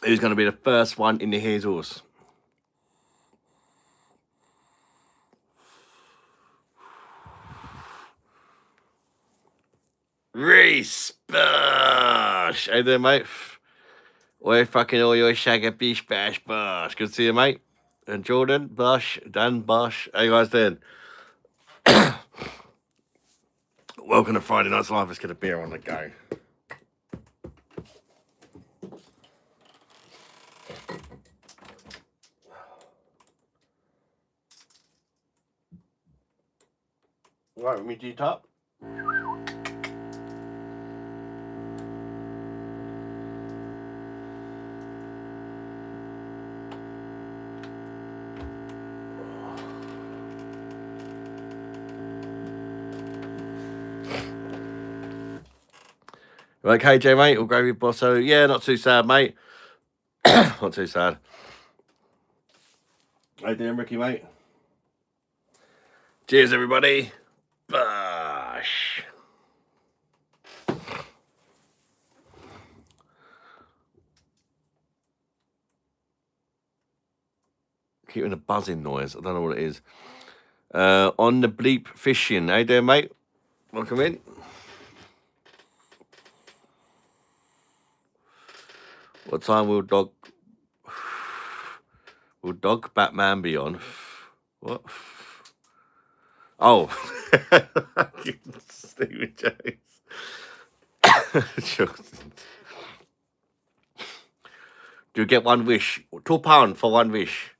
Who's going to be the first one in the hazels? Reese Bosh. How you doing, mate? Where fucking all your shaggy bish bash Bosh. Good to see you, mate. And Jordan Bosh, Dan Bosh. How you guys doing? Welcome to Friday Night's Live. Let's get a beer on the go. Right, with me G-top. Right, KJ, mate. All gravy bosso. Yeah, not too sad, mate. Not too sad. How you doing, Ricky, mate? Cheers, everybody. Bosh. Keeping a buzzing noise. I don't know what it is. On the bleep fishing. How you doing, mate? Welcome in. What time will Dog Batman be on? What? Oh, Stephen Jones. Do you get one wish? £2 for one wish,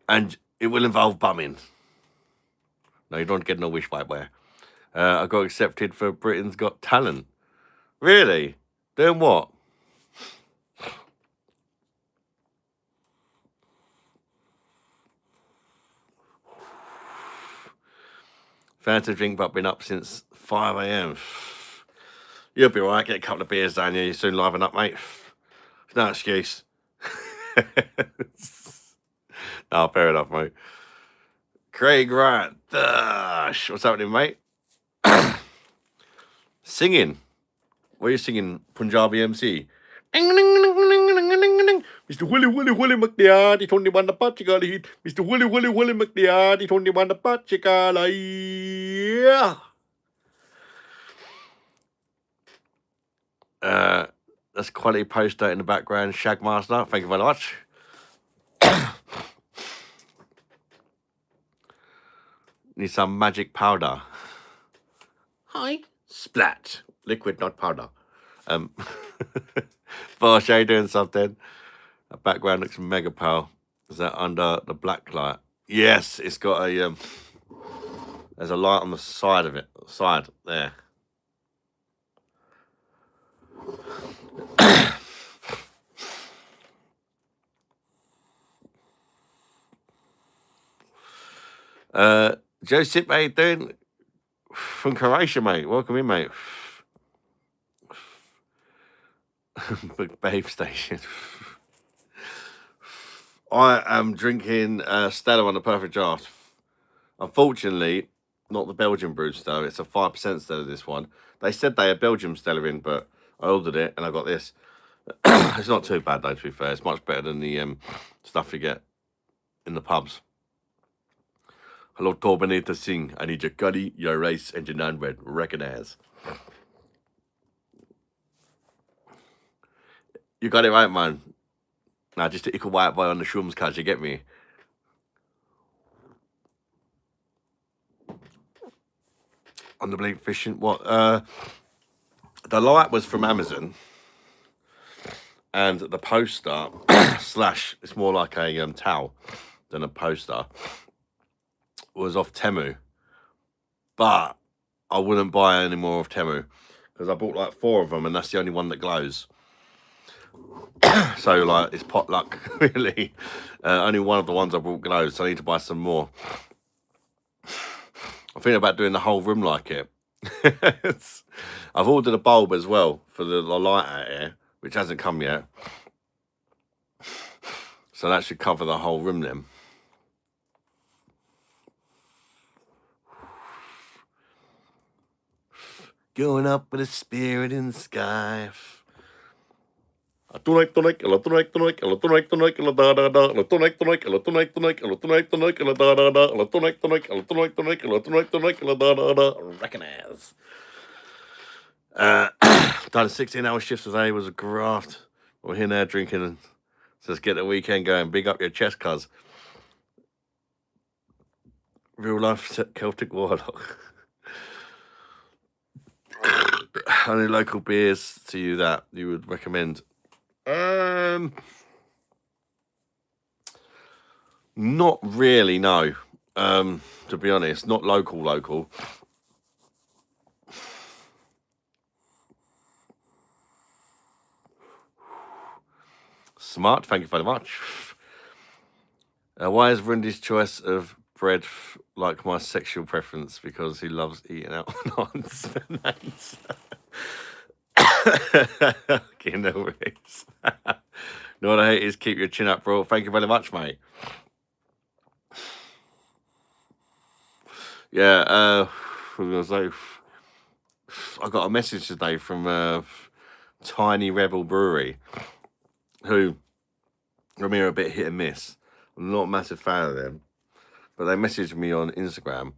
and it will involve bumming. No, you don't get no wish, by the way. I got accepted for Britain's Got Talent. Really? Doing what? Fancy drink, but been up since 5 a.m. You'll be right. Get a couple of beers down here. You soon liven up, mate. No excuse. Oh, fair enough, mate. Craig Wright. What's happening, mate? Singing. What are you singing? Punjabi MC. Mr. Willie McNear, the 21 the Pachikali. Mr. Willie McNear, the 21 the Pachikali. That's a quality poster in the background. Shagmaster, thank you very much. Need some magic powder. Hi. Splat. Liquid, not powder. Bosh, how you doing, something? The background looks mega pale. Is that under the black light? Yes, it's got a there's a light on the side of it. Side there. Joseph, how you doing? From Croatia, mate. Welcome in, mate. Babe station. I am drinking Stella on the Perfect Draft. Unfortunately, not the Belgian brewed Stella. It's a 5% Stella, this one. They said they had Belgian Stella in, but I ordered it and I got this. It's not too bad, though, to be fair. It's much better than the stuff you get in the pubs. Hello, Torbanita Singh. I need your curry, your rice, and your naan bread. Recognize. You got it right, man. Nah, just a ickle white boy on the shrooms, cuz you get me. On the bleep fishing, what? The light was from Amazon, and the poster slash it's more like a towel than a poster was off Temu, but I wouldn't buy any more of Temu because I bought like 4 of them, and that's the only one that glows. So like it's pot luck, really. Only one of the ones I bought glows, so I need to buy some more. I'm thinking about doing the whole room like it. I've ordered a bulb as well for the light out here, which hasn't come yet. So that should cover the whole room then. Going up with a spirit in the sky. Tonight, tonight, tonight, tonight, tonight, tonight, tonight, da da da, tonight, tonight, tonight, tonight, tonight, tonight, da da da, tonight, tonight, tonight, tonight, tonight, da da da. Recognize. Done 16-hour shifts today. Was a graft. We're here now drinking and just get the weekend going. Big up your chest, cuz. Real life Celtic Warlock. Any local beers to you that you would recommend? Not really, no. To be honest, not local. Smart, thank you very much. Why is Rundy's choice of bread like my sexual preference? Because he loves eating out nonsense. Okay, no worries. No, what I hate is keep your chin up, bro. Thank you very much, mate. Yeah, I was gonna say, I got a message today from Tiny Rebel Brewery, who are a bit hit and miss. I'm not a massive fan of them, but they messaged me on Instagram,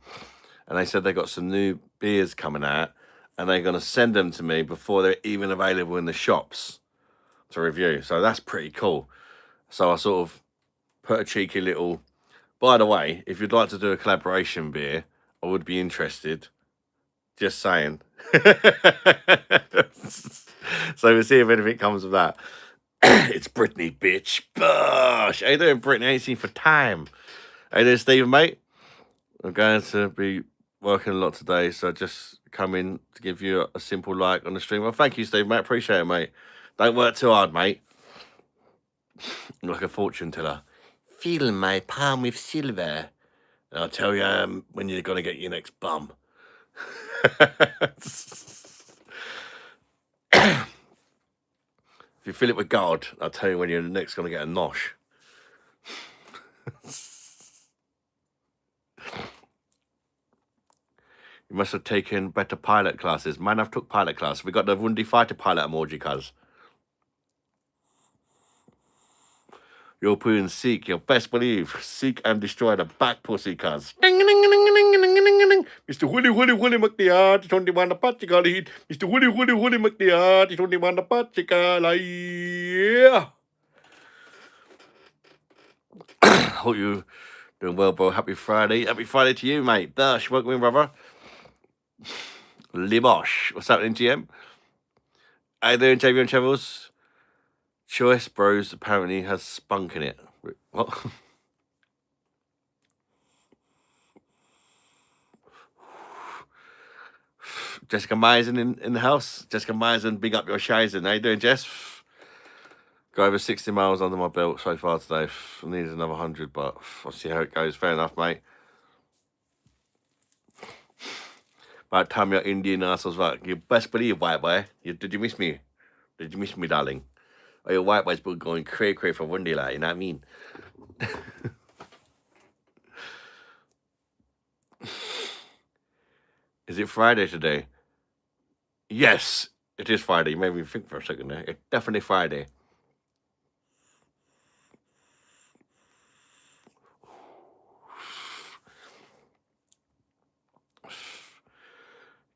and they said they got some new beers coming out, and they're going to send them to me before they're even available in the shops to review. So that's pretty cool. So I sort of put a cheeky little, by the way, if you'd like to do a collaboration beer, I would be interested. Just saying. So we'll see if anything comes of that. It's Brittany, bitch. Bosh. How you doing, Brittany? Ain't seen for time. How you doing, Stephen, mate? I'm going to be working a lot today, so just come in to give you a simple like on the stream. Well, thank you, Steve, mate. Appreciate it, mate. Don't work too hard, mate. Like a fortune teller. Fill my palm with silver. And I'll tell you when you're going to get your next bum. If you fill it with God, I'll tell you when you're next going to get a nosh. You must have taken better pilot classes. Man, I've took pilot class. We got the Wundi fighter pilot emoji, cuz. You're putting seek, you best believe. Seek and destroy the back pussy, cuz. Mr. Willy McNeart, 21 the Pachigali. Mr. Willy McNeart, 21 the Pachigali. Hope you doing well, bro. Happy Friday. Happy Friday to you, mate. Dash, welcome in, brother. Libosh. What's happening, GM? How you doing, JV on Travels? Choice Bros apparently has spunk in it. What? Jessica Meisen in the house. Jessica Meisen, big up your shizen. How you doing, Jess? Got over 60 miles under my belt so far today. I need another 100, but I'll see how it goes. Fair enough, mate. By the time your Indian ass was like, you best believe, white boy. Did you miss me? Did you miss me, darling? Oh, your white boy's been going cray for one day, like, you know what I mean? Is it Friday today? Yes, it is Friday. You made me think for a second there. It's definitely Friday.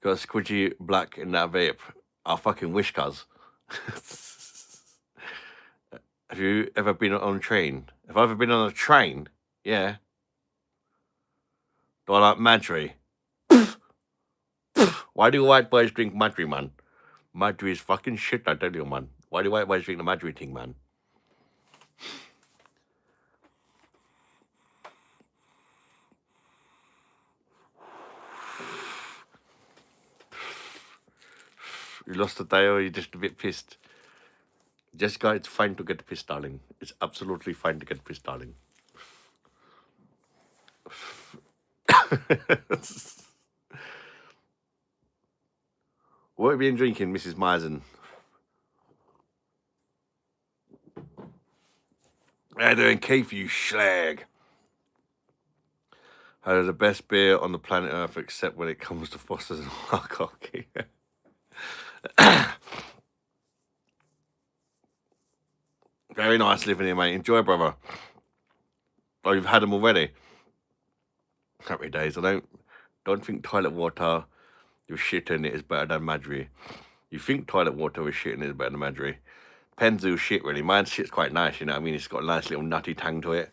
Got a squidgy black in that vape. I fucking wish, cuz. Have you ever been on a train? Have I ever been on a train? Yeah. Do I like Madri? Why do white boys drink Madri, man? Madri is fucking shit, I tell you, man. Why do white boys drink the Madri thing, man? You lost a day or you're just a bit pissed? Jessica, it's fine to get pissed, darling. It's absolutely fine to get pissed, darling. What have you been drinking, Mrs. Meisen? How you doing, Keith, you schlag? The best beer on the planet Earth, except when it comes to Foster's and alcohol. Very nice living here, mate. Enjoy, brother. Oh, you've had them already. Happy days. I don't think toilet water with shit in it is better than Madri. You think toilet water with shit in it is better than Madri. Depends who's shit, really. Mine's shit's quite nice, you know what I mean? It's got a nice little nutty tang to it.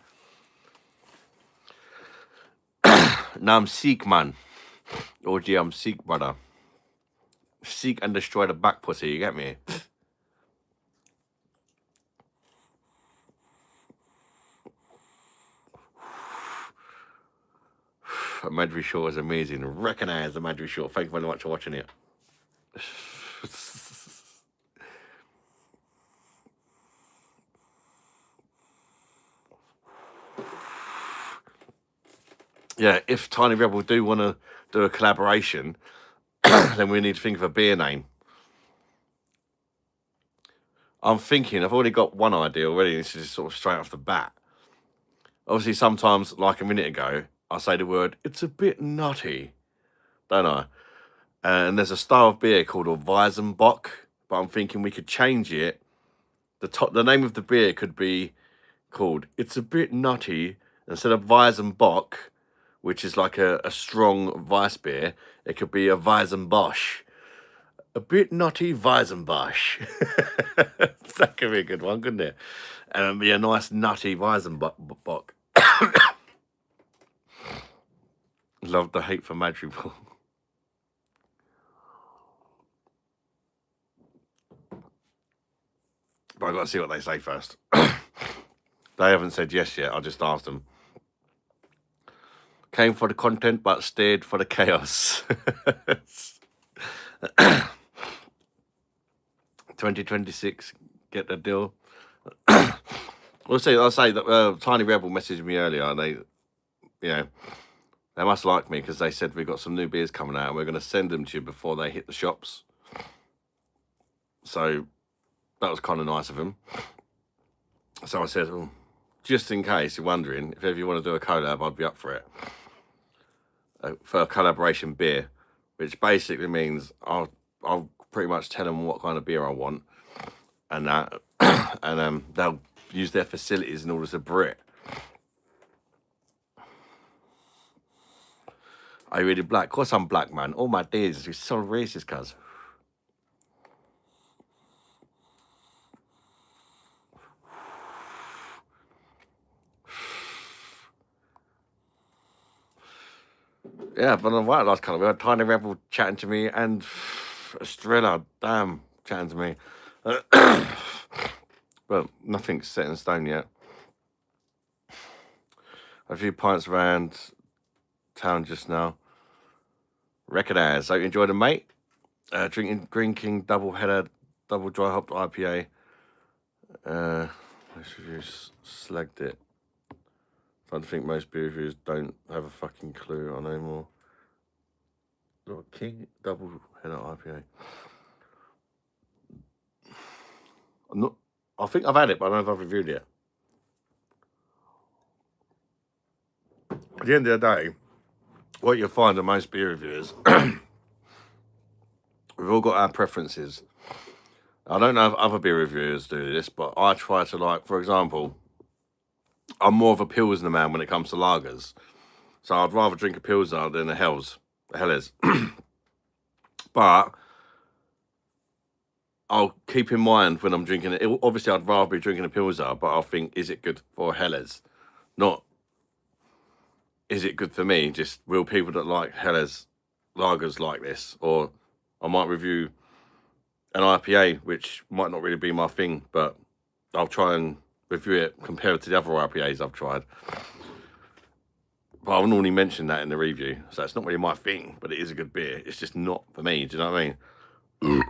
Now I'm Sikh, man. OG, I'm Sikh, brother. Seek and destroy the back pussy, you get me? Madri Short is amazing. Recognize the Madri Short. Thank you very much for watching it. Yeah, if Tiny Rebel do want to do a collaboration, then we need to think of a beer name. I'm thinking, I've already got one idea already. This is just sort of straight off the bat. Obviously, sometimes, like a minute ago, I say the word, it's a bit nutty, don't I? And there's a style of beer called a Weizenbock, but I'm thinking we could change it. The name of the beer could be called It's a Bit Nutty. Instead of Weizenbock, which is like a strong Weiss beer, it could be a Weizenbosch. A bit nutty Weizenbosch. That could be a good one, couldn't it? And it'd be a nice nutty Weizenbock. Love the hate for Madripool. But I've got to see what they say first. They haven't said yes yet. I just asked them. Came for the content, but stayed for the chaos. 2026, get the deal. I'll say that Tiny Rebel messaged me earlier, and they must like me because they said we've got some new beers coming out, and we're going to send them to you before they hit the shops. So that was kind of nice of him. So I said, just in case you're wondering, if ever you want to do a collab, I'd be up for it. For a collaboration beer, which basically means I'll pretty much tell them what kind of beer I want, and that, and they'll use their facilities in order to brew it. Are you really black? Of course I'm black, man. All my days, you're so racist, cuz. Yeah, but on what last kind of, we had Tiny Rebel chatting to me and Estrella, damn, chatting to me. But nothing's set in stone yet. A few pints around town just now. Recognize. So you enjoyed it, mate. Drinking Green King double header, double dry hopped IPA. Most reviews slagged it. I think most beer reviewers don't have a fucking clue on anymore. King double header IPA. I think I've had it, but I don't know if I've reviewed it. At the end of the day, what you'll find in most beer reviewers, we've all got our preferences. I don't know if other beer reviewers do this, but I try to, like, for example, I'm more of a Pilsner man when it comes to lagers. So I'd rather drink a Pilsner than a Helles. But I'll keep in mind when I'm drinking it. Obviously, I'd rather be drinking a Pilsner, but I'll think, is it good for Helles? Not, is it good for me? Just will people that like Helles lagers like this? Or I might review an IPA, which might not really be my thing, but I'll try and review it compared to the other IPAs I've tried. But I'll normally mention that in the review. So it's not really my thing, but it is a good beer. It's just not for me. Do you know what I mean?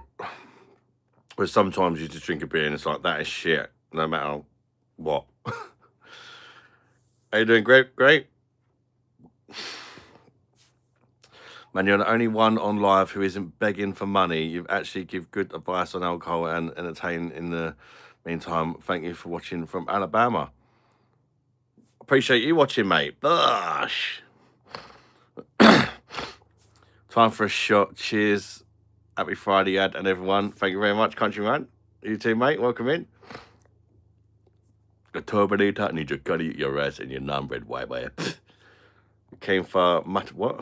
But sometimes you just drink a beer and it's like, that is shit, no matter what. Are you doing great? Great. Man, you're the only one on live who isn't begging for money. You actually give good advice on alcohol and entertain in the meantime. Thank you for watching from Alabama. Appreciate you watching, mate. Bosh. Time for a shot. Cheers. Happy Friday, Ad, and everyone. Thank you very much, countryman. You too, mate. Welcome in. The Terminator needs to cut eat your ass and your non-bread white boy. Came for what?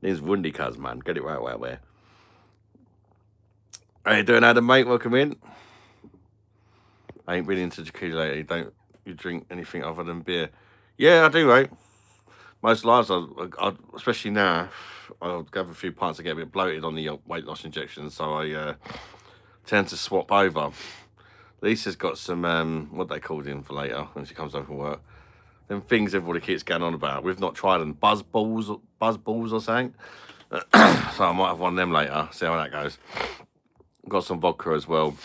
Name's Wundy Cuz, man. Get it right, white boy. How you doing, Adam, mate? Welcome in. I ain't really into tequila lately. Don't you drink anything other than beer? Yeah, I do, mate. Most lives, especially now, I'll have a few pints to get a bit bloated on the weight loss injections, so I tend to swap over. Lisa's got some, what they called in for later when she comes home from work. Them things everybody keeps going on about. We've not tried them. Buzz balls or something. So I might have one of them later. See how that goes. Got some vodka as well.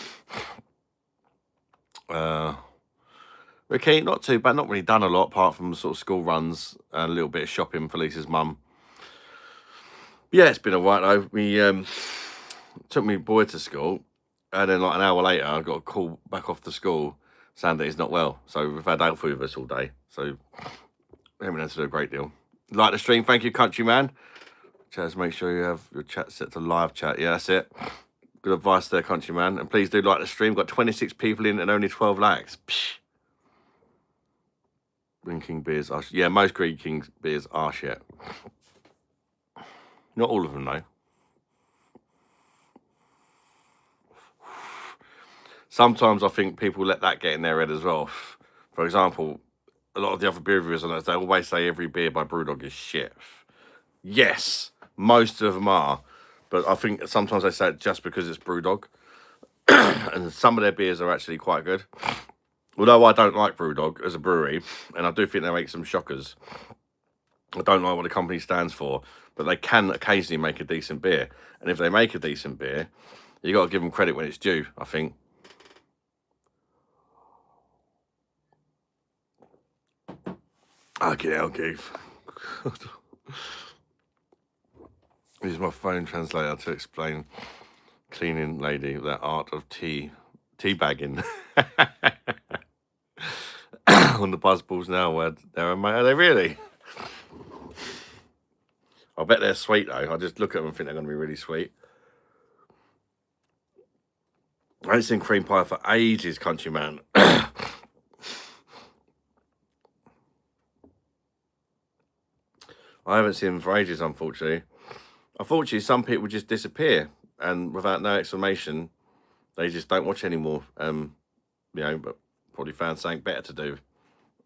Ricky, not too bad. Not really done a lot apart from sort of school runs and a little bit of shopping for Lisa's mum. Yeah, it's been alright though. We took my boy to school, and then like an hour later, I got a call back off the school saying that he's not well. So we've had Alfie with us all day. So we haven't had to do a great deal. Like the stream, thank you, countryman. Chaz, make sure you have your chat set to live chat. Yeah, that's it. Good advice there, countryman. And please do like the stream. Got 26 people in and only 12 likes. Psh. Green King beers are... Yeah, most Green King beers are shit. Not all of them, though. Sometimes I think people let that get in their head as well. For example, a lot of the other beer reviewers on that, they always say every beer by Brewdog is shit. Yes, most of them are. But I think sometimes they say it just because it's Brewdog. And some of their beers are actually quite good. Although I don't like Brewdog as a brewery, and I do think they make some shockers. I don't know what the company stands for, but they can occasionally make a decent beer. And if they make a decent beer, you got to give them credit when it's due, I think. Okay, I'll give. Use my phone translator to explain cleaning lady the art of teabagging. On the buzzballs now, where are they really? I bet they're sweet though. I just look at them and think they're going to be really sweet. I haven't seen cream pie for ages, countryman. I haven't seen them for ages, unfortunately. Unfortunately, some people just disappear, and without no explanation, they just don't watch anymore. You know, but probably found something better to do.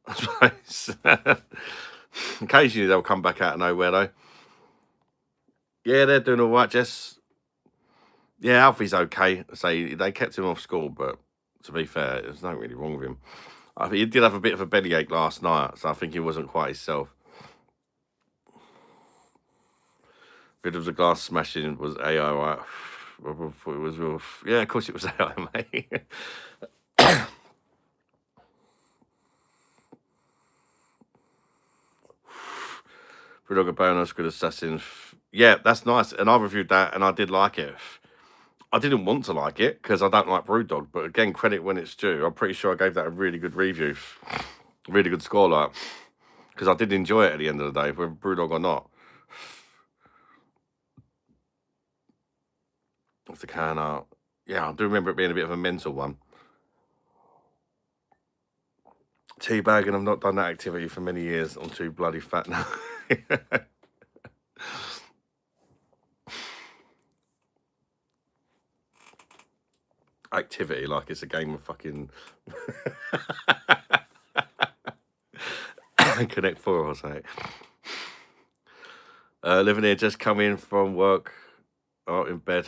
I suppose. Occasionally they'll come back out of nowhere though. Yeah, they're doing all right, Jess. Yeah, Alfie's okay. Say they kept him off school, but to be fair, there's nothing really wrong with him. I think he did have a bit of a bellyache last night, so I think he wasn't quite himself. Bit of the glass smashing was AI, right? It was real. Yeah, of course it was AI, mate. Brewdog bonus, good assassin. Yeah, that's nice. And I reviewed that and I did like it. I didn't want to like it because I don't like Brewdog, but again, credit when it's due. I'm pretty sure I gave that a really good review. Really good score, like, because I did enjoy it at the end of the day, whether Brewdog or not. Off the can art. Yeah, I do remember it being a bit of a mental one. Teabagging, I've not done that activity for many years. I'm too bloody fat now. Activity, like it's a game of fucking Connect 4 or something. Living here, just come in from work. Out in bed.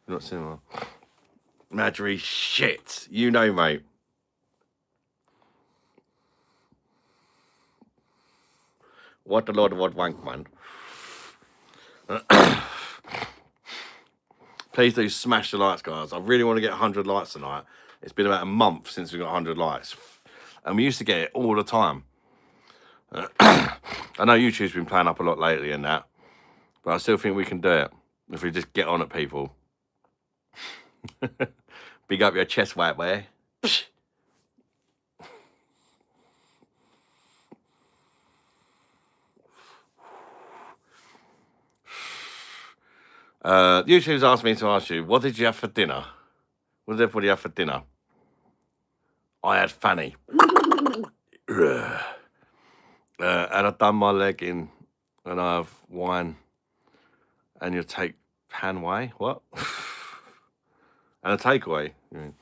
Not seeing one. Marjorie, shit. You know, mate. What the Lord, what wank, man. Please do smash the likes, guys. I really want to get 100 likes tonight. It's been about a month since we got 100 likes. And we used to get it all the time. I know YouTube's been playing up a lot lately and that. But I still think we can do it. If we just get on at people. Big up your chest, white boy. YouTube's asked me to ask you, what did you have for dinner? What did everybody have for dinner? I had Fanny. And I've done my leg in, and I have wine, and you take Panway. What? And a takeaway. You mean?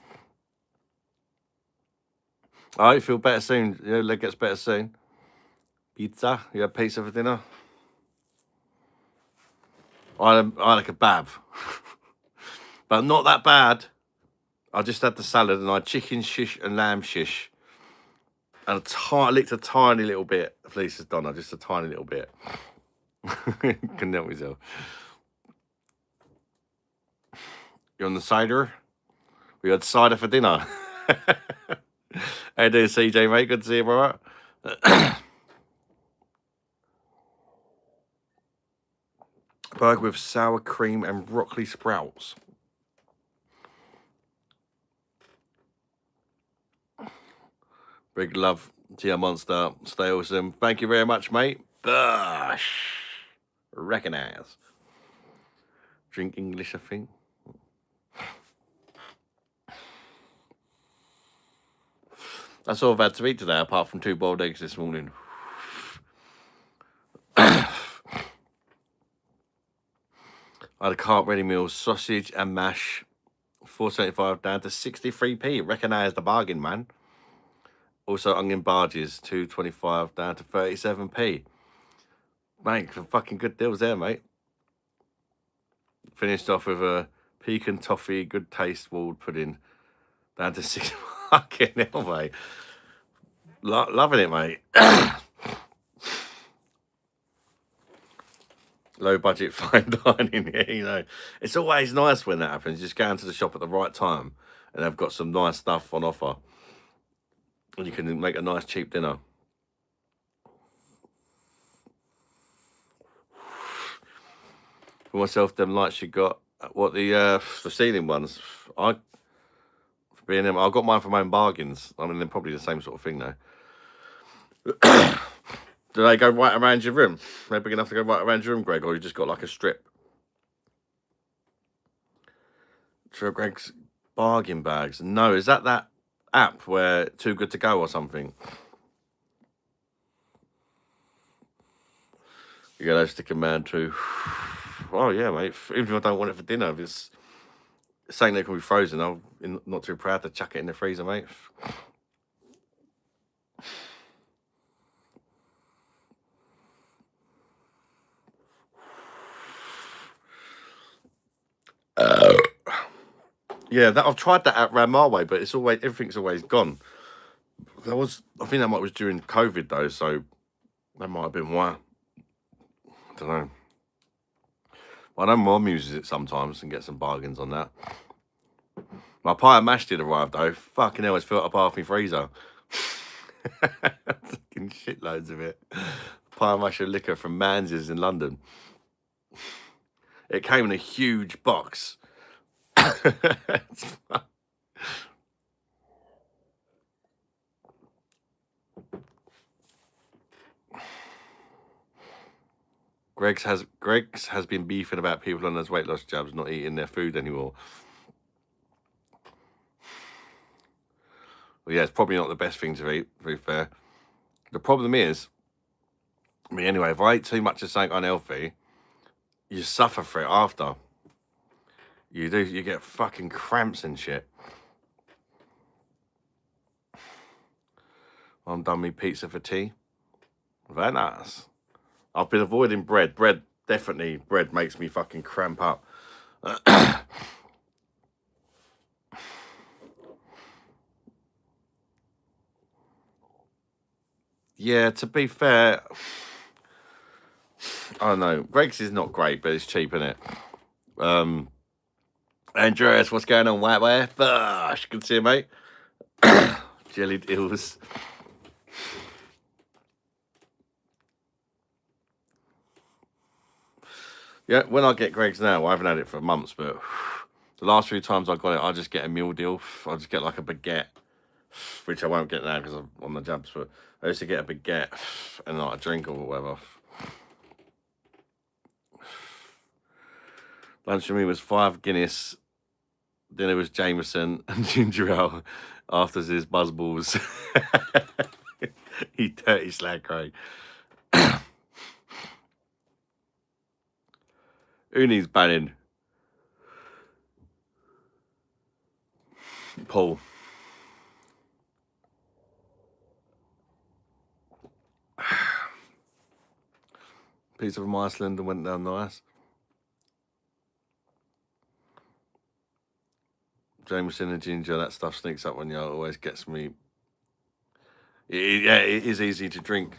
I hope you feel better soon. Your leg gets better soon. Pizza? You had pizza for dinner? I had a kebab. But not that bad. I just had the salad, and I had chicken shish and lamb shish. And licked a tiny little bit of Lisa's Donna, just a tiny little bit. Couldn't help myself. You're on the cider? We had cider for dinner. How you doing, CJ, mate? Good to see you, brother. Burger with sour cream and broccoli sprouts. Big love to your monster. Stay awesome. Thank you very much, mate. Bush. Recognize. Drink English, I think. That's all I've had to eat today, apart from 2 boiled eggs this morning. I had a carb ready meal, sausage and mash, $4.75 down to 63p. Recognise the bargain, man. Also, onion barges, $2.25 down to 37p. Mate, some fucking good deals there, mate. Finished off with a pecan toffee, good taste walled pudding, down to 6. Fucking hell, mate. Loving it, mate. Low budget fine dining, yeah, you know. It's always nice when that happens. You just go into the shop at the right time and they've got some nice stuff on offer. And you can make a nice cheap dinner. For myself, them lights you got, what the ceiling ones. I got mine from my own bargains. I mean, they're probably the same sort of thing though. Do they go right around your room? They're big enough to go right around your room, Greg, or you just got like a strip? True, Greg's bargain bags. No, is that app where Too Good to Go or something? You got to stick a man too. Oh yeah, mate. Even if I don't want it for dinner, if it's something that can be frozen, I'm not too proud to chuck it in the freezer, mate. Yeah, I've tried that at Ramaway, but everything's always gone. I think that was during COVID though, so that might have been why. I don't know. Well, I know Mom uses it sometimes and get some bargains on that. My pie and mash did arrive though. Fucking hell, it's filled up half my freezer. Fucking shitloads of it. Pie and mash and liquor from Manses in London. It came in a huge box. Greg's has been beefing about people on those weight loss jabs not eating their food anymore. Well, yeah, it's probably not the best thing to eat, to be fair. The problem is, I mean, anyway, if I ate too much of something unhealthy, you suffer for it after. You do. You get fucking cramps and shit. I'm done with pizza for tea. Very nice. I've been avoiding bread. Bread makes me fucking cramp up. Yeah, to be fair, I don't know. Greg's is not great, but it's cheap, isn't it? Andreas, what's going on, Whiteware? Bush, good to see you, mate. Jelly deals. Yeah, when I get Greg's now, I haven't had it for months, but the last few times I got it, I just get a meal deal. I just get like a baguette, which I won't get now because I'm on the jabs, but I used to get a baguette and like a drink or whatever. Lunch for me was 5 Guinness, Then it was Jameson and ginger ale after his buzzballs. You dirty slag, Craig. Who needs banning? Paul. Pizza from Iceland and went down nice. Jameson and ginger, that stuff sneaks up on you. It always gets me. Yeah, it is easy to drink.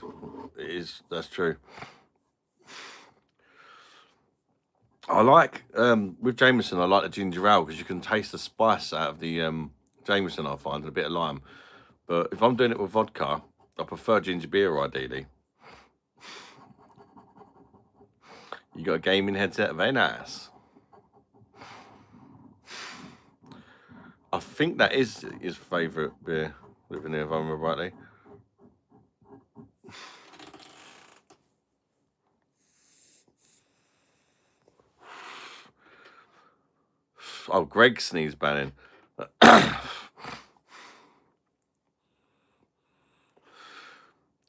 It is. That's true. I like with Jameson. I like the ginger ale because you can taste the spice out of the Jameson. I find and a bit of lime. But if I'm doing it with vodka, I prefer ginger beer ideally. You got a gaming headset, very nice. I think that is his favourite beer, living here, if I remember rightly. Oh, Greg sneeze banning.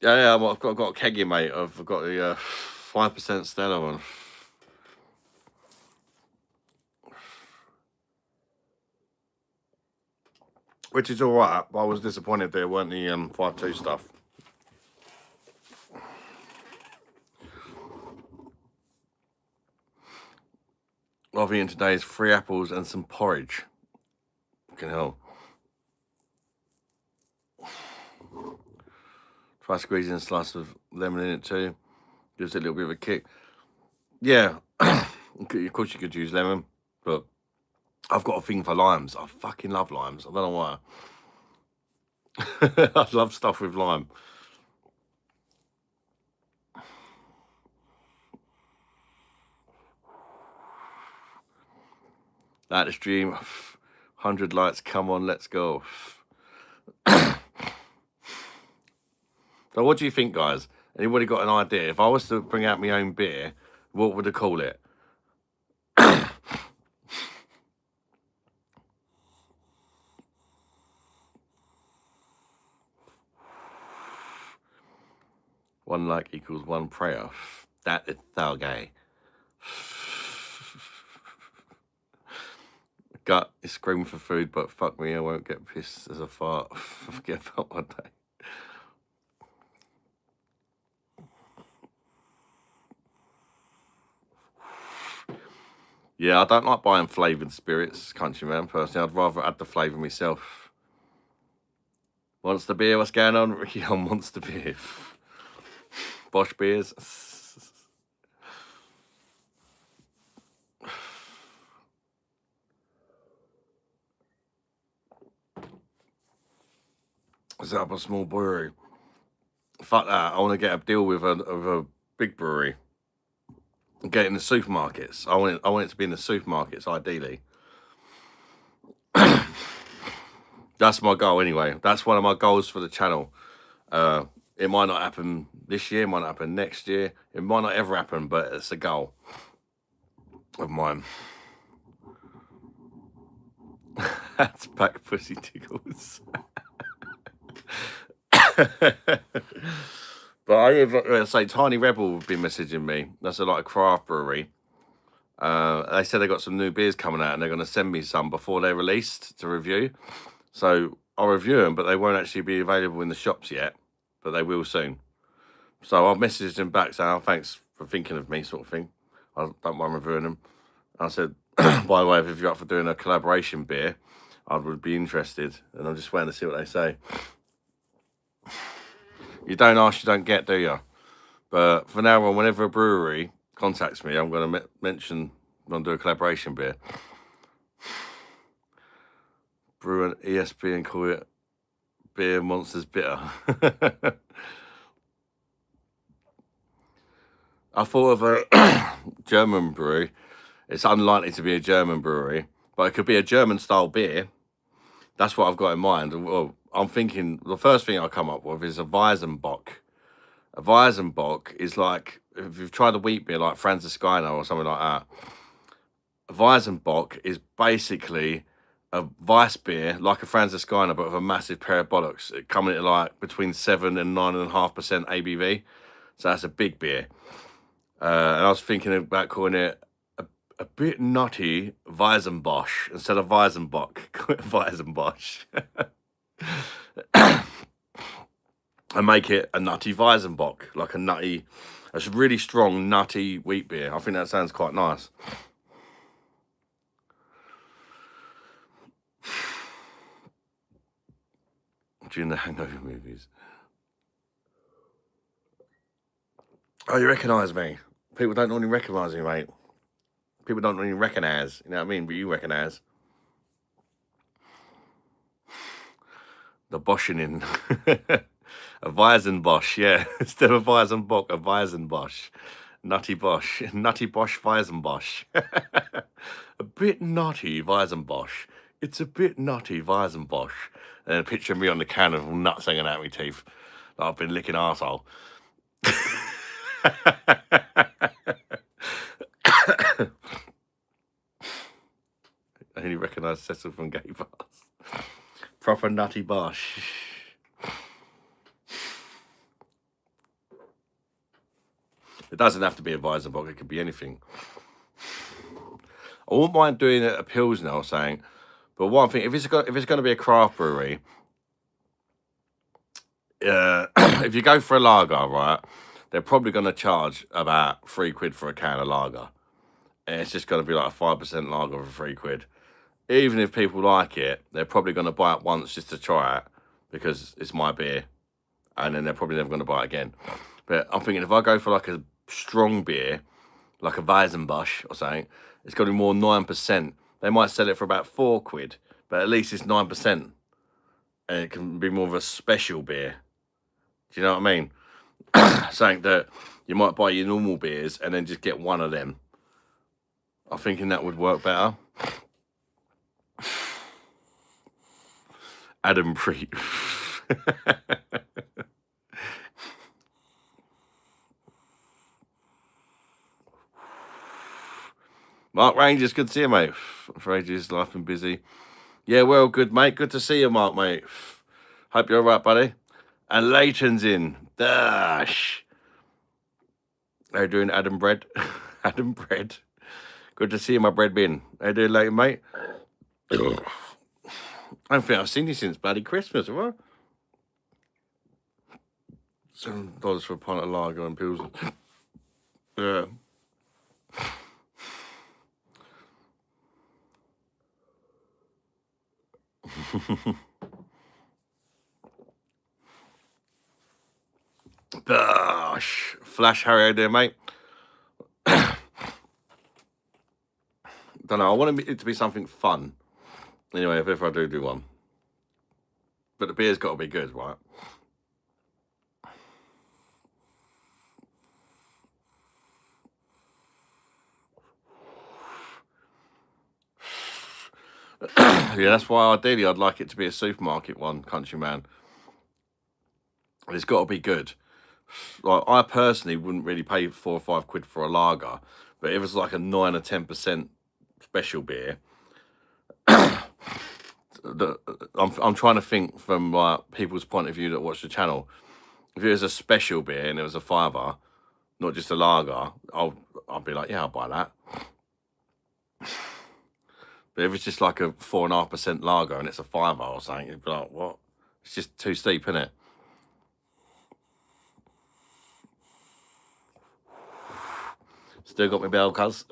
Yeah, I've got a keggy, mate. I've got the 5% Stella one. Which is all right, but I was disappointed there weren't the 5.2 stuff. What I've eaten today is 3 apples and some porridge. Fucking hell. Try squeezing a slice of lemon in it too. Gives it a little bit of a kick. Yeah, of course you could use lemon, but I've got a thing for limes. I fucking love limes. I don't know why. I love stuff with lime. Like the stream, 100 lights, come on, let's go. So what do you think, guys? Anybody got an idea? If I was to bring out my own beer, what would I call it? One like equals one prayer. That is so gay. Gut is screaming for food, but fuck me, I won't get pissed as a fart. Forget about one day. Yeah, I don't like buying flavoured spirits, countryman. Personally, I'd rather add the flavour myself. Monster beer, what's going on? Ricky on Monster beer. Bosch beers. Set up a small brewery. Fuck that. I want to get a deal with a big brewery. Get it in the supermarkets. I want it to be in the supermarkets, ideally. That's my goal anyway. That's one of my goals for the channel. It might not happen this year, it might not happen next year, it might not ever happen, but it's a goal of mine. That's back pussy tickles. But I say Tiny Rebel have been messaging me. That's like a craft brewery. They said they got some new beers coming out and they're going to send me some before they're released to review. So I'll review them, but they won't actually be available in the shops yet, but they will soon. So I've messaged them back saying, oh, thanks for thinking of me, sort of thing. I don't mind reviewing them. I said, by the way, if you're up for doing a collaboration beer, I would be interested. And I'm just waiting to see what they say. You don't ask, you don't get, do you? But for now on, whenever a brewery contacts me, I'm going to mention I'm going to do a collaboration beer. Brew an ESB and call it Beer Monsters Bitter. I thought of a German brewery. It's unlikely to be a German brewery, but it could be a German-style beer. That's what I've got in mind. Well, I'm thinking the first thing I come up with is a Weizenbock. A Weizenbock is like, if you've tried a wheat beer like Franziskaner or something like that, a Weizenbock is basically a Vice beer, like a Franziskaner, but with a massive pair of bollocks, coming at like between 7 and 9.5% ABV. So that's a big beer. And I was thinking about calling it a bit nutty Weizenbosch instead of Weizenbock. Call it Weizenbosch. And make it a nutty Weizenbock, like a really strong, nutty wheat beer. I think that sounds quite nice. During the Hangover movies. Oh, you recognise me? People don't normally recognise me, mate. People don't really recognise, you know what I mean? But you recognise. The Boschenin. A Weizenbosch, yeah. Instead of Weizenbock, a Weizenbosch. Nutty Bosch. Nutty Bosch Weizenbosch. A bit nutty Weizenbosch. It's a bit nutty Weizenbosch. And a picture of me on the can of nuts hanging out of my teeth. Like I've been licking arsehole. I only recognise Cecil from Gay Bars. Proper nutty Bosch. It doesn't have to be a Weizenbock, it could be anything. I wouldn't mind doing it at Pilsner, I was saying. But one thing, if it's going to be a craft brewery, if you go for a lager, right, they're probably going to charge about £3 for a can of lager. And it's just going to be like a 5% lager for £3. Even if people like it, they're probably going to buy it once just to try it because it's my beer. And then they're probably never going to buy it again. But I'm thinking if I go for like a strong beer, like a Weizenbosch or something, it's got to be more 9%. They might sell it for about £4, but at least it's 9%. And it can be more of a special beer. Do you know what I mean? Saying that you might buy your normal beers and then just get one of them. I'm thinking that would work better. Adam Preet. Mark Rangers, good to see you, mate. For ages, life been busy. Yeah, well, good, mate. Good to see you, Mark, mate. Hope you're all right, buddy. And Leighton's in. Dash. How you doing, Adam Bread? Adam Bread. Good to see you, my bread bin. How you doing, Leighton, mate? I don't think I've seen you since bloody Christmas, have I? $7 for a pint of lager and Pilsner. Yeah. Gosh. Flash Harry, how you doing, mate? Don't know. I want it to be something fun. Anyway, if ever I do one. But the beer's got to be good, right? Yeah, that's why ideally I'd like it to be a supermarket one, Countryman. It's got to be good. Like I personally wouldn't really pay £4 or £5 for a lager, but if it's like a 9 or 10% special beer, I'm trying to think from people's point of view that watch the channel. If it was a special beer and it was a £5, not just a lager, I'll be like, yeah, I'll buy that. But if it's just like a 4.5% lager and it's a £5 or something, you'd be like, what? It's just too steep, isn't it? Still got my bell, cuz.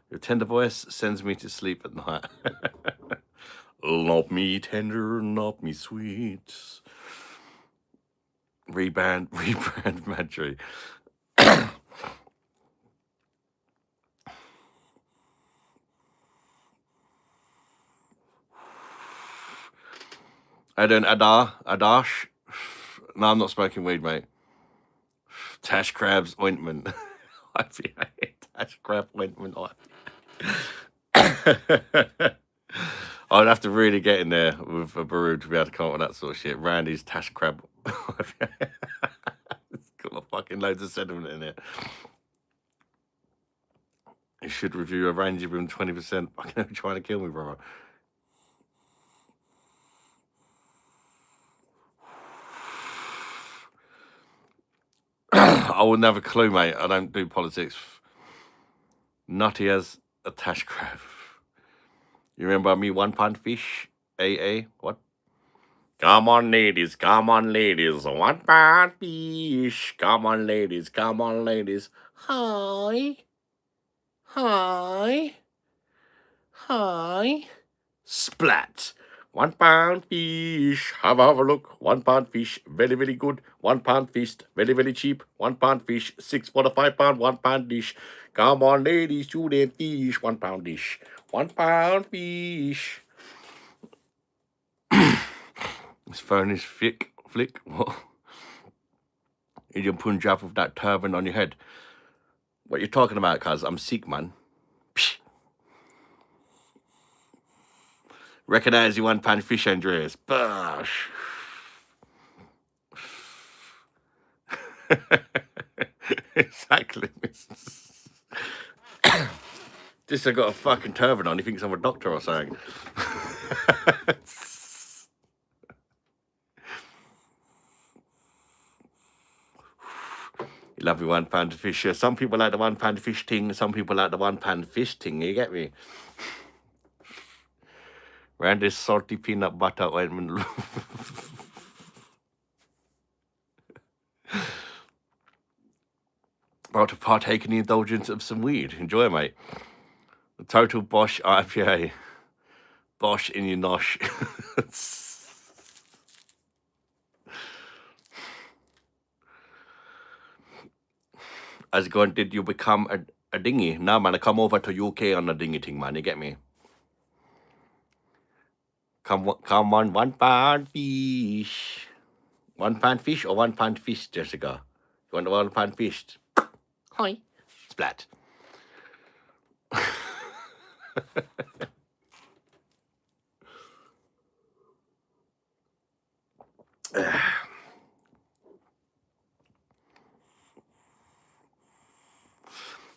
Your tender voice sends me to sleep at night. Not me tender, not me sweet. Rebrand Madry. I don't Adash. No, I'm not smoking weed, mate. Tash Crab's ointment. Tash Crab ointment. I'd have to really get in there with a brew to be able to come up with that sort of shit. Randy's Tash Crab. It's got fucking loads of sediment in it. You should review a Ranger Room 20%. Fucking trying to kill me, brother. I wouldn't have a clue, mate. I don't do politics. Nutty as a tash crab. You remember me, one pound fish? AA? What? Come on, ladies. Come on, ladies. One pound fish. Come on, ladies. Come on, ladies. Hi. Hi. Hi. Splat. 1 pound fish. Have a look. 1 pound fish. Very, very good. 1 pound fish. Very, very cheap. 1 pound fish. 6 for the 5 pound. 1 pound dish. Come on, ladies. Shoot and fish. 1 pound dish. 1 pound fish. His phone is flick. What? Indian Punjab with that turban on your head. What you talking about, cuz? I'm Sikh, man. Psh. Recognize you 1 pound fish, Andreas. Bosh. Exactly. Just I got a fucking turban on. He thinks I'm a doctor or something. You love your 1 pound fish. Some people like the 1 pound fish thing. Some people like the 1 pound fish thing. You get me? Around this salty peanut butter ointment. About to partake in the indulgence of some weed. Enjoy, mate. The total Bosch IPA. Bosch in your nosh. As going, did you become a dinghy? No, man, I come over to UK on a dinghy thing, man. You get me? Come on, 1 pound fish. 1 pound fish or 1 pound fish, Jessica? You want the 1 pound fish? Hi. Splat.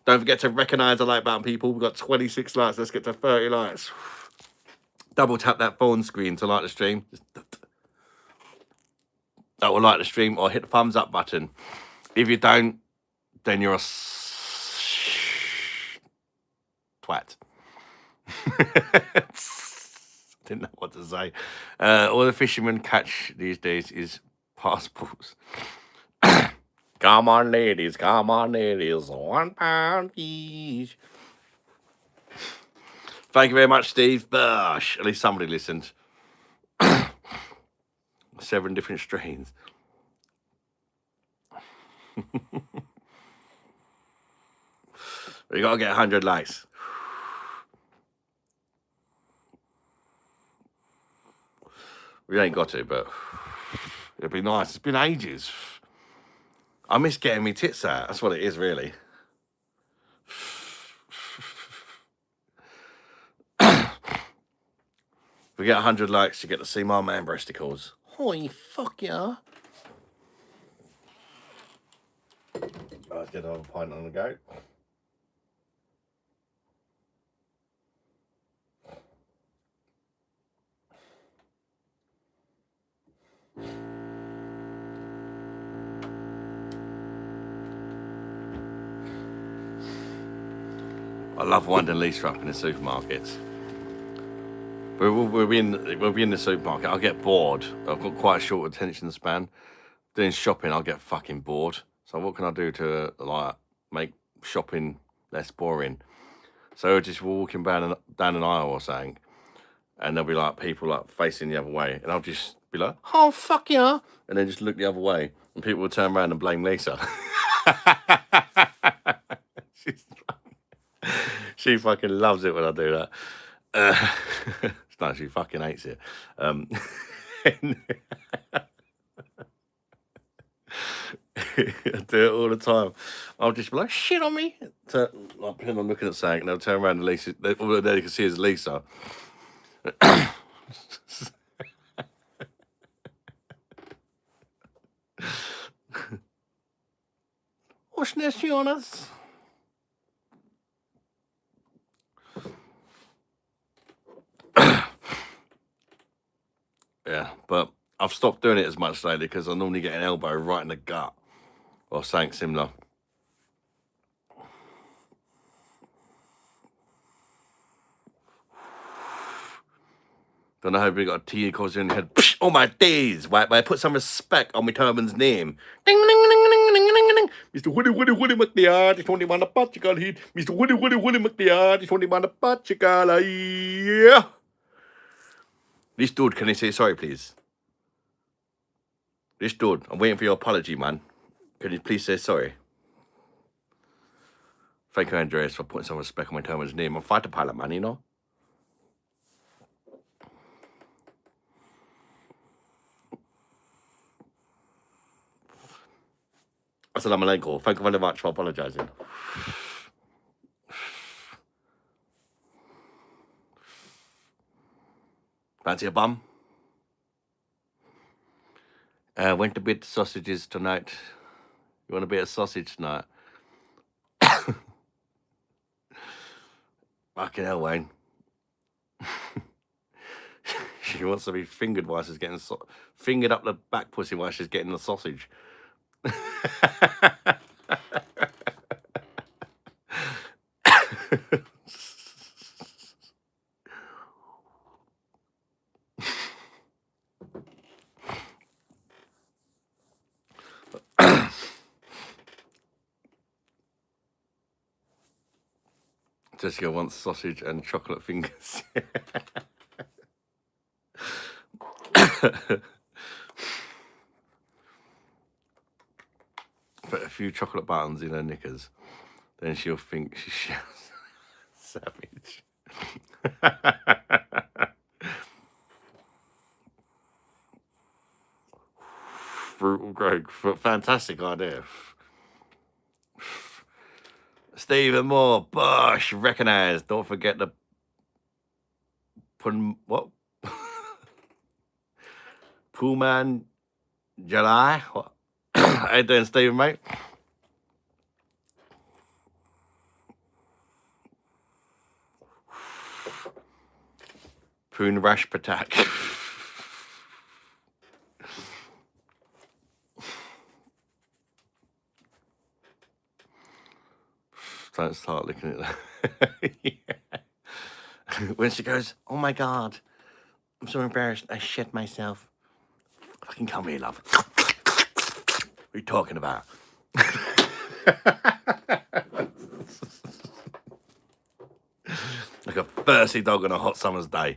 Don't forget to recognize the like button, people. We've got 26 likes. Let's get to 30 likes. Double tap that phone screen to like the stream. That will like the stream, or hit the thumbs up button. If you don't, then you're a twat. Didn't know what to say. All the fishermen catch these days is passports. Come on, ladies. Come on, ladies. 1 pound each. Thank you very much, Steve. Bosh. At least somebody listened. 7 different strains. We gotta get 100 likes. We ain't got to, but it'd be nice. It's been ages. I miss getting me tits out. That's what it is, really. We get 100 likes, you get to see my man breasticles. Holy fuck yeah. Let's get another pint on the go. I love winding Lisa up in the supermarkets. We'll be in the supermarket. I'll get bored. I've got quite a short attention span. Doing shopping, I'll get fucking bored. So what can I do to like make shopping less boring? So just walking down an aisle or something, and there'll be like people like facing the other way, and I'll just be like, "Oh fuck yeah," and then just look the other way, and people will turn around and blame Lisa. She fucking loves it when I do that. No, she fucking hates it. I do it all the time. I'll just be like, shit on me. I'll pretend I'm looking at something, and they'll turn around and Lisa, all they can see is Lisa. What's next, Jonas? I've stopped doing it as much lately because I normally get an elbow right in the gut or something similar. Don't know how we got a tea cause in your head. Oh my days! Why put some respect on my turban's name? Ding ding ding ding ding ding ding. Mr. Woody McLeod, it's only man a particle heat. Mr. Woody McLeod, it's only man a particle. Yeah. This dude, can you say sorry, please? This dude, I'm waiting for your apology, man. Can you please say sorry? Thank you, Andreas, for putting some respect on my turban's name. I'm a fighter pilot, man, you know? Assalamu alaikum. Thank you very much for apologizing. Fancy a bum? Went to bit sausages tonight. You want a bit of sausage tonight? Fucking hell, Wayne. She wants to be fingered while she's getting fingered up the back pussy while she's getting the sausage. Jessica wants sausage and chocolate fingers. Put a few chocolate buttons in her knickers, then she'll think she's savage. Brutal Greg, fantastic idea. Stephen Moore, Bosh, recognized. Don't forget the what? Pullman July. What? How you doing, Stephen, mate? Poon Rash Patak. Don't start looking at that. Yeah. When she goes, oh my God, I'm so embarrassed, I shit myself. Fucking come here, love. What are you talking about? Like a thirsty dog on a hot summer's day.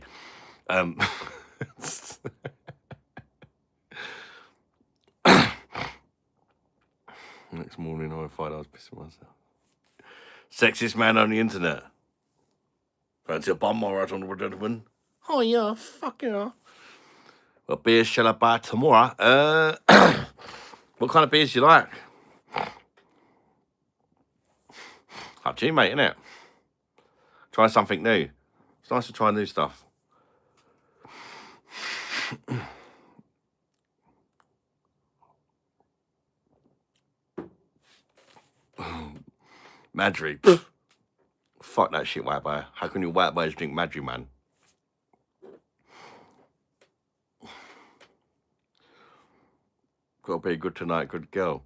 Next morning, I find I was pissing myself. Sexiest man on the internet. Fancy a bum or right on the gentleman? Oh yeah, fuck yeah. What beers shall I buy tomorrow? What kind of beers do you like? Up to you, mate, innit? Try something new. It's nice to try new stuff. Madry. Fuck that shit, white boy. How can you white boys drink Madry, man? Gotta be good tonight, good girl.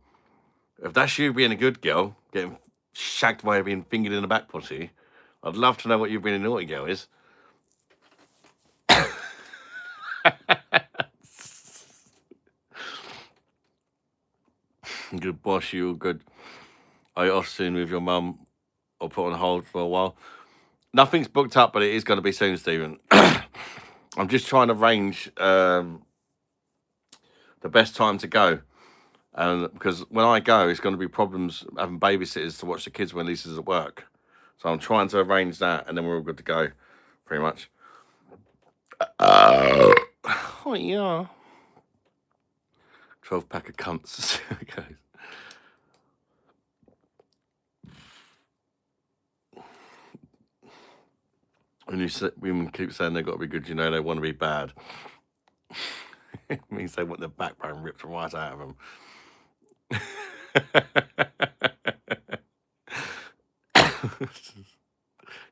If that's you being a good girl, getting shagged by being fingered in the back pussy, I'd love to know what you being a naughty girl is. Good boss, you good. Are you off soon with your mum or put on hold for a while? Nothing's booked up, but it is going to be soon, Stephen. I'm just trying to arrange the best time to go. Because when I go, it's going to be problems having babysitters to watch the kids when Lisa's at work. So I'm trying to arrange that, and then we're all good to go, pretty much. Oh, yeah. 12-pack of cunts. Okay. When women keep saying they've got to be good, you know they want to be bad. It means they want their backbone ripped right out of them.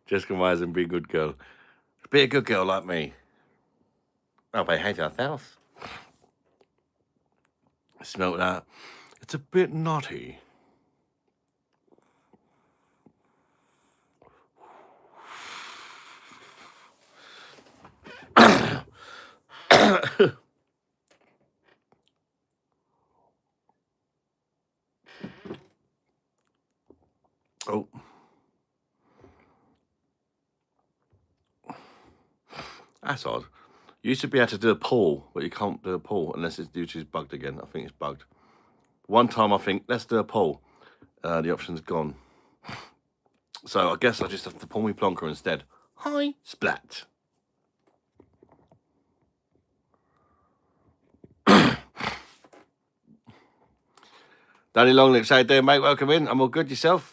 Jessica Myers and be a good girl. Be a good girl like me. Oh, behave yourself. Smelt that. It's a bit naughty. Oh. That's odd. You used to be able to do a pull, but you can't do a pull unless it's YouTube's bugged again. I think it's bugged. One time I think, let's do a pull. The option's gone. So I guess I just have to pull me plonker instead. Hi, splat. Danny Longlips, how you doing, mate? Welcome in. I'm all good, yourself?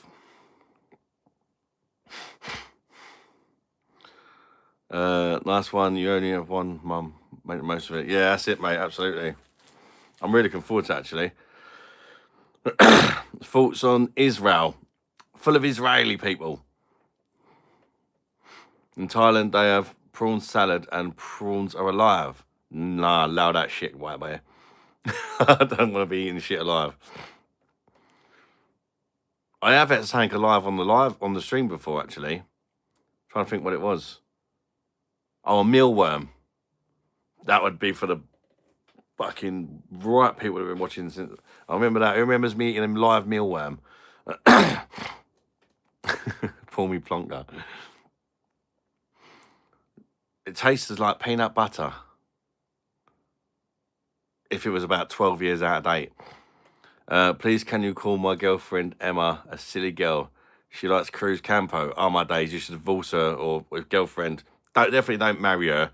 Nice one. You only have one, mum. Make the most of it. Yeah, that's it, mate. Absolutely. I'm really looking forward to it, actually. Thoughts on Israel? Full of Israeli people. In Thailand, they have prawn salad and prawns are alive. Nah, allow that shit, white boy. I don't want to be eating shit alive. I have had something alive on the stream before, actually. I'm trying to think what it was. Oh, a mealworm. That would be for the fucking right people that have been watching since. I remember that. Who remembers me eating a live mealworm? Pull me plonker. It tastes like peanut butter. If it was about 12 years out of date. Please, can you call my girlfriend Emma a silly girl? She likes Cruz Campo. Oh, my days. You should divorce her or with girlfriend. Definitely don't marry her.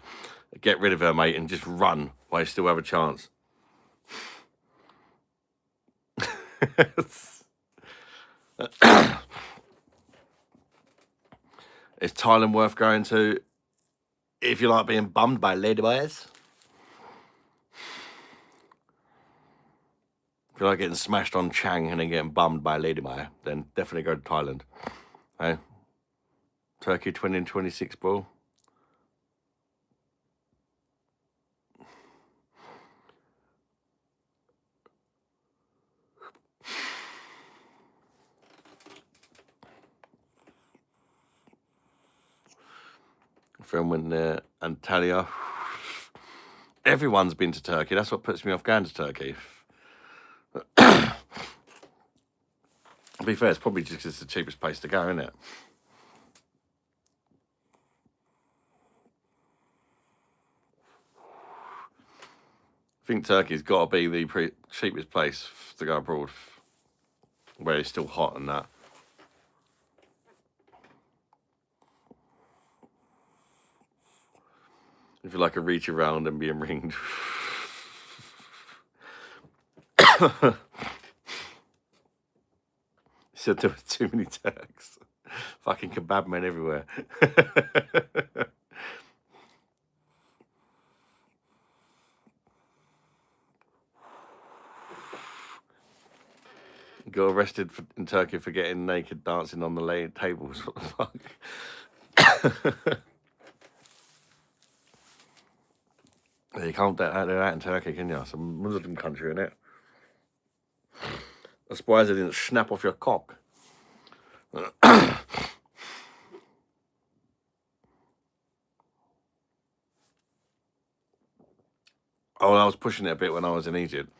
Get rid of her, mate, and just run while you still have a chance. Is Thailand worth going to if you like being bummed by ladyboys? If you like getting smashed on Chang and then getting bummed by a ladyboy, then definitely go to Thailand. Hey? Turkey 2026, bro. Friend went there, Antalya. Everyone's been to Turkey. That's what puts me off going to Turkey. To be fair, it's probably just 'cause it's the cheapest place to go, isn't it? I think Turkey's got to be the cheapest place to go abroad, where it's still hot and that. If you like a reach around and being ringed. Said there were too many Turks. Fucking kebab men everywhere. Got arrested in Turkey for getting naked dancing on the laid tables. What the fuck? You can't do that in Turkey, can you? It's a Muslim country, isn't it? I'm surprised they didn't snap off your cock. Oh, I was pushing it a bit when I was in Egypt.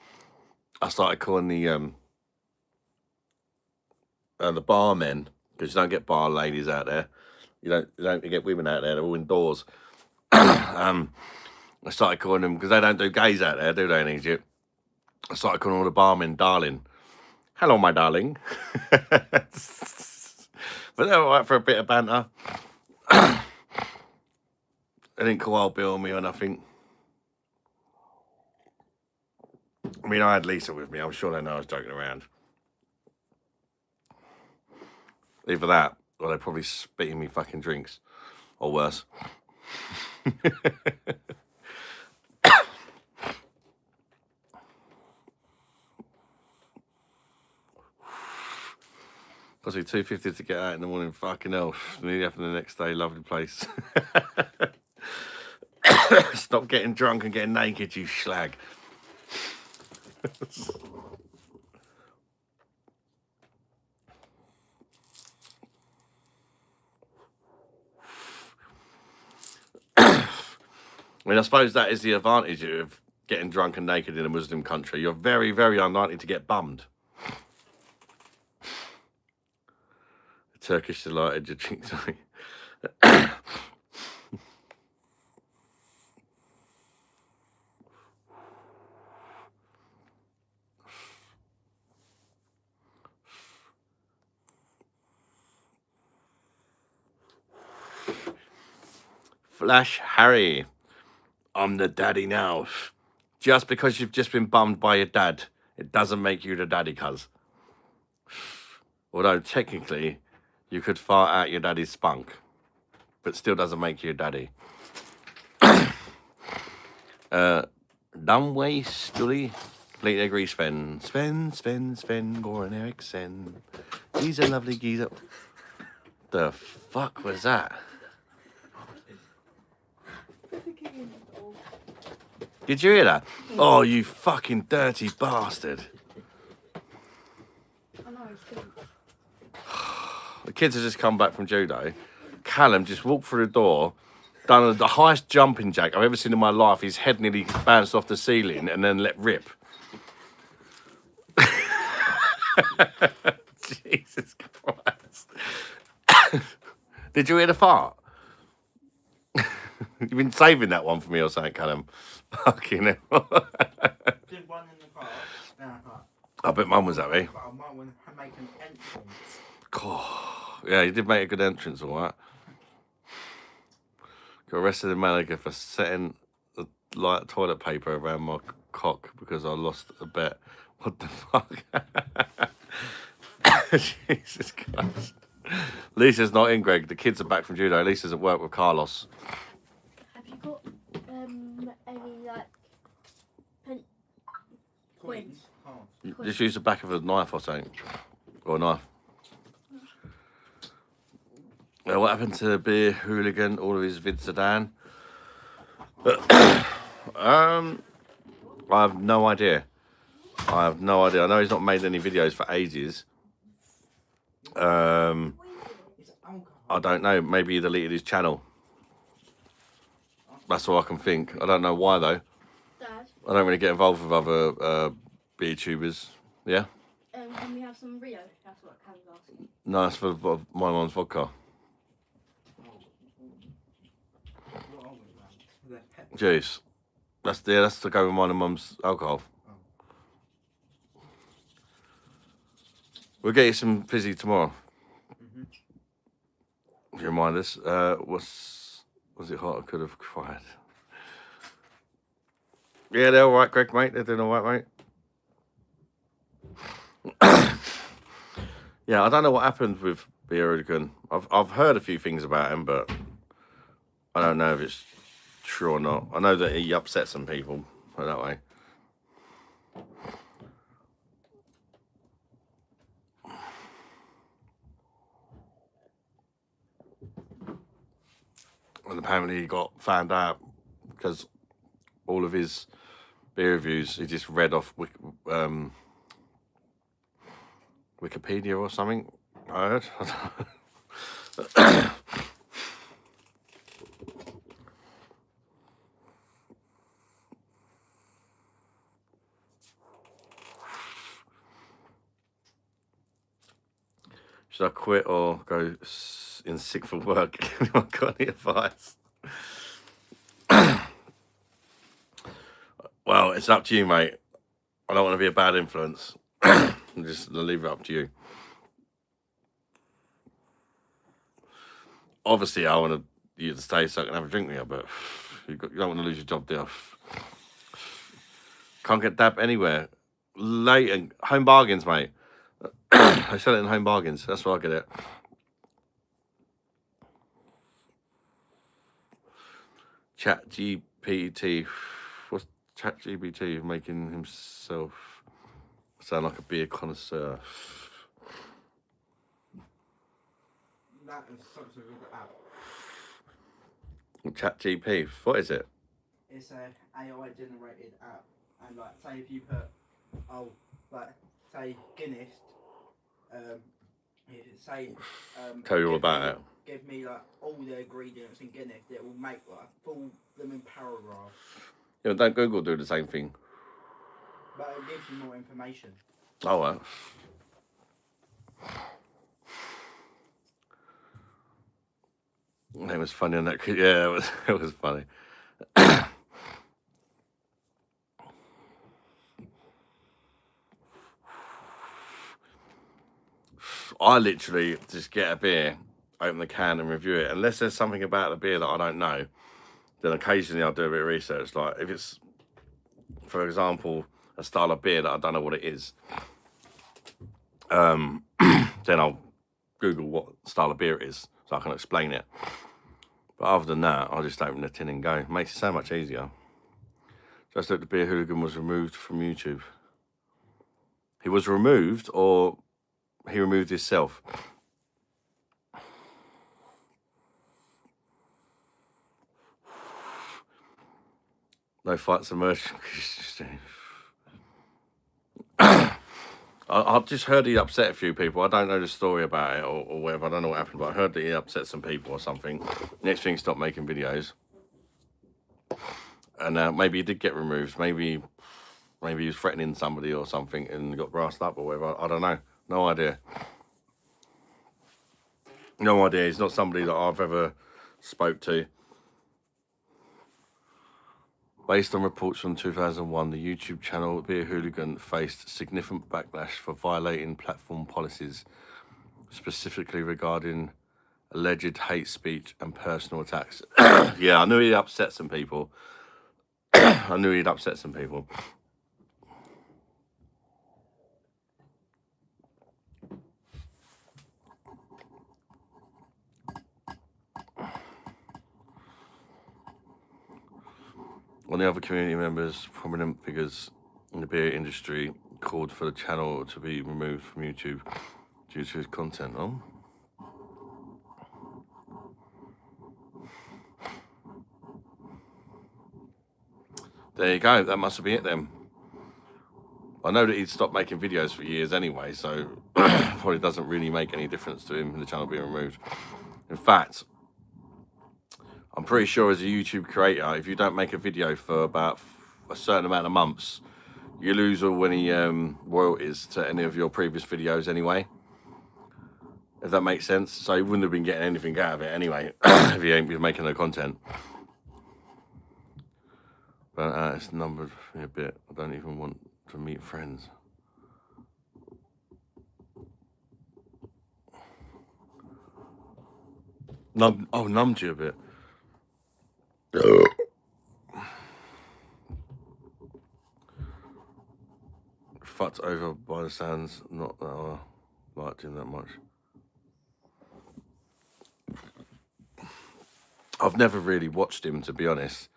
I started calling the barmen, because you don't get bar ladies out there. You don't get women out there. They're all indoors. I started calling them, because they don't do gays out there, do they, in Egypt? I started calling all the barmen darling. Hello, my darling. But they're all right for a bit of banter. They didn't call old Bill on me or nothing. I mean, I had Lisa with me. I'm sure they know I was joking around. Either that, or they're probably spitting me fucking drinks. Or worse. Cost me $2.50 to get out in the morning. Fucking hell. Nearly happened the next day. Lovely place. Stop getting drunk and getting naked, you slag. I mean, I suppose that is the advantage of getting drunk and naked in a Muslim country. You're very, very unlikely to get bummed. Turkish delighted your drink, sorry. Flash Harry. I'm the daddy now. Just because you've just been bummed by your dad, it doesn't make you the daddy, cuz. Although technically, you could fart out your daddy's spunk, but still doesn't make you a daddy. Dunway Stully. Completely agree, Sven. Sven, Goran Eriksson. He's a lovely geezer. The fuck was that? Did you hear that? Oh, you fucking dirty bastard. I know, The kids have just come back from judo. Callum just walked through the door, done the highest jumping jack I've ever seen in my life. His head nearly bounced off the ceiling and then let rip. Jesus Christ. Did you hear the fart? You've been saving that one for me or something, Callum. Fucking hell. Did one in the car. I bet Mum was happy. But I might want to make an entrance. Oh, yeah, you did make a good entrance, all right. Got arrested in Malaga for setting the light toilet paper around my cock because I lost a bet. What the fuck? Jesus Christ. Lisa's not in, Greg. The kids are back from judo. Lisa's at work with Carlos. Have you got any like Coins. Oh. Just use the back of a knife or something. Or a knife. What happened to the beer hooligan? All of his vids are down. I have no idea. I know he's not made any videos for ages. I don't know. Maybe he deleted his channel. That's all I can think. I don't know why though. Dad? I don't really get involved with other beer tubers. Yeah. Can we have some Rio? That's what Callum's asking. No, that's for my mum's vodka. Juice. That's to go with mine and mum's alcohol. We'll get you some fizzy tomorrow. You remind us. Was it hot? I could have cried. Yeah, they're all right, Greg, mate. They're doing all right, mate. Yeah, I don't know what happened with Beer Hooligan. I've heard a few things about him, but I don't know if it's true or not. I know that he upset some people, put it that way. And apparently he got found out because all of his beer reviews he just read off Wikipedia or something. I heard. Should I quit or go in sick for work? Anyone got any advice? Well, it's up to you, mate. I don't want to be a bad influence. Just leave it up to you. Obviously, I want you to stay so I can have a drink with you, but you don't want to lose your job, do you? Can't get dab anywhere. Late and Home Bargains, mate. I sell it in Home Bargains. That's where I get it. Chat GPT. What's Chat GPT making himself sound like a beer connoisseur? That is such a good app. Chat GP. What is it? It's a AI generated app, and like say if you put like say Guinness, say Tell you all give about me, it. Give me like all the ingredients in Guinness that will make like full blooming paragraph, You know, don't Google do the same thing. but it gives you more information. Oh, well. It was funny on that. Yeah, it was. It was funny. I literally just get a beer, open the can, and review it. Unless there's something about the beer that I don't know, then occasionally I'll do a bit of research. Like if it's, for example, a style of beer that I don't know what it is, then I'll Google what style of beer it is so I can explain it. But other than that, I'll just open the tin and go. It makes it so much easier. Just look, the Beer Hooligan was removed from YouTube. He was removed, or he removed himself. No fights emerged. I've just heard he upset a few people. I don't know the story about it or whatever. I don't know what happened, but I heard that he upset some people or something. Next thing, he stopped making videos. And maybe he did get removed. Maybe he was threatening somebody or something and got brassed up or whatever. I don't know. No idea. No idea. He's not somebody that I've ever spoke to. Based on reports from 2001, the YouTube channel Beer Hooligan faced significant backlash for violating platform policies, specifically regarding alleged hate speech and personal attacks. Yeah, I knew he'd upset some people. I knew he'd upset some people. One of the other community members, prominent figures in the beer industry, called for the channel to be removed from YouTube due to his content. Oh. There you go. That must be it then. I know that he'd stopped making videos for years anyway, so probably doesn't really make any difference to him in the channel being removed. In fact, I'm pretty sure as a YouTube creator, if you don't make a video for about a certain amount of months, you lose all any royalties to any of your previous videos anyway. If that makes sense. So you wouldn't have been getting anything out of it anyway if you ain't been making the content. But it's numbered me a bit. I don't even want to meet friends. Numbed you a bit. Fucked over by the sounds. Not that I liked him that much. I've never really watched him, to be honest.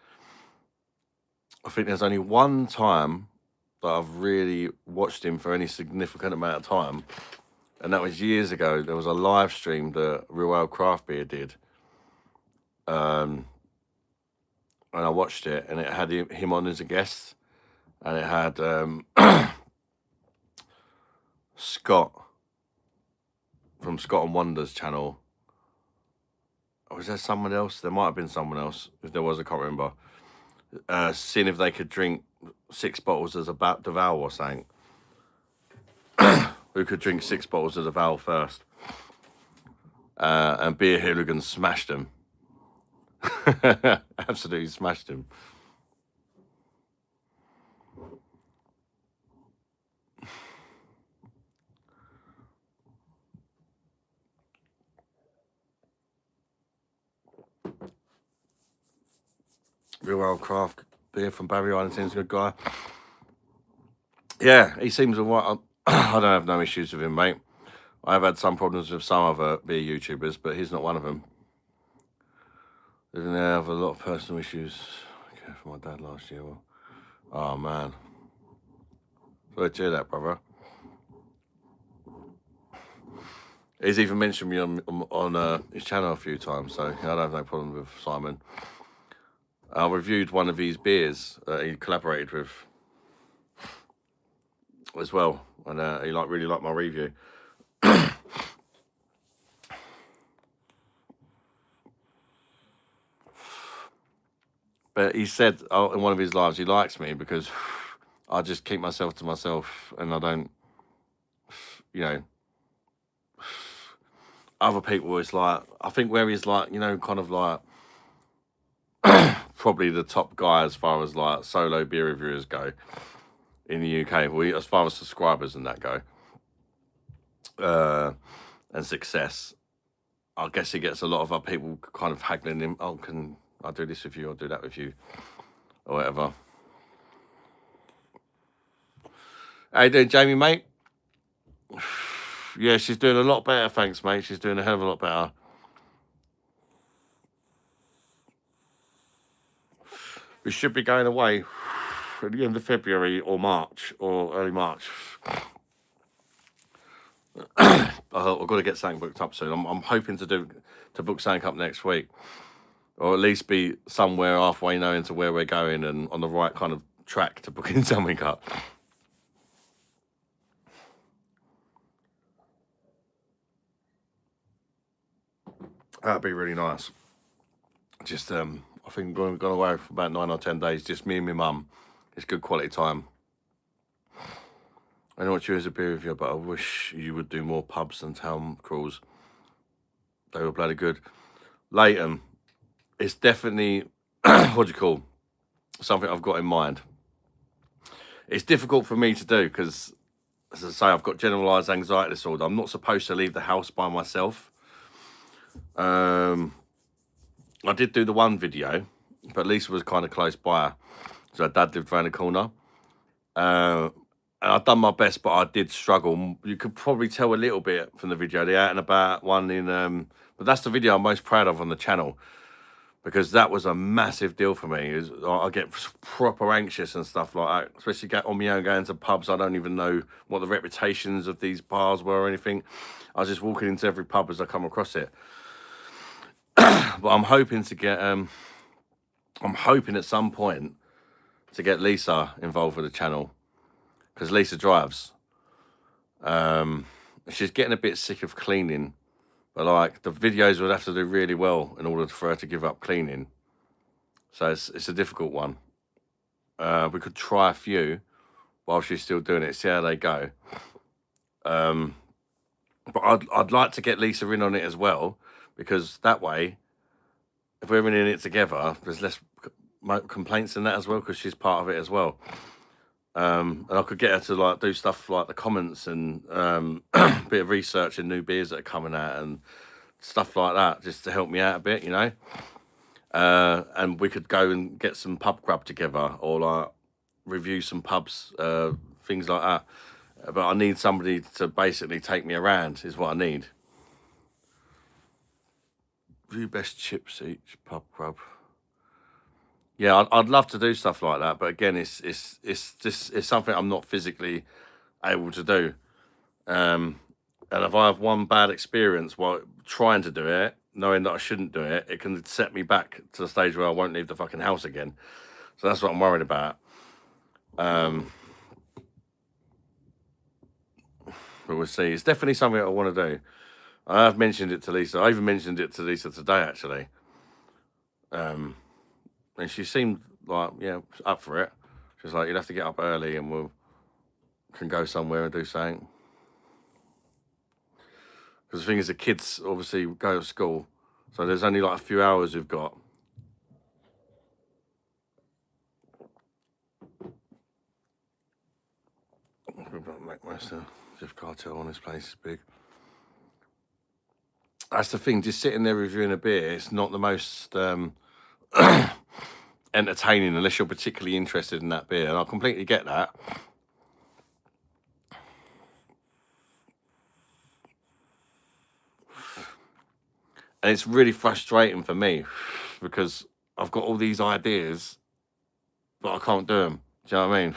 I think there's only one time that I've really watched him for any significant amount of time, and that was years ago. There was a live stream that Real Ale Craft Beer did, and I watched it, and it had him on as a guest, and it had Scott from Scott and Wonders channel. Or was there someone else? There might have been someone else. If there was, I can't remember. Seeing if they could drink 6 bottles as a Duval or something. Who could drink 6 bottles of Duval first? And Beer Hooligan smashed him. Absolutely smashed him. Real Ale Craft Beer from Barry Island seems a good guy. Yeah, he seems alright. I don't have no issues with him, mate. I've had some problems with some other beer YouTubers, but he's not one of them. Didn't I have a lot of personal issues? Okay, for my dad last year. Well, oh man, sorry to hear that, brother. He's even mentioned me on his channel a few times, so I don't have no problem with Simon. I reviewed one of his beers that he collaborated with. as well, and he really liked my review. But he said in one of his lives he likes me because I just keep myself to myself and I don't, you know, other people. It's like I think where he's like, you know, kind of like probably the top guy as far as like solo beer reviewers go in the UK. Well, as far as subscribers and that go, and success, I guess he gets a lot of other people kind of haggling him. Oh, can I do this with you? I'll do that with you, or whatever. How you doing, Jamie, mate? Yeah, she's doing a lot better, thanks, mate. She's doing a hell of a lot better. We should be going away at the end of February or March or early March. I've got to get something booked up soon. I'm hoping to book something up next week, or at least be somewhere halfway now into where we're going and on the right kind of track to booking something up. That'd be really nice. Just I think we've gone away for about 9 or 10 days, just me and my mum. It's good quality time. I know what you as a beer reviewer, but I wish you would do more pubs and town crawls. They were bloody good. Leighton, it's definitely what do you call, something I've got in mind. It's difficult for me to do because, as I say, I've got generalised anxiety disorder. I'm not supposed to leave the house by myself. I did do the one video, but Lisa was kind of close by, so her dad lived around the corner. And I've done my best, but I did struggle. You could probably tell a little bit from the video, the out and about one in. But that's the video I'm most proud of on the channel, because that was a massive deal for me. I get proper anxious and stuff like that, especially on my own going to pubs. I don't even know what the reputations of these bars were or anything. I was just walking into every pub as I come across it. But I'm hoping to get. I'm hoping at some point to get Lisa involved with the channel, because Lisa drives. She's getting a bit sick of cleaning, but like the videos would have to do really well in order for her to give up cleaning. So it's a difficult one. We could try a few while she's still doing it, see how they go. But I'd like to get Lisa in on it as well, because that way, if we're in it together, there's less complaints in that as well, because she's part of it as well. And I could get her to like do stuff like the comments and a bit of research in new beers that are coming out and stuff like that, just to help me out a bit, you know. And we could go and get some pub grub together, or like review some pubs, things like that. But I need somebody to basically take me around, is what I need. Review best chips each pub grub. Yeah, I'd love to do stuff like that, but again, it's something I'm not physically able to do. And if I have one bad experience while trying to do it, knowing that I shouldn't do it, it can set me back to the stage where I won't leave the fucking house again. So that's what I'm worried about. But we'll see. It's definitely something I want to do. I have mentioned it to Lisa. I even mentioned it to Lisa today, actually. And she seemed like, yeah, up for it. She's like, you'd have to get up early and we can go somewhere and do something. Because the thing is, the kids obviously go to school, so there's only like a few hours we've got. McMaster, Jeff Cartel on this place is big. That's the thing, just sitting there reviewing a beer, it's not the most entertaining unless you're particularly interested in that beer, and I completely get that. And it's really frustrating for me because I've got all these ideas, but I can't do them. Do you know what I mean?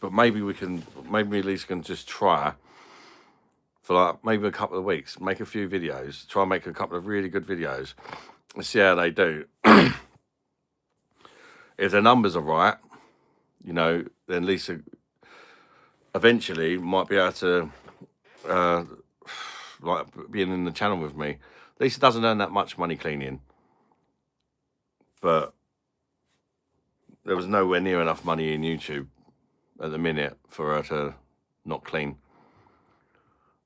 But maybe we can, maybe Lisa can just try for like maybe a couple of weeks, make a few videos, try and make a couple of really good videos, and see how they do. If their numbers are right, you know, then Lisa eventually might be able to like being in the channel with me. Lisa doesn't earn that much money cleaning, but there was nowhere near enough money in YouTube at the minute for her to not clean.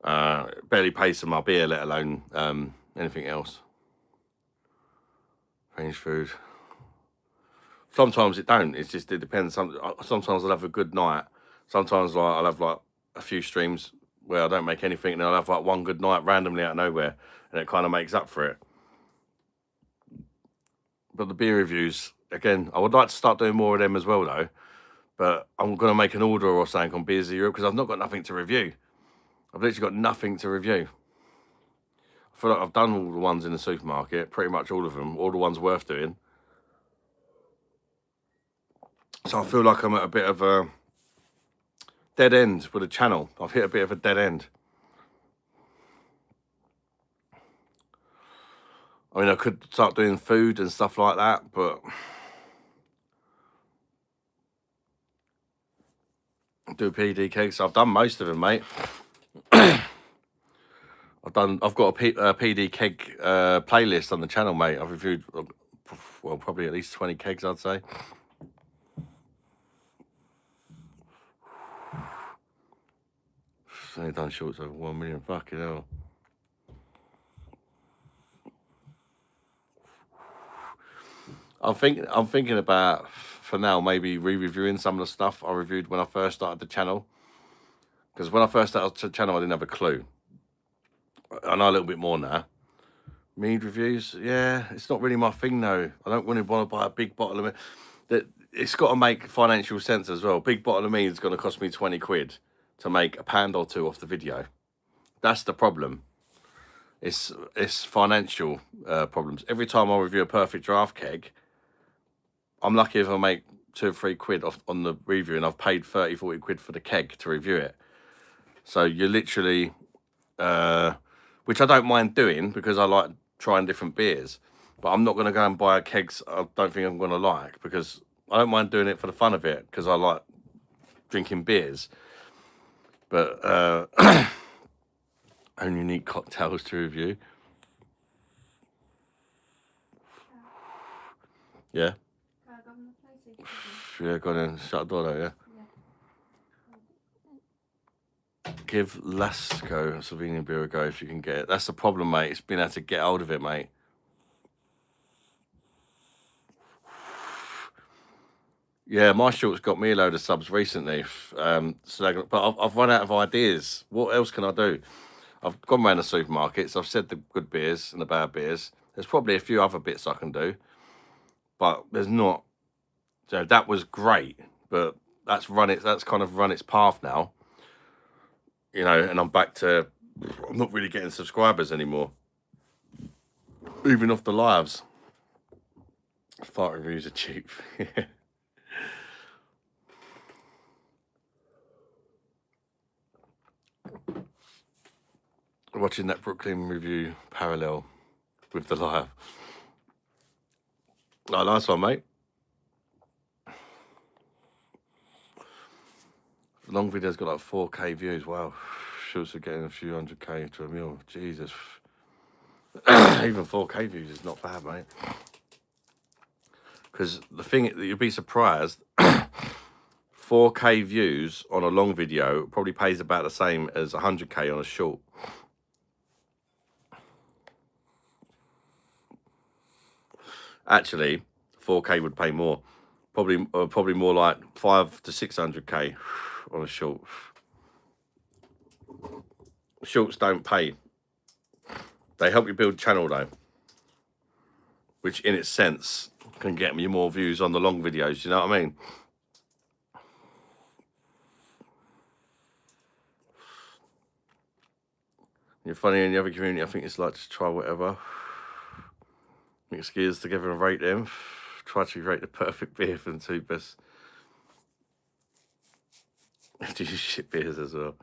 Barely pays for my beer, let alone anything else. Range food. Sometimes it don't. It's just, it depends. Sometimes I'll have a good night. Sometimes like, I'll have like a few streams where I don't make anything, and I'll have like one good night randomly out of nowhere, and it kind of makes up for it. But the beer reviews, again, I would like to start doing more of them as well though. But I'm going to make an order or something on Beers of Europe because I've not got nothing to review. I've literally got nothing to review. I feel like I've done all the ones in the supermarket, pretty much all of them, all the ones worth doing. So I feel like I'm at a bit of a dead end with the channel. I've hit a bit of a dead end. I mean, I could start doing food and stuff like that, but do PD cakes. I've done most of them, mate. I've got a PD keg playlist on the channel, mate. I've reviewed, well, probably at least 20 kegs, I'd say. I've only done shorts over 1 million. Fucking hell. I'm thinking about, for now, maybe re-reviewing some of the stuff I reviewed when I first started the channel. Because when I first started the channel, I didn't have a clue. I know a little bit more now. Mead reviews, yeah, it's not really my thing though. I don't really want to buy a big bottle of mead. It's got to make financial sense as well. Big bottle of mead is going to cost me 20 quid to make a pound or two off the video. That's the problem. It's financial problems. Every time I review a Perfect Draft keg, I'm lucky if I make 2 or 3 quid off on the review, and I've paid 30, 40 quid for the keg to review it. So you're literally, which I don't mind doing because I like trying different beers, but I'm not going to go and buy kegs I don't think I'm going to like, because I don't mind doing it for the fun of it because I like drinking beers. But own unique cocktails to review. Yeah. Yeah, go on then. Shut the door though, yeah? Give Lasco a Slovenian beer a go if you can get it. That's the problem, mate. It's been able to get hold of it, mate. Yeah, my shorts got me a load of subs recently. But I've run out of ideas. What else can I do? I've gone around the supermarkets. I've said the good beers and the bad beers. There's probably a few other bits I can do, but there's not. So that was great, but that's kind of run its path now. You know, and I'm not really getting subscribers anymore, even off the lives. Fart reviews are cheap. Watching that Brooklyn review parallel with the live. Oh, nice one, mate. The long video's got like 4K views. Wow. Shorts are getting a few 100K to a mil. Jesus. Even 4K views is not bad, mate. Because the thing, you'll be surprised, 4K views on a long video probably pays about the same as 100K on a short. Actually, 4K would pay more. Probably more like 500 to 600K on a short. Shorts don't pay. They help you build channel though, which in its sense can get me more views on the long videos. You know what I mean? You're funny in the other community. I think it's like just try whatever. Mix gears together and rate them. Try to rate the perfect beer from the 2 best. Do you shit beers as well?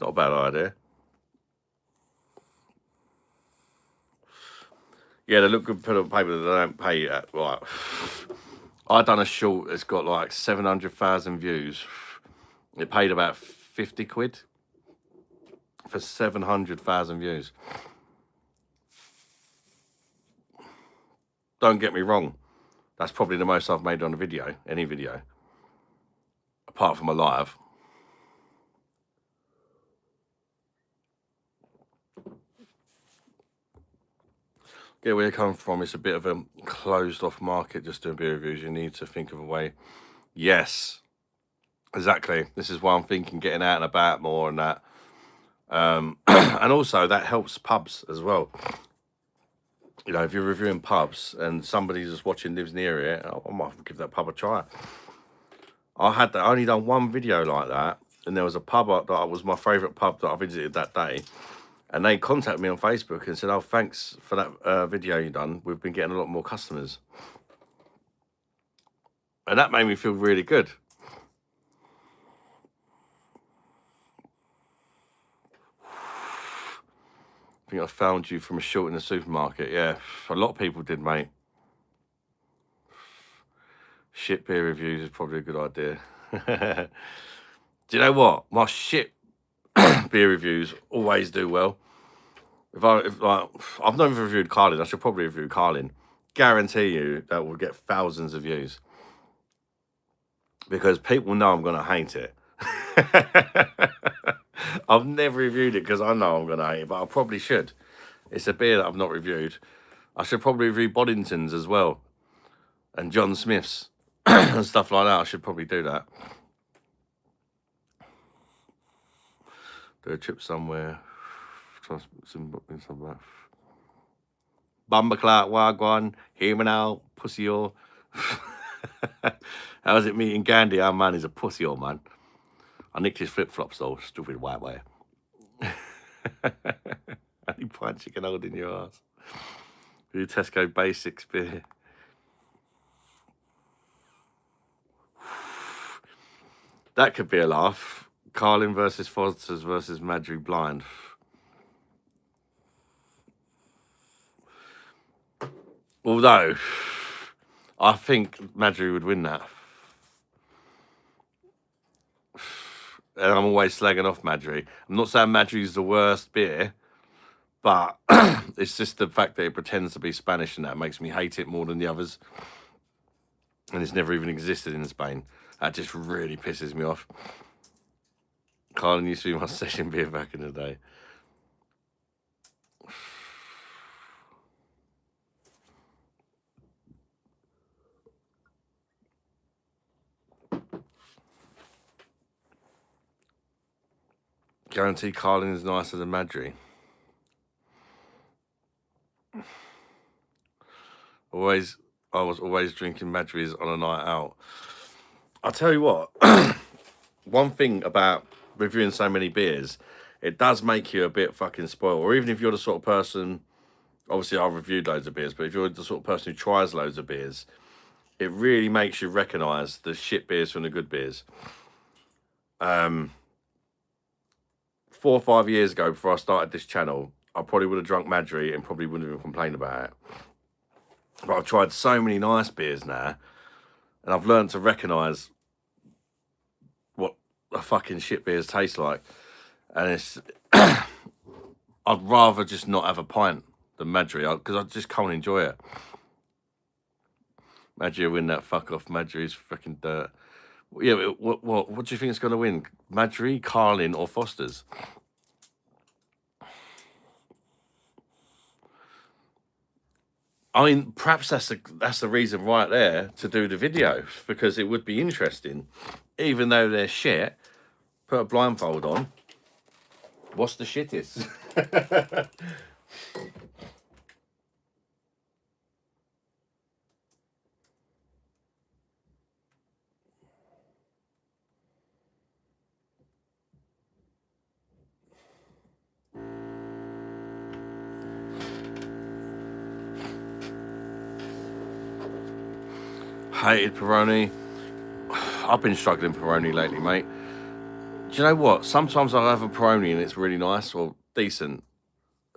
Not a bad idea. Yeah, they look good put on paper. They don't pay right. I done a short that's got like 700,000 views. It paid about 50 quid for 700,000 views. Don't get me wrong. That's probably the most I've made on a video, any video, apart from a live. Get where you come from. It's a bit of a closed off market just doing beer reviews. You need to think of a way. Yes, exactly. This is why I'm thinking getting out and about more and that. And also that helps pubs as well. You know, if you're reviewing pubs and somebody's just watching, lives near it, I might give that pub a try. I only done one video like that, and there was a pub that was my favourite pub that I visited that day, and they contacted me on Facebook and said, "Oh, thanks for that video you done. We've been getting a lot more customers," and that made me feel really good. I think I found you from a short in the supermarket. Yeah, a lot of people did, mate. Shit beer reviews is probably a good idea. Do you know what? My shit beer reviews always do well. If I've never reviewed Carlin, I should probably review Carlin. Guarantee you that will get thousands of views because people know I'm gonna hate it. I've never reviewed it because I know I'm gonna hate it, but I probably should. It's a beer that I've not reviewed. I should probably review Boddington's as well, and John Smith's and stuff like that. I should probably do that. Do a trip somewhere. Bumbleclot, Wagwan, hear me now, pussy all. How's it meeting Gandhi? Our man is a pussy all man. I nicked his flip flops though, stupid white way. Any pints you can hold in your ass. Do Tesco Basics beer. That could be a laugh. Carlin versus Foster's versus Madry Blind. Although, I think Madry would win that. And I'm always slagging off Madry. I'm not saying Madry's the worst beer, but it's just the fact that it pretends to be Spanish and that makes me hate it more than the others. And it's never even existed in Spain. That just really pisses me off. Carlin used to be my session beer back in the day. Guarantee Carlin is nicer than Madry. I was always drinking Madrys on a night out. I'll tell you what, one thing about reviewing so many beers, it does make you a bit fucking spoiled. Or even if you're the sort of person, obviously I've reviewed loads of beers, but if you're the sort of person who tries loads of beers, it really makes you recognise the shit beers from the good beers. 4 or 5 years ago, before I started this channel, I probably would have drunk Madry and probably wouldn't have even complained about it. But I've tried so many nice beers now, and I've learned to recognise what a fucking shit beers taste like. And it's, I'd rather just not have a pint than Madry, because I just can't enjoy it. Madry will win that, fuck off. Madry's fucking dirt. Yeah, what do you think is going to win? Madry, Carlin, or Foster's? I mean, perhaps that's the reason right there to do the video, because it would be interesting, even though they're shit. Put a blindfold on. What's the shittest? Hated Peroni. I've been struggling Peroni lately, mate. Do you know what? Sometimes I have a Peroni and it's really nice or decent.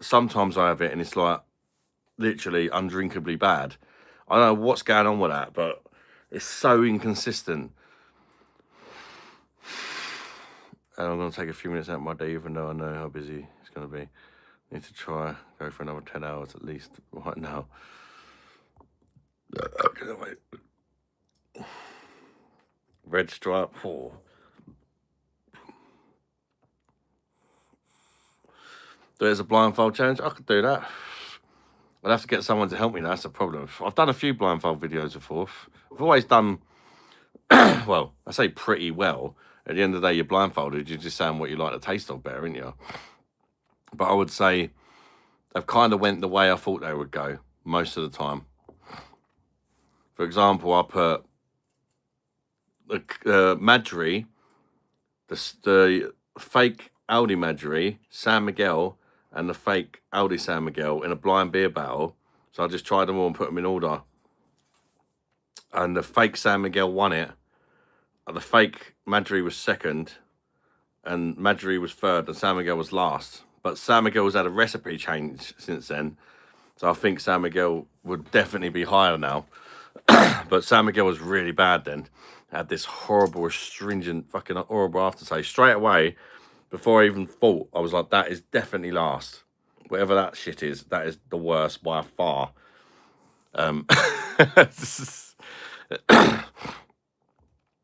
Sometimes I have it and it's like literally undrinkably bad. I don't know what's going on with that, but it's so inconsistent. And I'm going to take a few minutes out of my day, even though I know how busy it's going to be. Need to go for another 10 hours at least right now. Okay, wait. Red Stripe. Oh. There's a blindfold challenge. I could do that. I'd have to get someone to help me. That's the problem. I've done a few blindfold videos before. I've always done, well, I say pretty well. At the end of the day, you're blindfolded. You're just saying what you like the taste of better, aren't you? But I would say they've kind of went the way I thought they would go most of the time. For example, I put the Madri, the fake Aldi Madri, San Miguel, and the fake Aldi San Miguel in a blind beer battle. So I just tried them all and put them in order. And the fake San Miguel won it. The fake Madri was second, and Madri was third, and San Miguel was last. But San Miguel's had a recipe change since then. So I think San Miguel would definitely be higher now. But San Miguel was really bad then. It had this horrible, astringent, fucking horrible aftertaste. Straight away, before I even thought, I was like, that is definitely last. Whatever that shit is, that is the worst by far.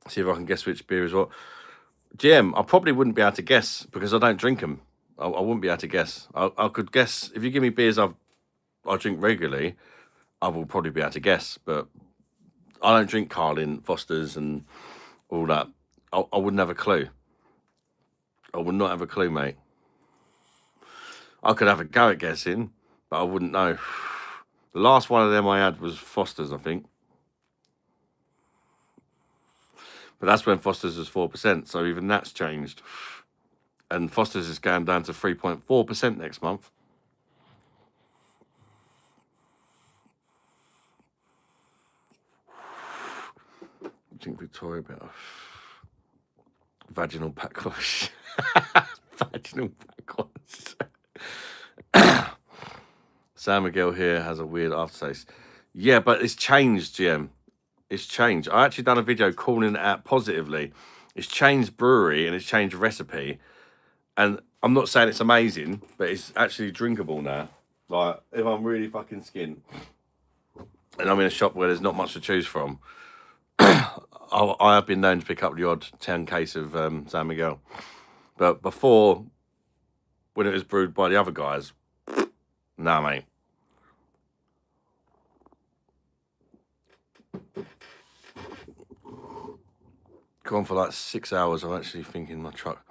See if I can guess which beer is what. GM, I probably wouldn't be able to guess because I don't drink them. I wouldn't be able to guess. I could guess, if you give me beers I drink regularly, I will probably be able to guess, but I don't drink Carlin, Foster's and all that. I wouldn't have a clue. I would not have a clue, mate. I could have a go at guessing, but I wouldn't know. The last one of them I had was Foster's, I think. But that's when Foster's was 4%, so even that's changed. And Foster's is going down to 3.4% next month. Drink Victoria better. Vaginal backwash. Vaginal backwash. San Miguel here has a weird aftertaste. Yeah, but it's changed, GM. It's changed. I actually done a video calling it out positively. It's changed brewery and it's changed recipe. And I'm not saying it's amazing, but it's actually drinkable now. Like, if I'm really fucking skinned and I'm in a shop where there's not much to choose from, I have been known to pick up the odd 10 case of San Miguel. But before, when it was brewed by the other guys, nah, mate. Gone for like 6 hours. I'm actually thinking my truck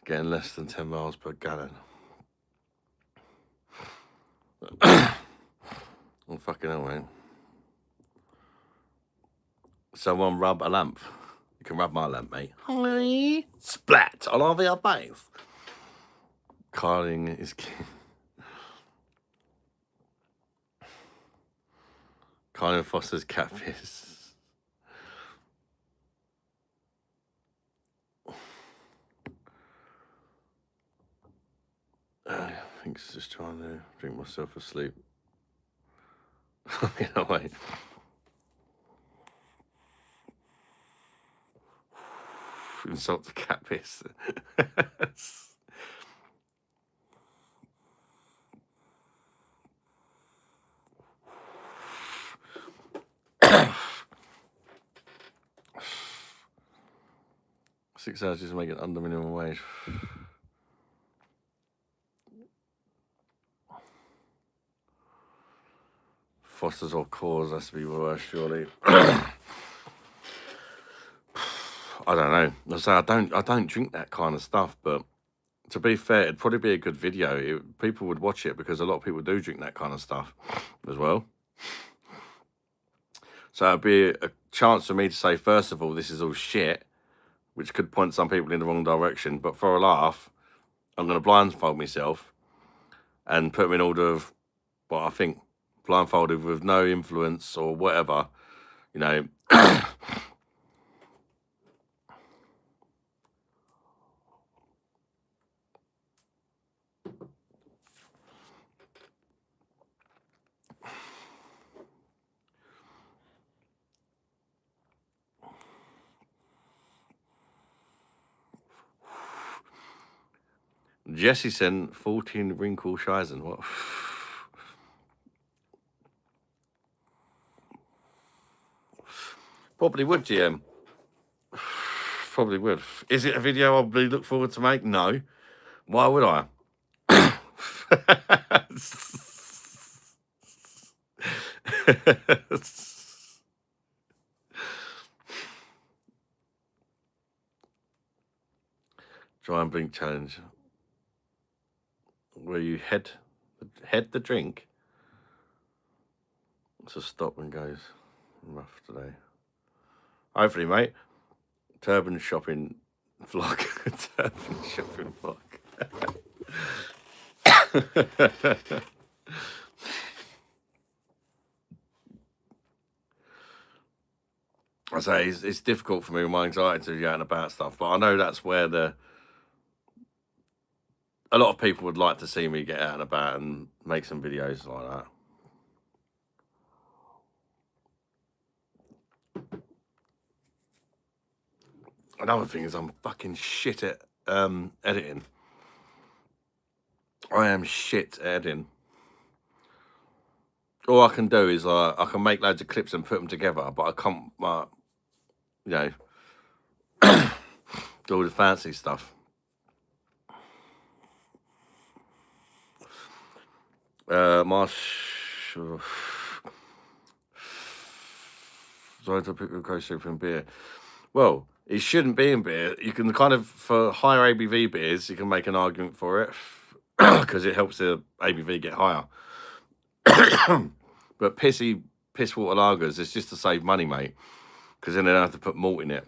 getting less than 10 miles per gallon. Oh, fucking hell, mate. Someone rub a lamp. You can rub my lamp, mate. Hi. Splat all over your face. Carling is king. Carling Foster's catfish. I think it's just trying to drink myself asleep. You know, wait. Insult the cat piss. Six hours just to make it under minimum wage. Foster's or Coors has to be worse, surely. I don't know. I don't drink that kind of stuff, but to be fair, it'd probably be a good video. People would watch it because a lot of people do drink that kind of stuff as well. So it'd be a chance for me to say, first of all, this is all shit, which could point some people in the wrong direction. But for a laugh, I'm going to blindfold myself and put them in order of what I think. Blindfolded with no influence or whatever, you know. Jesse sent 14 wrinkle Shizen. What? Probably would, GM. Probably would. Is it a video I'll really look forward to make? No. Why would I? Try and blink challenge. Where you head the drink. So stop and goes. Rough today. Hopefully, mate. Turban shopping vlog. Turban shopping vlog. I say it's difficult for me with my anxiety to be out and about stuff, but I know that's where a lot of people would like to see me get out and about and make some videos like that. Another thing is I'm fucking shit at editing. I am shit at editing. All I can do is I can make loads of clips and put them together, but I can't, you know, do all the fancy stuff. Sorry to pick a grocery from beer. Well, it shouldn't be in beer. You can kind of, for higher ABV beers, you can make an argument for it because it helps the ABV get higher. But piss water lagers, it's just to save money, mate, because then they don't have to put malt in it.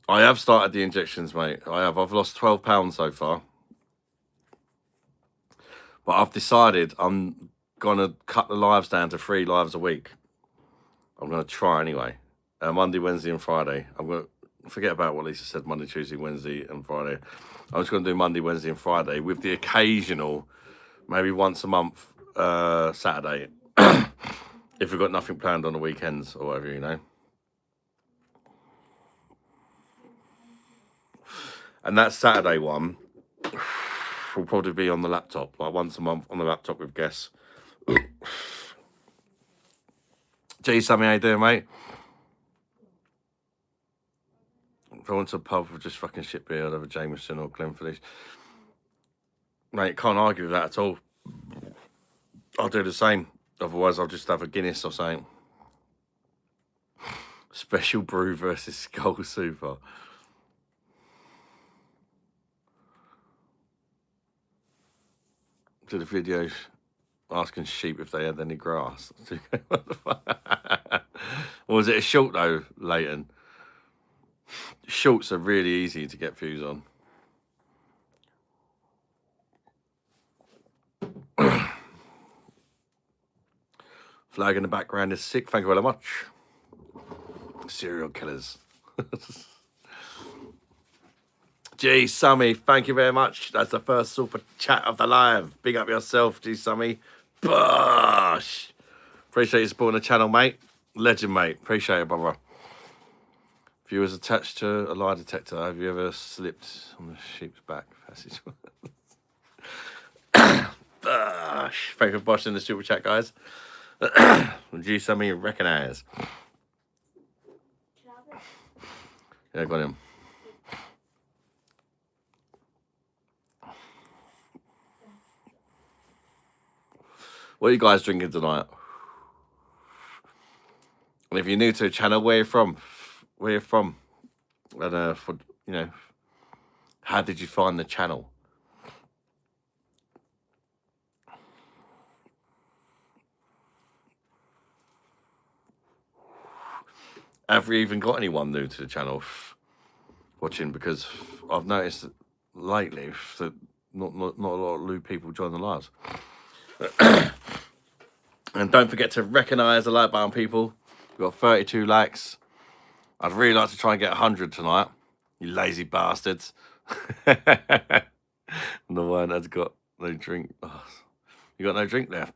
I have started the injections, mate. I have. I've lost 12 pounds so far. But I've decided I'm going to cut the lives down to 3 lives a week. I'm going to try anyway. Monday, Wednesday and Friday. I'm going to forget about what Lisa said, Monday, Tuesday, Wednesday and Friday. I'm just going to do Monday, Wednesday and Friday with the occasional, maybe once a month, Saturday. If we've got nothing planned on the weekends or whatever, you know. And that Saturday one will probably be on the laptop, like once a month on the laptop with guests. Gee, Sammy, how you doing, mate? If I went to a pub with just fucking shit beer, I'd have a Jameson or Glenfiddich. Mate, can't argue with that at all. I'll do the same. Otherwise, I'll just have a Guinness or something. Special brew versus Skull Super. Did a video asking sheep if they had any grass. Or was it a short though, Leighton? Shorts are really easy to get views on. Flag in the background is sick. Thank you very much. Serial killers. Gee, Sammy, thank you very much. That's the first super chat of the live. Big up yourself, Gee, Sammy. Bosh. Appreciate you supporting the channel, mate. Legend, mate. Appreciate it, brother. If you was attached to a lie detector, have you ever slipped on the sheep's back passage? Bosh. Thank you for watching the super chat, guys. Gee, Sammy, recognize. Yeah, got him. What are you guys drinking tonight? And if you're new to the channel, where are you from? Where are you from? And for, you know, how did you find the channel? Have we even got anyone new to the channel watching? Because I've noticed that lately that not a lot of new people join the lives. And don't forget to recognise the like button, people. We've got 32 likes. I'd really like to try and get 100 tonight. You lazy bastards. No one has got no drink. Oh, you got no drink left.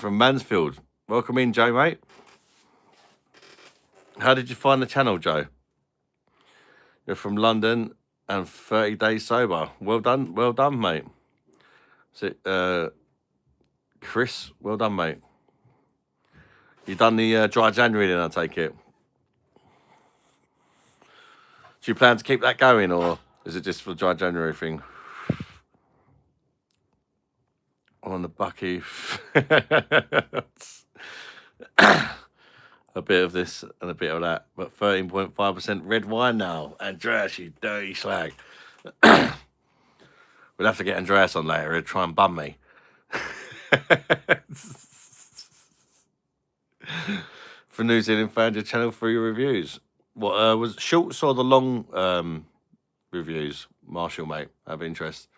from Mansfield. Welcome in, Joe, mate. How did you find the channel, Joe? You're from London and 30 days sober. Well done, mate. So, Chris, well done, mate. You done the dry January then, I take it. Do you plan to keep that going, or is it just for the dry January thing? On the Bucky. A bit of this and a bit of that, but 13.5% red wine now. Andreas, you dirty slag. We'll have to get Andreas on later. He'll try and bum me. For New Zealand, found your channel for your reviews. What was it shorts or the long reviews, Marshall, mate? I have interest.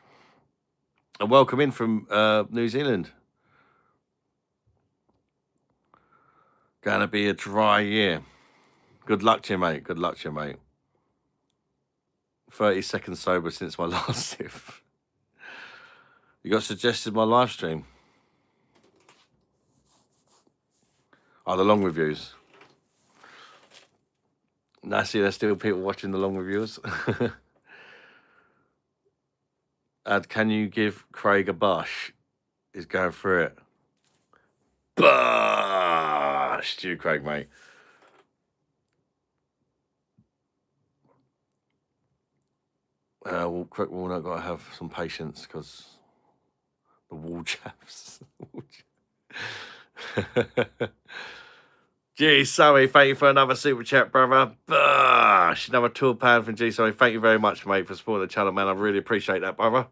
And welcome in from New Zealand. Gonna be a dry year. Good luck to you, mate. Good luck to you, mate. 30 seconds sober since my last sip. You got suggested my live stream. Oh, the long reviews. Now, see, there's still people watching the long reviews. Can you give Craig a bush? He's going through it. Bush to you, Craig, mate. Well, Craig Walnut got to have some patience because the wall chaps. Gee, Zoe, thank you for another super chat, brother. Bush, another £12 from G. Zoe. Thank you very much, mate, for supporting the channel, man. I really appreciate that, brother.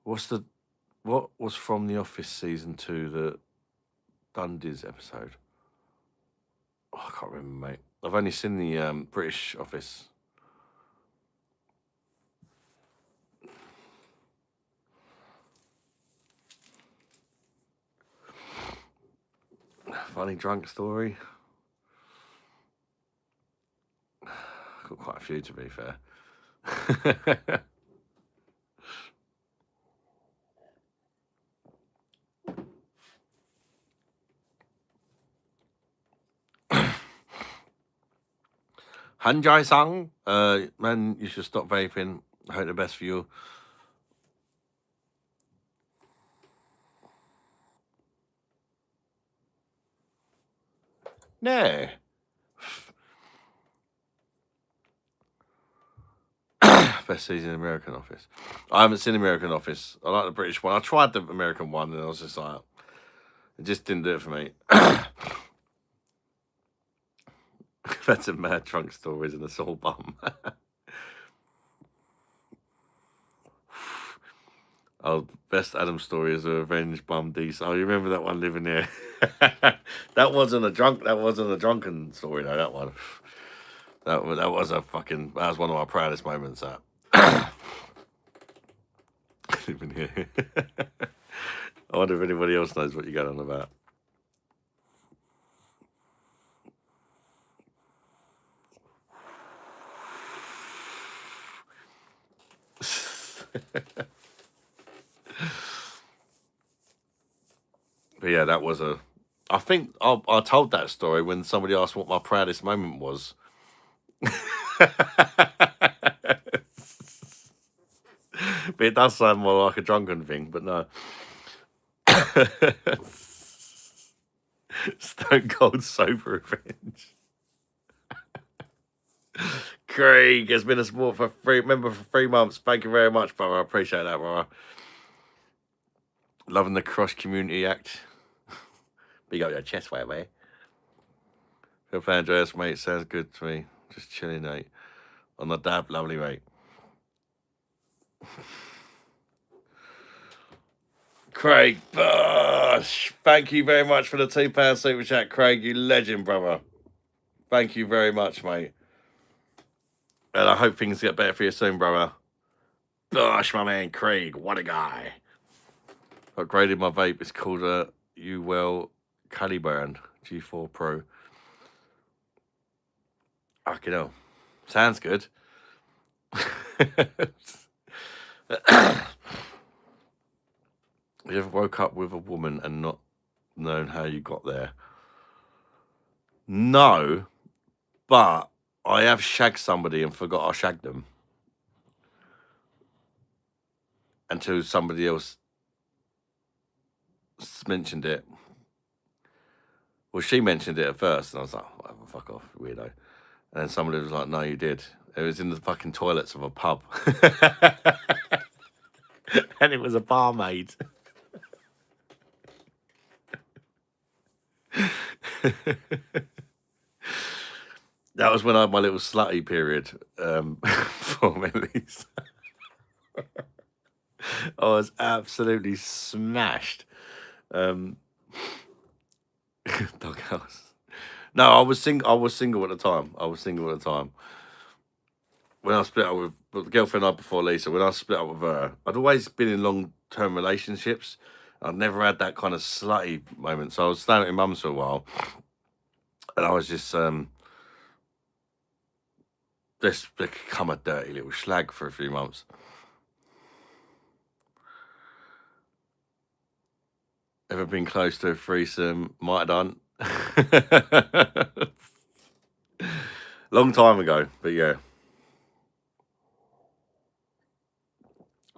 What was from The Office season 2, the Dundies episode? Oh, I can't remember, mate. I've only seen the British Office. Funny drunk story. Got quite a few, to be fair. Hanjai-sang, man, you should stop vaping. I hope the best for you. No. Best season in American Office. I haven't seen American Office. I like the British one. I tried the American one and I was just like, it just didn't do it for me. That's a mad drunk stories and a soul bum. Oh, best Adam story is a revenge bum decent. Oh, you remember that one living there? That wasn't a drunken story though. That one. That was a fucking. That was one of my proudest moments. That living here. I wonder if anybody else knows what you're going on about. But yeah, that was a. I think I told that story when somebody asked what my proudest moment was. But it does sound more like a drunken thing, but no. Stone Cold sober revenge. Craig has been a support for member for 3 months. Thank you very much, brother. I appreciate that, brother. Loving the Cross Community Act. Big up your chest, way. Phil Andreas, mate, sounds good to me. Just chilling, mate. On the dab, lovely, mate. Craig Bush, thank you very much for the £2 super chat, Craig. You legend, brother. Thank you very much, mate. And I hope things get better for you soon, brother. Bush, my man, Craig. What a guy. Upgraded my vape. It's called a Uwell Caliburn G4 Pro. Fucking hell. Sounds good. You ever woke up with a woman and not known how you got there? No, but I have shagged somebody and forgot I shagged them until somebody else mentioned it. Well, she mentioned it at first, and I was like, whatever, fuck off, weirdo. And then somebody was like, no, you did. It was in the fucking toilets of a pub. And it was a barmaid. That was when I had my little slutty period for Millie's. I was absolutely smashed. Doghouse. No, I was single. I was single at the time. When I split up with the girlfriend I had before Lisa, when I split up with her, I'd always been in long-term relationships. I'd never had that kind of slutty moment. So I was staying at my mum's for a while, and I was just become a dirty little slag for a few months. Ever been close to a threesome? Might have done. Long time ago, but yeah.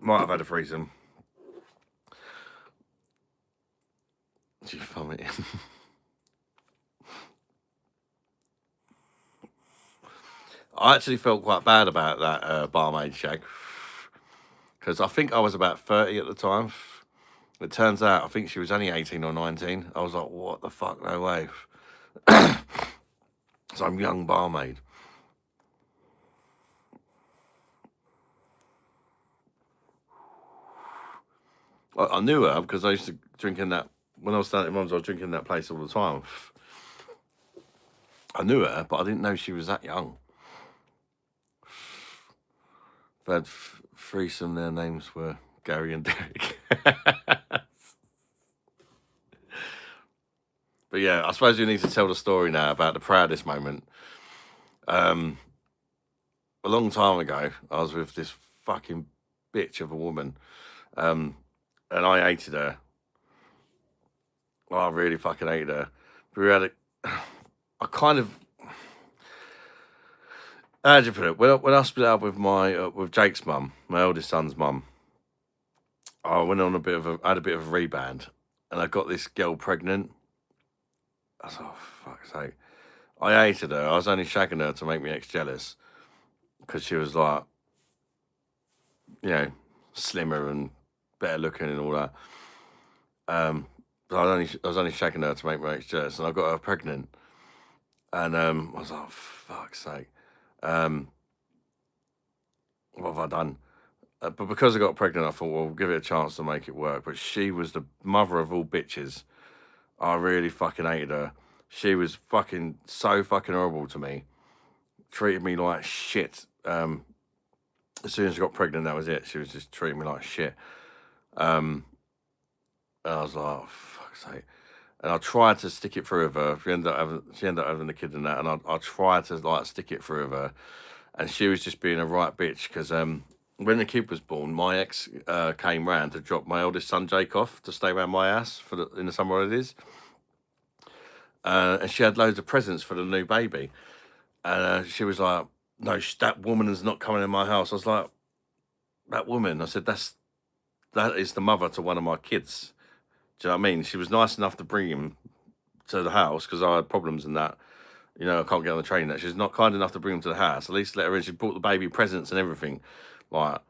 Might have had a threesome. Gee, vomit. I actually felt quite bad about that barmaid shag because I think I was about 30 at the time. It turns out I think she was only 18 or 19. I was like, what the fuck? No way. Some young barmaid. I knew her because I used to drink in that, when I was staying at mum's, I was drinking in that place all the time. I knew her, but I didn't know she was that young. I've had threesome, their names were Gary and Derek. But yeah, I suppose we need to tell the story now about the proudest moment. A long time ago, I was with this fucking bitch of a woman, and I hated her. I really fucking hated her. We had a, I kind of, how do you put it? When I split up with with Jake's mum, my eldest son's mum, I went on I had a bit of a rebound, and I got this girl pregnant. I was like, oh, fuck's sake. I hated her. I was only shagging her to make my ex jealous because she was like, you know, slimmer and better looking and all that. But I was only shagging her to make my ex jealous, and I got her pregnant. And I was like, oh, fuck's sake. What have I done? But because I got pregnant, I thought, well, we'll give it a chance to make it work. But she was the mother of all bitches. I really fucking hated her. She was fucking so fucking horrible to me. Treated me like shit. As soon as I got pregnant, that was it. She was just treating me like shit. And I was like, oh, fuck's sake. And I tried to stick it through with her. She ended up having the kid and that. And I tried to like stick it through with her. And she was just being a right bitch because when the kid was born, my ex came round to drop my eldest son Jake off to stay around my house in the summer holidays. And she had loads of presents for the new baby. And she was like, no, that woman is not coming in my house. I was like, that woman? I said, that is the mother to one of my kids. Do you know what I mean? She was nice enough to bring him to the house because I had problems in that. You know, I can't get on the train. That she's not kind enough to bring him to the house. At least let her in. She brought the baby presents and everything. Like,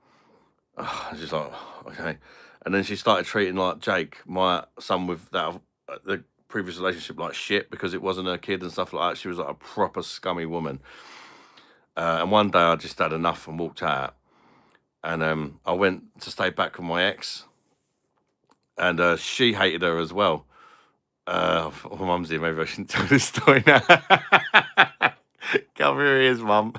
she's like, okay. And then she started treating like Jake, my son, with that the previous relationship, like shit because it wasn't her kid and stuff like that. She was like a proper scummy woman. And one day I just had enough and walked out. And I went to stay back with my ex. And she hated her as well. My mum's here, maybe I shouldn't tell this story now. Cover your ears, mum.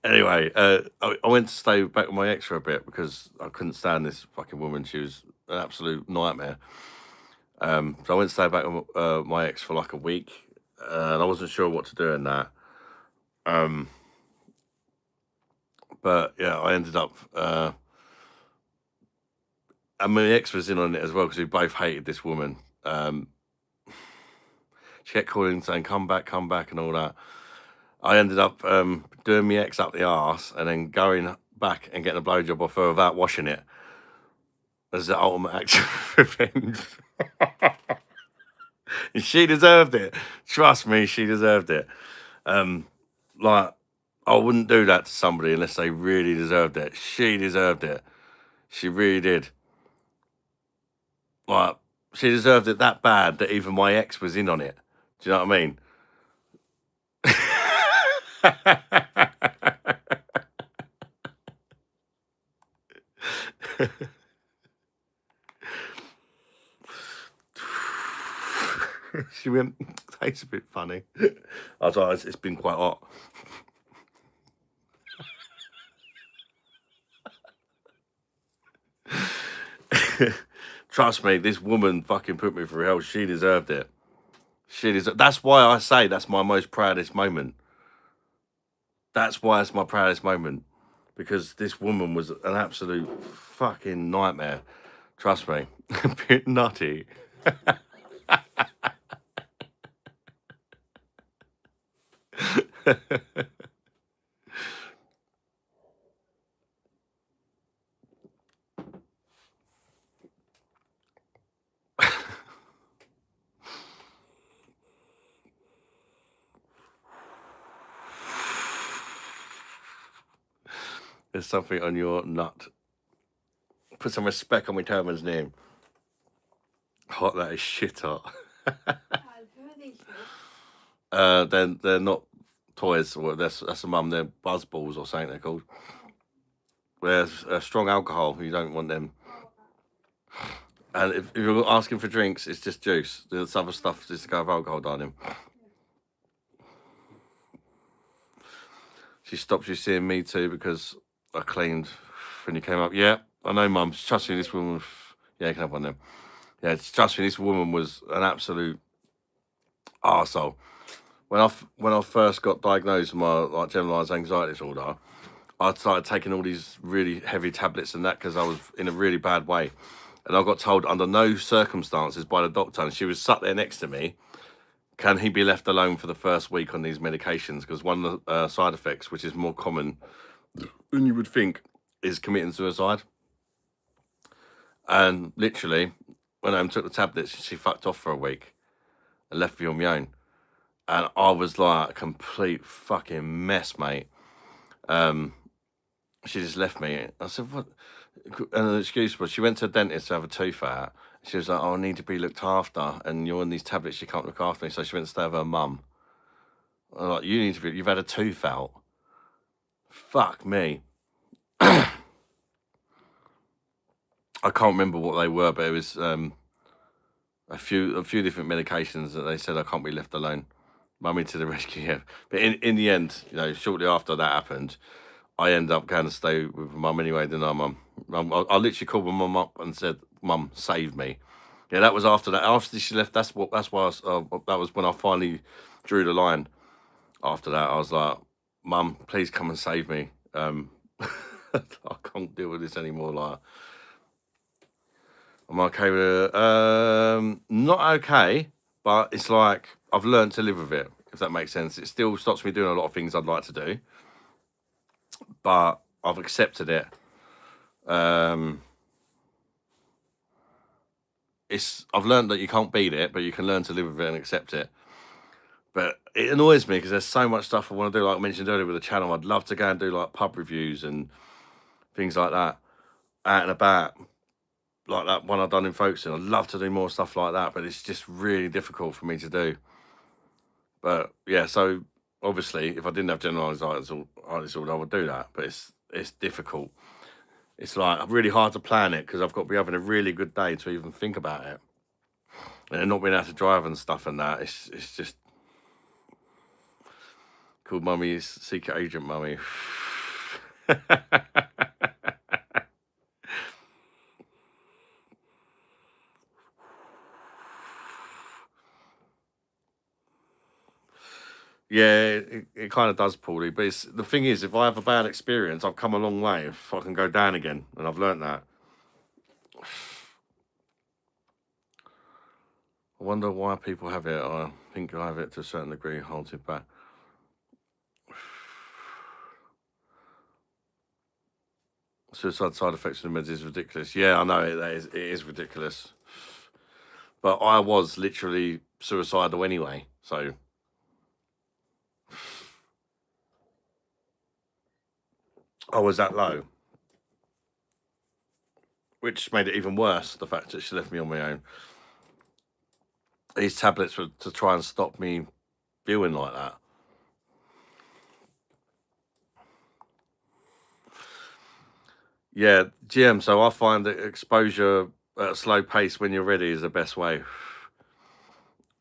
Anyway, I went to stay back with my ex for a bit because I couldn't stand this fucking woman. She was an absolute nightmare. So I went to stay back with my ex for like a week, and I wasn't sure what to do in that. But yeah, I ended up And my ex was in on it as well because we both hated this woman. She kept calling saying, come back, and all that. I ended up doing my ex up the arse and then going back and getting a blowjob off her without washing it as the ultimate act of revenge. And she deserved it. Trust me, she deserved it. Like, I wouldn't do that to somebody unless they really deserved it. She deserved it. She really did. Like, she deserved it that bad that even my ex was in on it. Do you know what I mean? She went, tastes a bit funny. I was like, it's been quite hot. Trust me, this woman fucking put me through hell. She deserved it. That's why I say that's my most proudest moment. That's why it's my proudest moment. Because this woman was an absolute fucking nightmare. Trust me. A bit nutty. There's something on your nut. Put some respect on my Terman's name. Hot, that is shit hot. Who are these for? They're not toys. Or that's a mum. They're buzz balls or something they're called. There's strong alcohol. You don't want them. And if you're asking for drinks, it's just juice. There's other stuff just to go with alcohol, darling. She stops you seeing me too because I cleaned when you came up. Yeah, I know, mum. Trust me, this woman. Yeah, you can have one then. Yeah, trust me, this woman was an absolute arsehole. When I first got diagnosed with my generalised anxiety disorder, I started taking all these really heavy tablets and that because I was in a really bad way. And I got told under no circumstances by the doctor, and she was sat there next to me, can he be left alone for the first week on these medications? Because one of the side effects, which is more common than you would think, is committing suicide. And literally, when I took the tablets, she fucked off for a week and left me on my own. And I was like a complete fucking mess, mate. She just left me. I said, what? And the excuse was she went to a dentist to have a tooth out. She was like, oh, I need to be looked after. And you're on these tablets, you can't look after me. So she went to stay with her mum. I'm like, you need to be, you've had a tooth out. Fuck me. I can't remember what they were, but it was a few different medications that they said I can't be left alone. Mummy to the rescue, yeah. But in the end, you know, shortly after that happened, I ended up going to stay with mum anyway, didn't I, mum? I literally called my mum up and said, Mum, save me. Yeah, that was after that. After she left, that was when I finally drew the line. After that, I was like, Mum, please come and save me. I can't deal with this anymore. Like, I'm okay with it. Not okay, but it's like I've learned to live with it, if that makes sense. It still stops me doing a lot of things I'd like to do, but I've accepted it. I've learned that you can't beat it, but you can learn to live with it and accept it. But it annoys me because there's so much stuff I want to do, like I mentioned earlier with the channel. I'd love to go and do like pub reviews and things like that out and about, like that one I've done in Folkestone. I'd love to do more stuff like that, but it's just really difficult for me to do. But yeah, so obviously, if I didn't have generalised anxiety disorder, I would do that. But it's difficult. It's like really hard to plan it because I've got to be having a really good day to even think about it, and then not being able to drive and stuff and that. It's just called Mummy's secret agent, Mummy. Yeah, it kind of does, Paulie. But the thing is, if I have a bad experience, I've come a long way. If I can go down again, and I've learnt that. I wonder why people have it. I think I have it to a certain degree, holds it back. Suicide side effects of the meds is ridiculous. Yeah, I know it is ridiculous. But I was literally suicidal anyway, so I was that low. Which made it even worse, the fact that she left me on my own. These tablets were to try and stop me feeling like that. Yeah, GM, so I find that exposure at a slow pace when you're ready is the best way.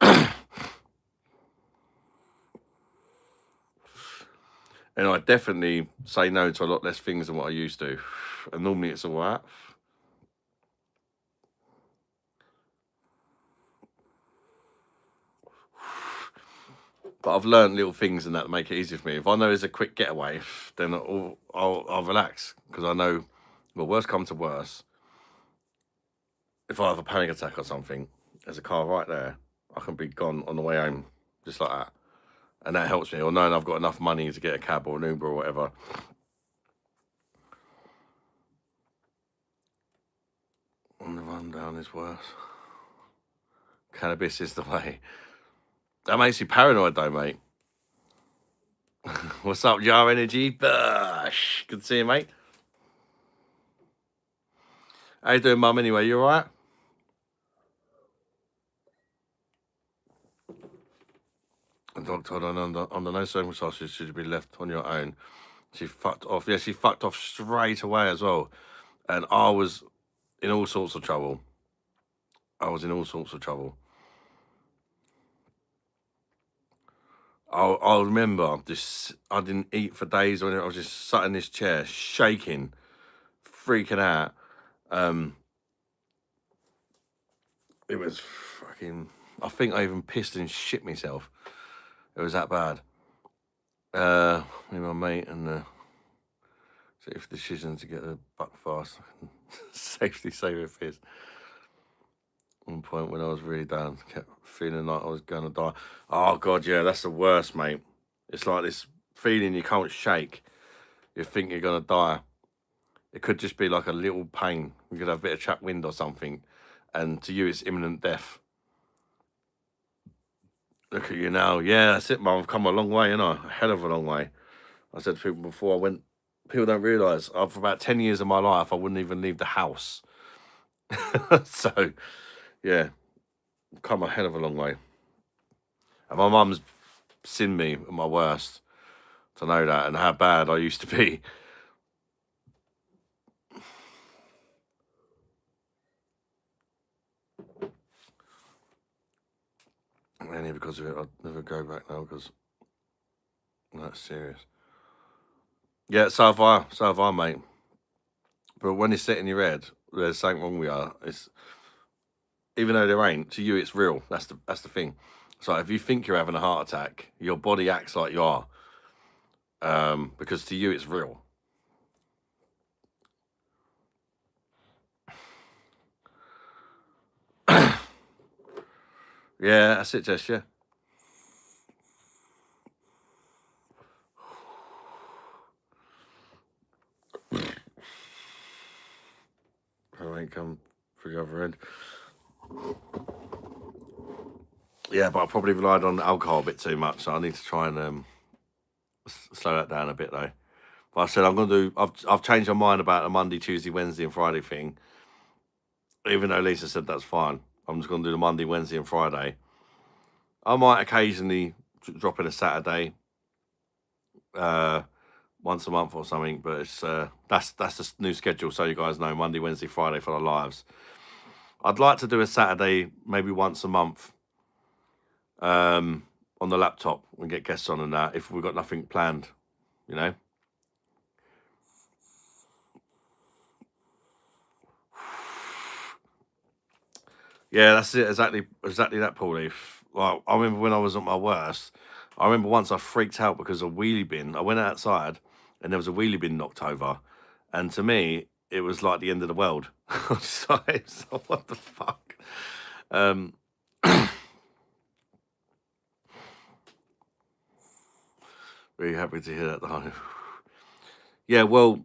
And I definitely say no to a lot less things than what I used to. And normally it's all right. But I've learned little things and that make it easier for me. If I know there's a quick getaway, then I'll relax because I know, well, worst come to worst, if I have a panic attack or something, there's a car right there. I can be gone on the way home, just like that. And that helps me. Or knowing I've got enough money to get a cab or an Uber or whatever. And the rundown is worse. Cannabis is the way. That makes you paranoid though, mate. What's up, Jar Energy? Bush. Good to see you, mate. How you doing, Mum, anyway? You alright? The doctor told her under no circumstances should you be left on your own. She fucked off. Yeah, she fucked off straight away as well. And I was in all sorts of trouble. I remember this. I didn't eat for days. I was just sat in this chair, shaking, freaking out. It was fucking. I think I even pissed and shit myself. It was that bad. Me and my mate and safe decision to get the buck fast. Safety saver fizz. One point when I was really down, kept feeling like I was gonna die. Oh god, yeah, that's the worst, mate. It's like this feeling you can't shake. You think you're gonna die. It could just be like a little pain. You could have a bit of trapped wind or something, and to you it's imminent death. Look at you now. Yeah, that's it, Mum. I've come a long way, you know, a hell of a long way. I said to people before I went, people don't realise, for about 10 years of my life, I wouldn't even leave the house. So, yeah, come a hell of a long way. And my mum's seen me at my worst to know that and how bad I used to be. Only because of it, I'd never go back now because that's serious. Yeah, so have I, mate. But when it's set in your head, there's something wrong with you. It's even though there ain't, to you it's real. That's the thing. So if you think you're having a heart attack, your body acts like you are, because to you it's real. Yeah, that's it, Jess. Yeah. I ain't come for the other end. Yeah, but I probably relied on alcohol a bit too much, so I need to try and slow that down a bit though. But I said I'm gonna do. I've changed my mind about the Monday, Tuesday, Wednesday, and Friday thing. Even though Lisa said that's fine, I'm just gonna do the Monday, Wednesday, and Friday. I might occasionally drop in a Saturday, once a month or something, but it's that's the new schedule. So you guys know, Monday, Wednesday, Friday for the lives. I'd like to do a Saturday, maybe once a month, on the laptop and get guests on and that if we've got nothing planned, you know. Yeah, that's it. Exactly that, Paulie. Like, I remember when I was at my worst. I remember once I freaked out because a wheelie bin. I went outside and there was a wheelie bin knocked over, and to me, it was like the end of the world. So it's like, what the fuck? Um, Very happy to hear that, though. Yeah, well,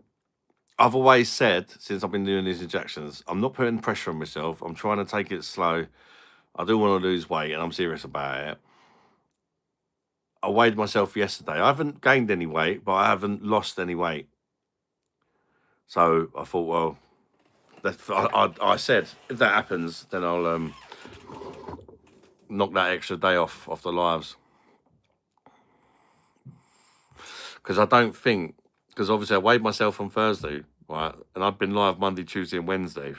I've always said since I've been doing these injections, I'm not putting pressure on myself. I'm trying to take it slow. I do want to lose weight, and I'm serious about it. I weighed myself yesterday. I haven't gained any weight, but I haven't lost any weight. So I thought, well, I said if that happens, then I'll knock that extra day off the lives. Because I don't think, because obviously I weighed myself on Thursday, right, and I've been live Monday, Tuesday, and Wednesday.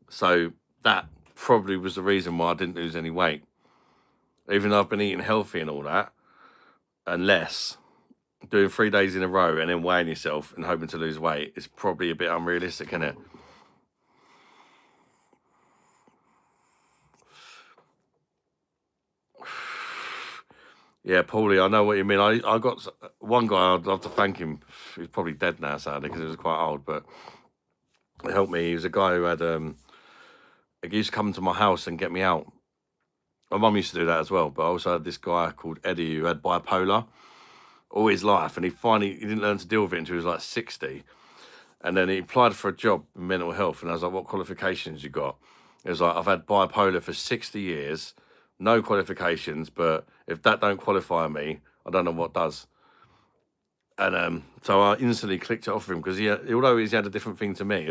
So that probably was the reason why I didn't lose any weight. Even though I've been eating healthy and all that, and less, doing 3 days in a row and then weighing yourself and hoping to lose weight is probably a bit unrealistic, isn't it? Yeah, Paulie, I know what you mean. I got one guy, I'd love to thank him. He's probably dead now, sadly, because he was quite old, but it helped me. He was a guy who had, he used to come to my house and get me out. My mum used to do that as well, but I also had this guy called Eddie who had bipolar all his life, and he didn't learn to deal with it until he was like 60. And then he applied for a job in mental health, and I was like, what qualifications you got? It was like, I've had bipolar for 60 years, no qualifications, but if that don't qualify me, I don't know what does. And so I instantly clicked it off him, because although he's had a different thing to me,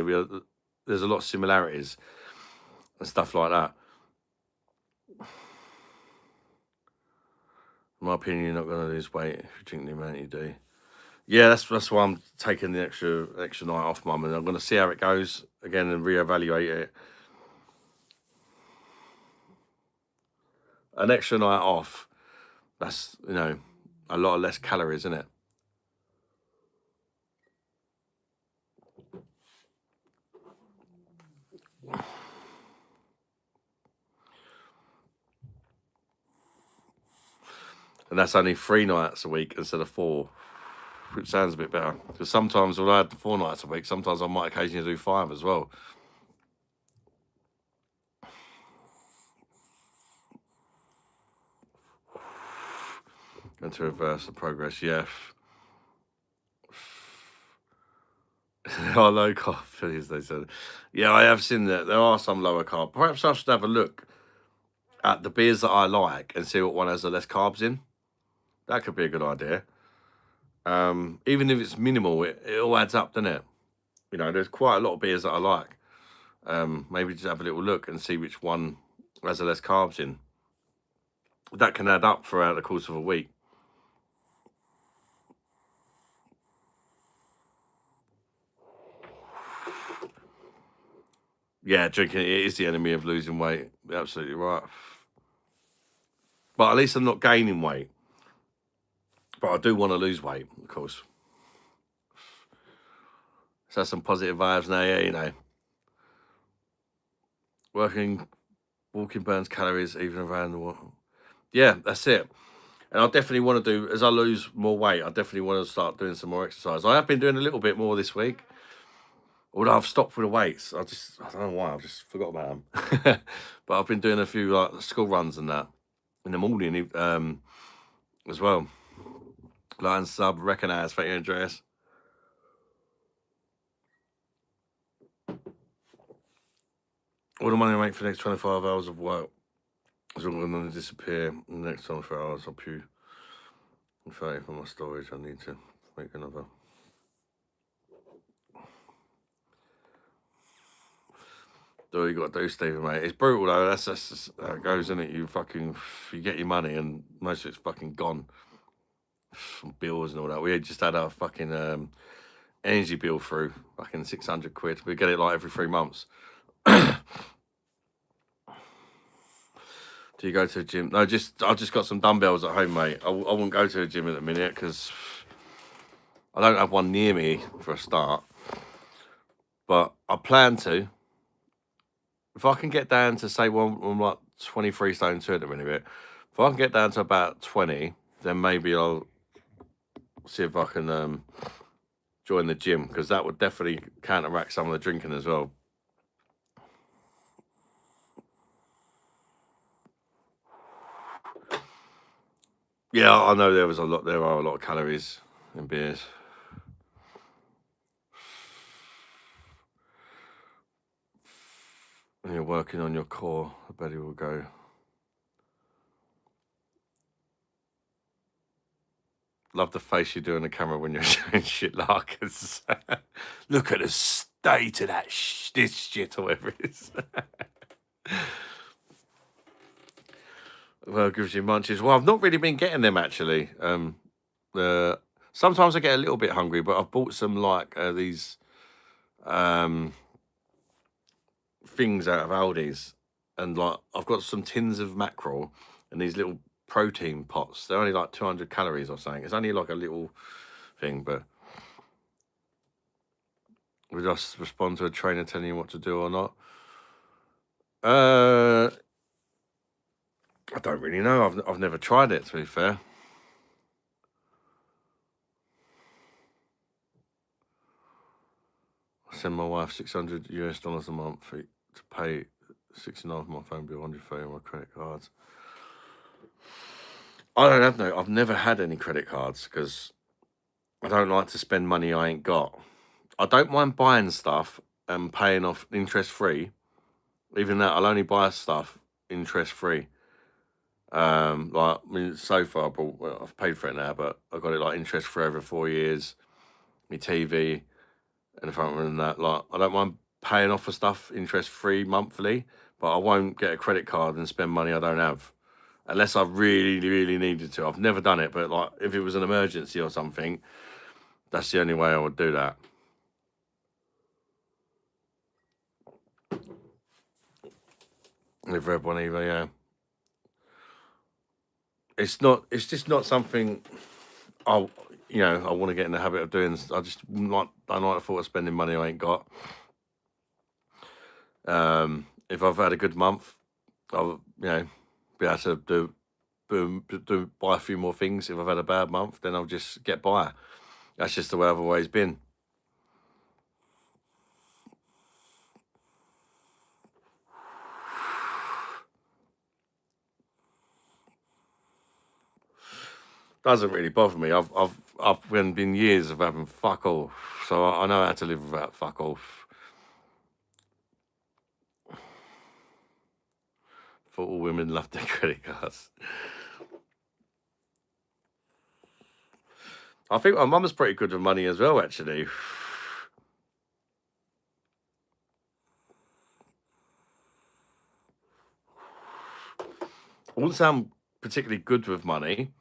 there's a lot of similarities and stuff like that. In my opinion, you're not going to lose weight if you drink the amount you do. Yeah, that's why I'm taking the extra night off, Mum, and I'm going to see how it goes again and reevaluate it. An extra night off, that's, a lot of less calories, isn't it? And that's only 3 nights a week instead of 4, which sounds a bit better. Because sometimes when I had 4 nights a week, sometimes I might occasionally do 5 as well. Going to reverse the progress, yeah. Oh, low carb, please, they said. Yeah, I have seen that. There are some lower carb. Perhaps I should have a look at the beers that I like and see what one has the less carbs in. That could be a good idea. Even if it's minimal, it all adds up, doesn't it? There's quite a lot of beers that I like. Maybe just have a little look and see which one has the less carbs in. That can add up throughout the course of a week. Yeah, drinking it is the enemy of losing weight. You're absolutely right. But at least I'm not gaining weight. But I do want to lose weight, of course. So some positive vibes now, yeah, Walking burns calories even around the world. Yeah, that's it. And I definitely want to do, as I lose more weight, I definitely want to start doing some more exercise. I have been doing a little bit more this week. Although I've stopped with the weights. I don't know why, I've just forgot about them. But I've been doing a few like school runs and that in the morning as well. Lion sub, recognise, thank you, Andreas. All the money I make for the next 25 hours of work is all going to disappear in the next 24 hours. I'll pew. In fact, for my storage, I need to make another. Do what you got to do, Stephen, mate. It's brutal, though. That's just how it goes, isn't it? You get your money and most of it's fucking gone. From bills and all that. We just had our fucking energy bill through, fucking 600 quid. We get it like every 3 months. Do you go to the gym? No, I've just got some dumbbells at home, mate. I wouldn't go to the gym at the minute because I don't have one near me for a start. But I plan to. If I can get down to, say, I'm like 23 stone 2 at the minute, if I can get down to about 20, then maybe I'll see if I can join the gym, because that would definitely counteract some of the drinking as well. Yeah, I know there are a lot of calories in beers. When you're working on your core, the belly will go. Love the face you do on the camera when you're showing shit larkers. Look at the state of that this shit, or whatever it is. Well, it gives you munchies. Well, I've not really been getting them, actually. Sometimes I get a little bit hungry, but I've bought some, like, these things out of Aldi's. And, like, I've got some tins of mackerel and these little protein pots. They're only like 200 calories or something. It's only like a little thing, but we just respond to a trainer telling you what to do or not. I don't really know. I've never tried it, to be fair. I send my wife $600 US a month to pay 69 for my phone bill, 130 on my credit cards. I've never had any credit cards because I don't like to spend money I ain't got. I don't mind buying stuff and paying off interest free. Even that, I'll only buy stuff interest free. Like, I mean, so far I've paid for it now, but I got it like interest free over 4 years. My TV and if I'm than that, like, I don't mind paying off for stuff interest free monthly, but I won't get a credit card and spend money I don't have. Unless I really, really needed to. I've never done it, but like if it was an emergency or something, that's the only way I would do that. Live Red One either, yeah. It's just not something I want to get in the habit of doing. I just don't like the thought of spending money I ain't got. If I've had a good month, I'll be able to buy a few more things. If I've had a bad month, then I'll just get by. That's just the way I've always been. Doesn't really bother me. I've been years of having fuck all, so I know how to live without fuck all. For all women love their credit cards. I think my mum's pretty good with money as well, actually. I wouldn't say I'm particularly good with money,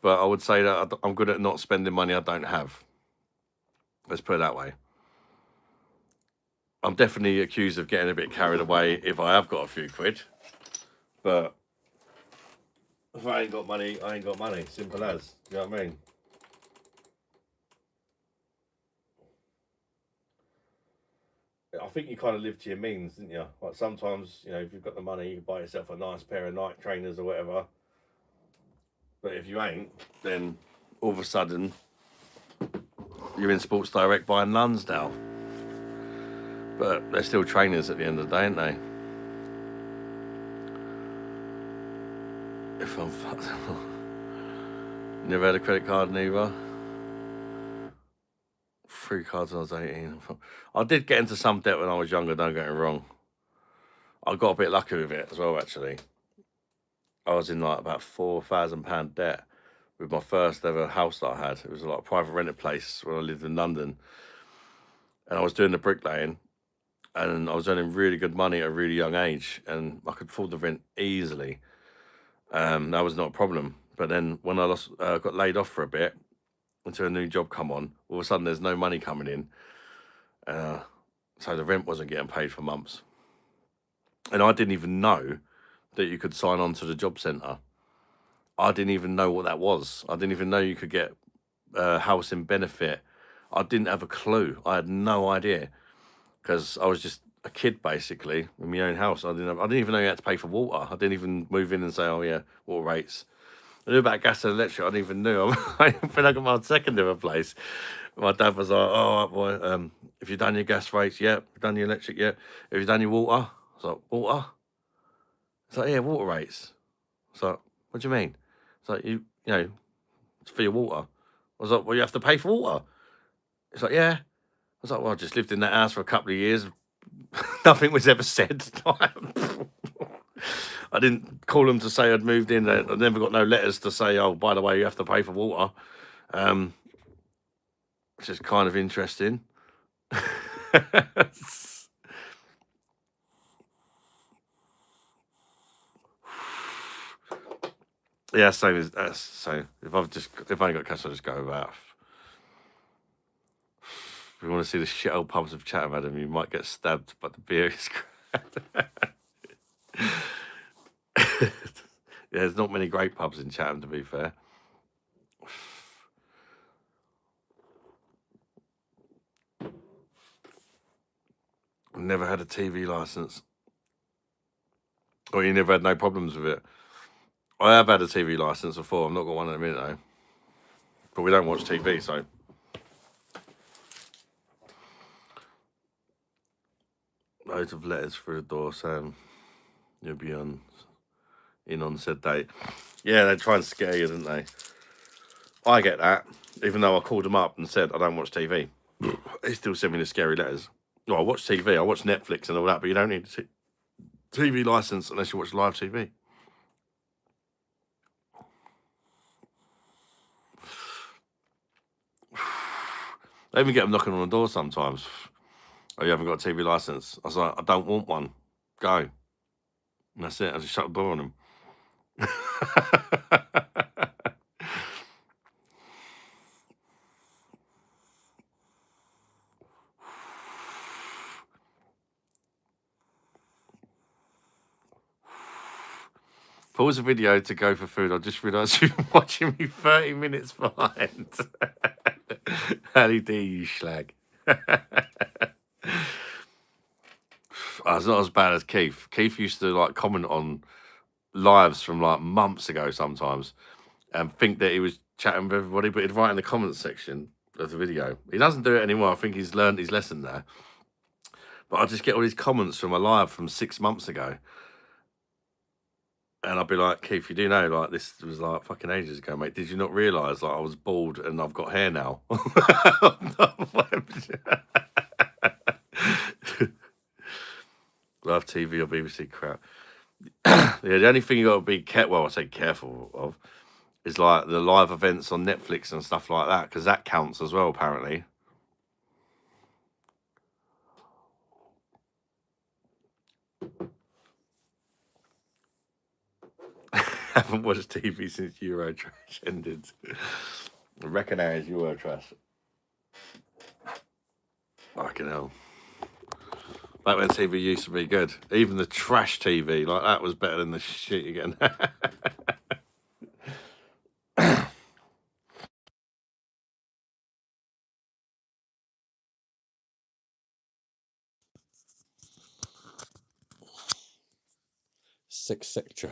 but I would say that I'm good at not spending money I don't have. Let's put it that way. I'm definitely accused of getting a bit carried away if I have got a few quid. But if I ain't got money, I ain't got money. Simple as. You know what I mean? I think you kind of live to your means, didn't you? Like sometimes, if you've got the money, you buy yourself a nice pair of Nike trainers or whatever. But if you ain't, then all of a sudden, you're in Sports Direct buying Lonsdale. But they're still trainers at the end of the day, aren't they? If I'm fucked. Never had a credit card neither. 3 cards when I was 18. I did get into some debt when I was younger, don't get me wrong. I got a bit lucky with it as well, actually. I was in like about £4,000 debt with my first ever house that I had. It was like a private rented place when I lived in London. And I was doing the bricklaying and I was earning really good money at a really young age and I could afford the rent easily. That was not a problem. But then when I got laid off for a bit until a new job come on, all of a sudden there's no money coming in. So the rent wasn't getting paid for months. And I didn't even know that you could sign on to the job centre. I didn't even know what that was. I didn't even know you could get housing benefit. I didn't have a clue. I had no idea because I was just a kid basically in my own house. I didn't even know you had to pay for water. I didn't even move in and say, oh yeah, water rates. I knew about gas and electric. I didn't even know. I got my second ever place. My dad was like, "Oh, right, boy, have you done your gas rates? Yep. Have you done your electric? Yep. Have you done your water?" I was like, "Water?" It's like, "Yeah, water rates." It's like, "What do you mean?" It's like, you know, it's for your water." I was like, "Well, you have to pay for water." It's like, "Yeah." I was like, "Well, I just lived in that house for a couple of years. Nothing was ever said." I didn't call them to say I'd moved in. I never got no letters to say, "Oh, by the way, you have to pay for water." Which is kind of interesting. Yeah, same as that's so. If I ain't got cash, I'll just go about. If you want to see the shit old pubs of Chatham, Adam, you might get stabbed, but the beer is crap. Yeah, there's not many great pubs in Chatham, to be fair. I've never had a TV license. Or you never had no problems with it. I have had a TV license before. I've not got one in a minute though. But we don't watch TV, so. Loads of letters through the door saying you'll be in on said date. Yeah, they try and scare you, didn't they? I get that, even though I called them up and said I don't watch TV. They still send me the scary letters. Well, I watch TV, I watch Netflix and all that, but you don't need a TV license unless you watch live TV. They even get them knocking on the door sometimes. "Oh, you haven't got a TV license?" I was like, "I don't want one. Go." And that's it. I just shut the door on them. Pause the video to go for food. I just realised you've been watching me 30 minutes behind. How do you do, you slag? It's not as bad as Keith. Keith used to like comment on lives from like months ago sometimes and think that he was chatting with everybody, but he'd write in the comments section of the video. He doesn't do it anymore. I think he's learned his lesson there. But I just get all these comments from a live from 6 months ago. And I'd be like, "Keith, you do know, like, this was like fucking ages ago, mate. Did you not realise, like, I was bald and I've got hair now?" Live TV or BBC crap. Yeah, the only thing you got to be I say careful of, is like the live events on Netflix and stuff like that, because that counts as well, apparently. Haven't watched TV since Eurotrash ended. Recognise Eurotrash. Fucking hell. Back when TV used to be good. Even the trash TV, like that was better than the shit you're getting. Sixth sector.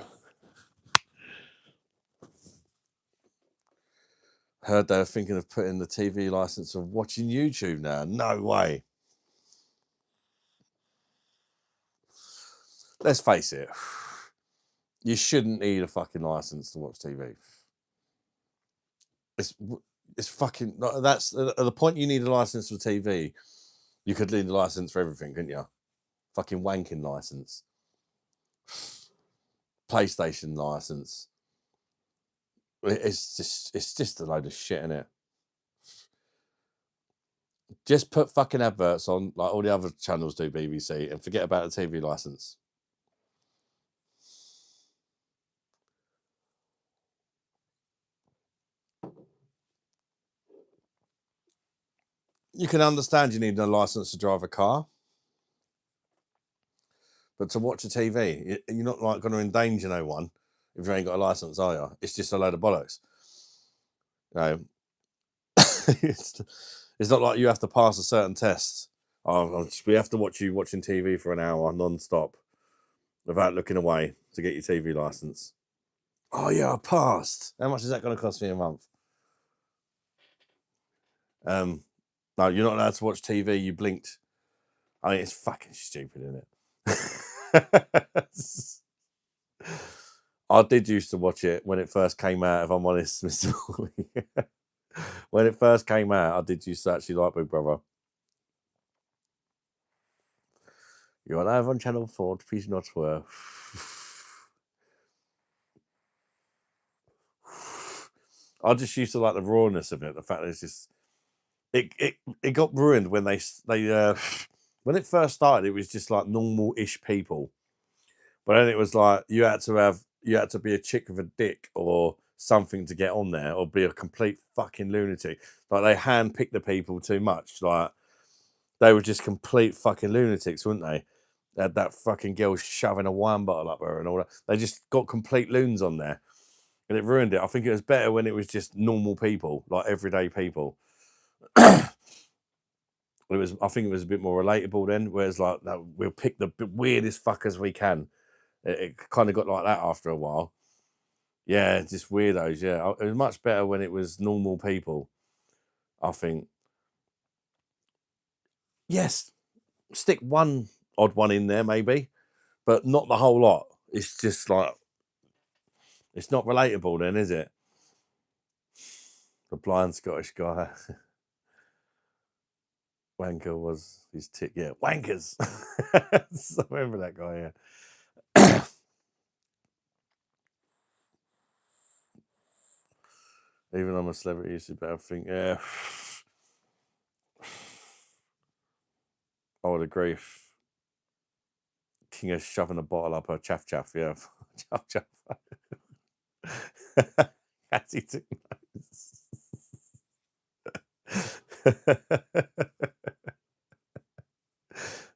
Heard they were thinking of putting the TV license of watching YouTube now. No way. Let's face it. You shouldn't need a fucking license to watch TV. It's fucking. That's at the point you need a license for TV. You could need a license for everything, couldn't you? Fucking wanking license. PlayStation license. It's just a load of shit, innit? Just put fucking adverts on like all the other channels do, BBC, and forget about the TV license. You can understand you need a license to drive a car, but to watch a TV, you're not like going to endanger no one if you ain't got a license, are you? It's just a load of bollocks. You know, it's not like you have to pass a certain test. We have to watch you watching TV for an hour non-stop without looking away to get your TV license. Oh yeah, I passed. How much is that going to cost me a month? No, you're not allowed to watch TV. You blinked. I mean, it's fucking stupid, isn't it? I did used to watch it when it first came out, if I'm honest, Mr. Morley. When it first came out, I did used to actually like Big Brother. You're live on Channel 4, please not swear. I just used to like the rawness of it. The fact that it's just it got ruined when they when it first started. It was just like normal-ish people, but then it was like you had to be a chick with a dick or something to get on there, or be a complete fucking lunatic. Like they handpicked the people too much. Like they were just complete fucking lunatics, weren't they? They had that fucking girl shoving a wine bottle up her and all that. They just got complete loons on there. And it ruined it. I think it was better when it was just normal people, like everyday people. I think it was a bit more relatable then, whereas like we'll pick the weirdest fuckers we can. It kind of got like that after a while. Yeah, just weirdos. Yeah, it was much better when it was normal people, I think. Yes, stick one odd one in there maybe, but not the whole lot. It's just like, it's not relatable then, is it? The blind Scottish guy. Wanker was his tick. Yeah, wankers. I remember that guy, yeah. Even I'm a celebrity, it's about everything. Yeah. I would agree. King is shoving a bottle up her chaff chaff, yeah. Chaff chaff. As he took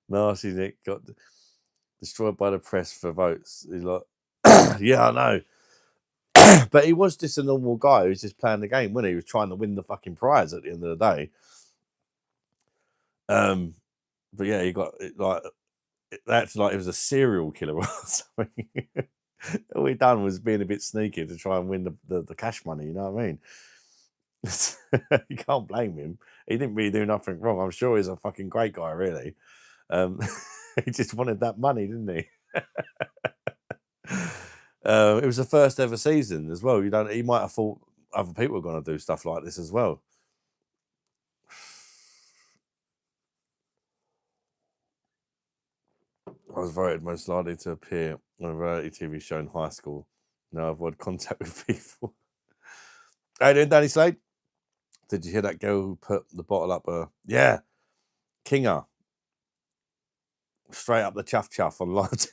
Nasty Nick got destroyed by the press for votes. He's like, yeah, I know. But he was just a normal guy who was just playing the game, wasn't he? He was trying to win the fucking prize at the end of the day. But yeah, he got it like that's like it was a serial killer or something. All he done was being a bit sneaky to try and win the cash money. You know what I mean? You can't blame him. He didn't really do nothing wrong. I'm sure he's a fucking great guy, really. He just wanted that money, didn't he? It was the first ever season as well. He might have thought other people were going to do stuff like this as well. I was voted most likely to appear on a reality TV show in high school. Now I've had contact with people. How you doing, Danny Slade? Did you hear that girl who put the bottle up her? Yeah, Kinger. Straight up the chuff chuff on live.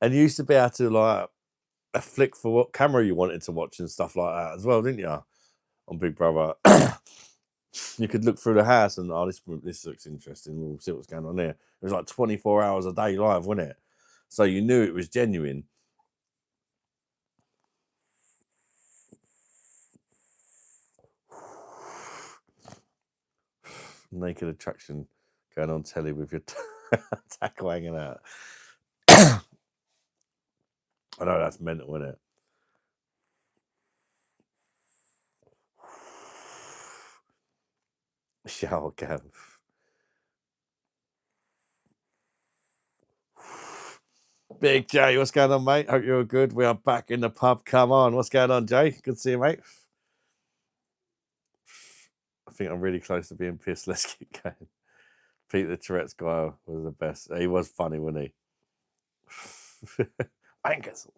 And you used to be able to like a flick for what camera you wanted to watch and stuff like that as well, didn't you? On Big Brother. You could look through the house and, oh, this looks interesting. We'll see what's going on there. It was like 24 hours a day live, wasn't it? So you knew it was genuine. Naked attraction going on telly with your tackle hanging out. I know that's mental, isn't it? Shower cam. Big Jay, what's going on, mate? Hope you're good. We are back in the pub. Come on. What's going on, Jay? Good to see you, mate. I think I'm really close to being pissed. Let's keep going. Pete the Tourette's guy was the best. He was funny, wasn't he? Wankers.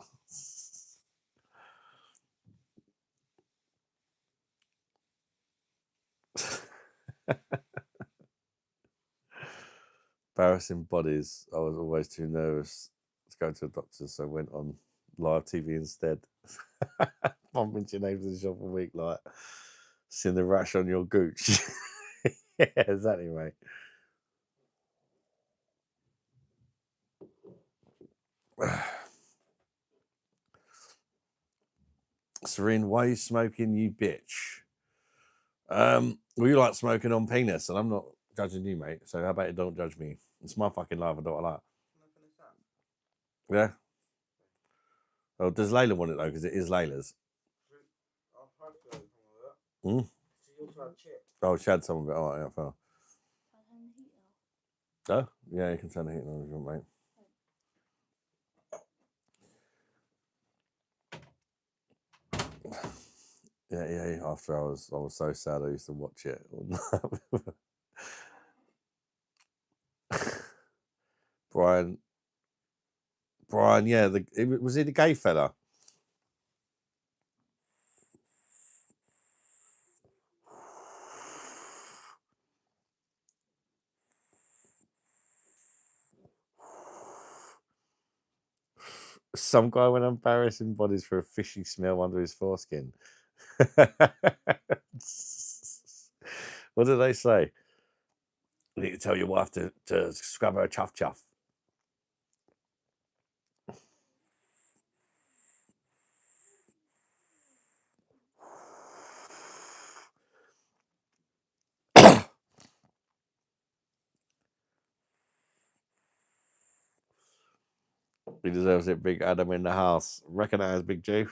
Embarrassing bodies. I was always too nervous to go to a doctor, so I went on live TV instead. Bumping your neighbours in the shop a week, like seeing the rash on your gooch. Yeah, exactly, mate. Serene, why are you smoking, you bitch? Well, you like smoking on penis, and I'm not judging you, mate. So how about you don't judge me? It's my fucking life. I don't like. Yeah. Oh, does Layla want it though? Because it is Layla's. Hmm? Oh, she had some of it. All right, yeah, fair. Can I turn the heat off? Oh, yeah, you can turn the heat on if you want, mate. Yeah. After I was so sad, I used to watch it. Brian, yeah, was he the gay fella? Some guy went embarrassing bodies for a fishy smell under his foreskin. What did they say? You need to tell your wife to scrub her chuff. He deserves it, Big Adam in the house. Recognise Big G.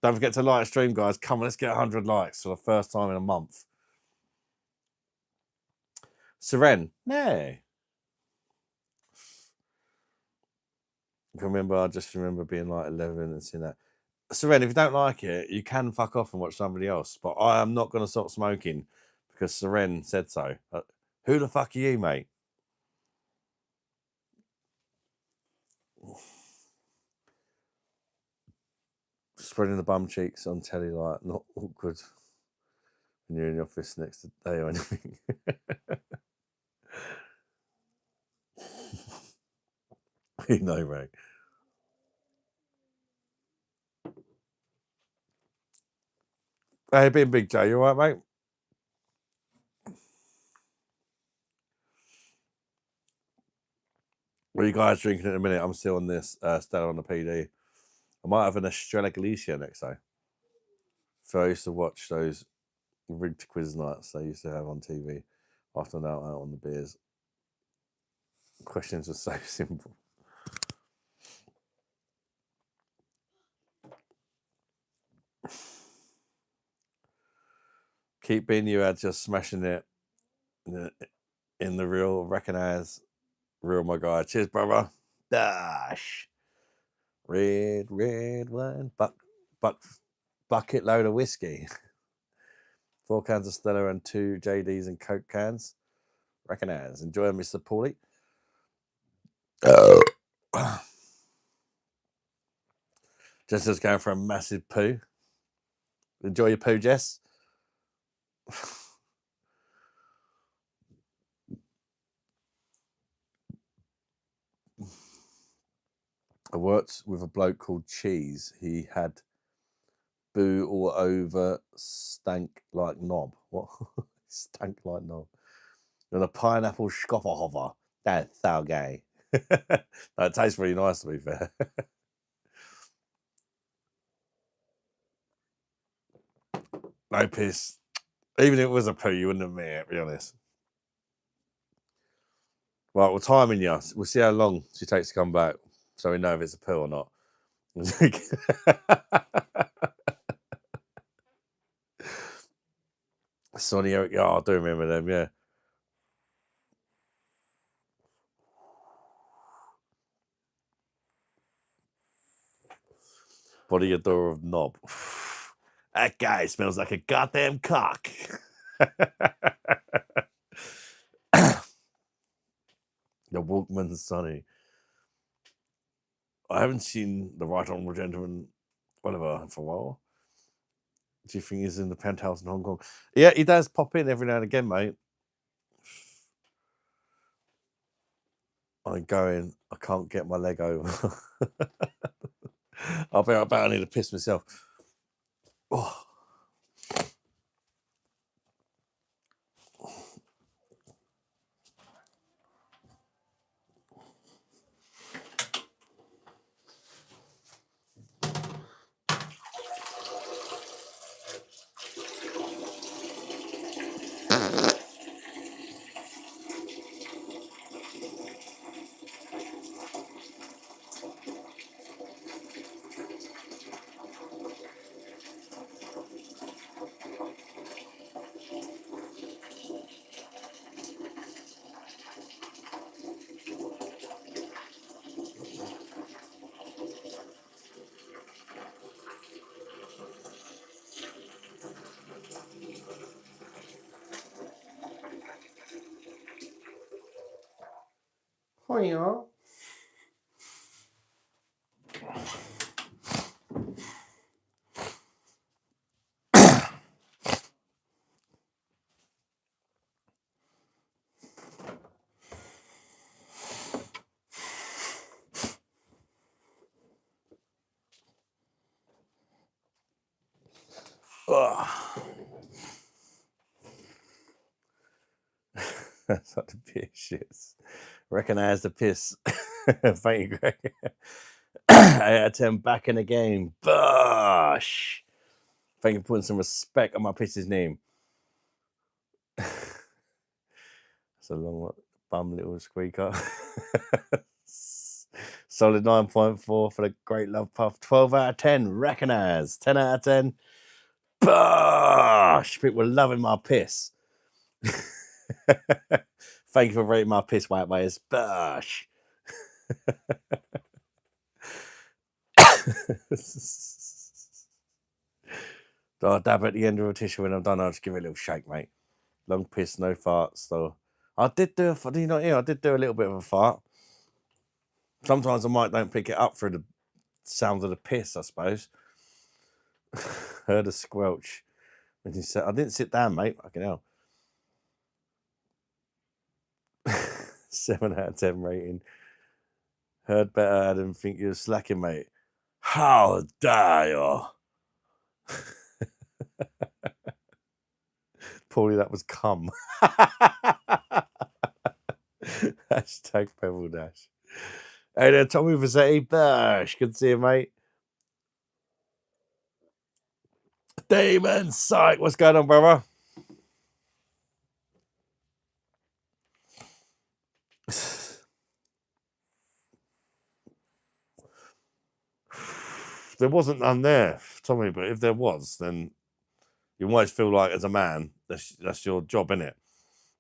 Don't forget to like the stream, guys. Come on, let's get 100 likes for the first time in a month. Seren, nay. I just remember being like 11 and seeing that. Seren, if you don't like it, you can fuck off and watch somebody else. But I am not going to stop smoking because Seren said so. Who the fuck are you, mate? Spreading the bum cheeks on telly, like, not awkward when you're in the office next to day or anything. You know, mate. Hey, been Big J, you all right, mate? What are you guys drinking in a minute? I'm still on this, Stella on the PD. I might have an Estrella Galicia next day. So I used to watch those rigged quiz nights they used to have on TV after an out on the beers. Questions were so simple. Keep being you, Ad, just smashing it in the real, recognize real, my guy. Cheers, brother. Dash. Red wine, bucket load of whiskey. 4 cans of Stella and 2 JDs and Coke cans. Recognize. Enjoy, Mr. Paulie. Jess going for a massive poo. Enjoy your poo, Jess. I worked with a bloke called Cheese. He had boo all over, stank like knob. What? Stank like knob. And a pineapple schofferhofer. That's so gay. That tastes really nice, to be fair. No piss. Even if it was a poo, you wouldn't admit it, to be honest. Right, we're timing you. We'll see how long she takes to come back so we know if it's a poo or not. Sonny Eric, I do remember them, yeah. Body odor of knob. That guy smells like a goddamn cock. The Walkman Sonny. I haven't seen the Right Honourable Gentleman Oliver for a while. Do you think he's in the penthouse in Hong Kong? Yeah, he does pop in every now and again, mate. I'm going, I can't get my leg over. I bet I need to piss myself. Oh. Hiya. That's like the piss shits. Recognise the piss. Thank you, Greg. 8 out of 10 back in the game. Bosh. Thank you for putting some respect on my piss's name. It's a long bum little squeaker. Solid 9.4 for the Great Love Puff. 12 out of 10. Recognise. 10 out of 10. Bosh. People were loving my piss. Thank you for rating my piss, white boys. Bosh. I'll dab at the end of a tissue when I'm done. I'll just give it a little shake, mate. Long piss, no farts. So I did do I did do a little bit of a fart. Sometimes I might don't pick it up through the sound of the piss, I suppose. Heard a squelch. When you said I didn't sit down, mate. Fucking hell. 7 out of 10 rating. Heard better, Adam. Think you're slacking, mate. How dare you? Paulie, that was cum. Hashtag Pebble Dash. Hey there, Tommy Vassetti. Bash. Good to see you, mate. Damon Syke. What's going on, brother? There wasn't none there, Tommy, but if there was, then you always feel like as a man, that's your job, innit?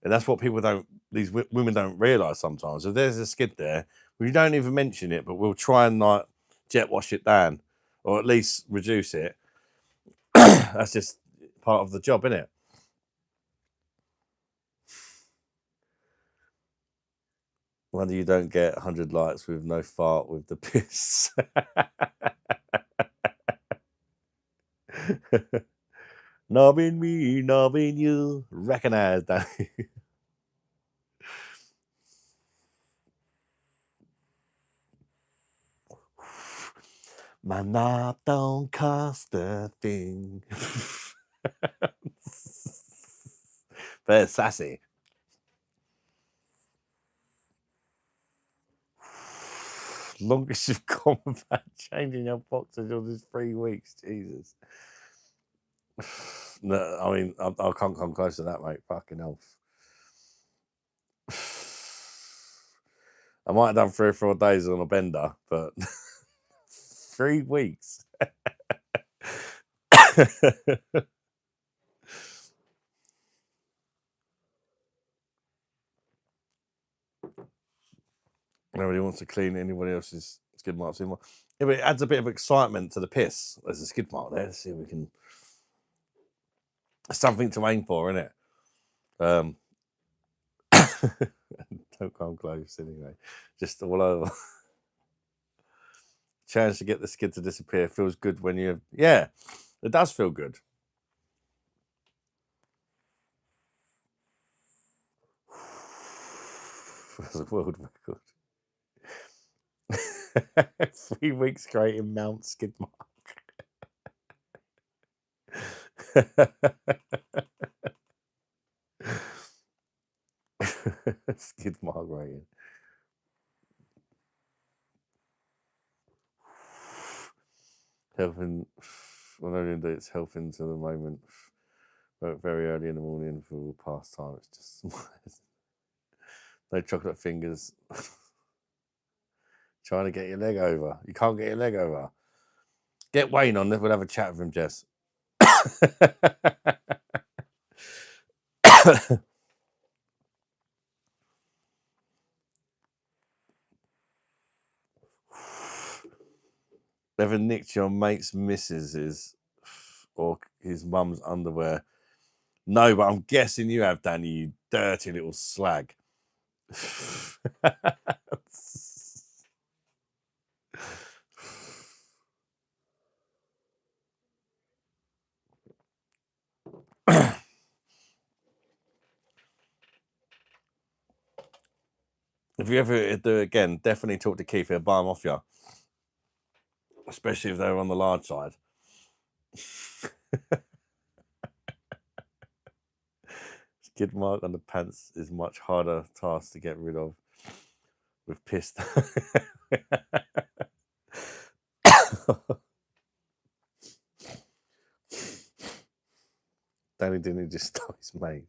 And that's what these women don't realise sometimes. If there's a skid there, we don't even mention it, but we'll try and like jet wash it down or at least reduce it. That's just part of the job, innit? Wonder you don't get 100 likes with no fart with the piss. Knobbing me, knobbing you. Recognise that. My knob don't cost a thing. Very sassy. Longest you've gone without changing your boxes is 3 weeks. Jesus. No, I mean, I can't come close to that, mate. Fucking hell. I might have done 3 or 4 days on a bender, but 3 weeks. Nobody wants to clean anybody else's skid marks anymore. Yeah, but it adds a bit of excitement to the piss. There's a skid mark there. Let's see if we can. Something to aim for, isn't it? Don't come close anyway. Just all over. Chance to get the skid to disappear feels good when you. Yeah, it does feel good. That's a world record. 3 weeks creating Mount skid mark. Skid mark rating. Helping, well, only do it's helping to the moment. But very early in the morning for pastime. It's just no chocolate fingers. Trying to get your leg over. You can't get your leg over. Get Wayne on this. We'll have a chat with him, Jess. Ever nicked your mate's missus's or his mum's underwear? No, but I'm guessing you have, Danny, you dirty little slag. If you ever do it again, definitely talk to Keith. He'll buy them off you. Especially if they're on the large side. Skid mark on the pants is much harder task to get rid of with piss. Danny didn't just start his mate.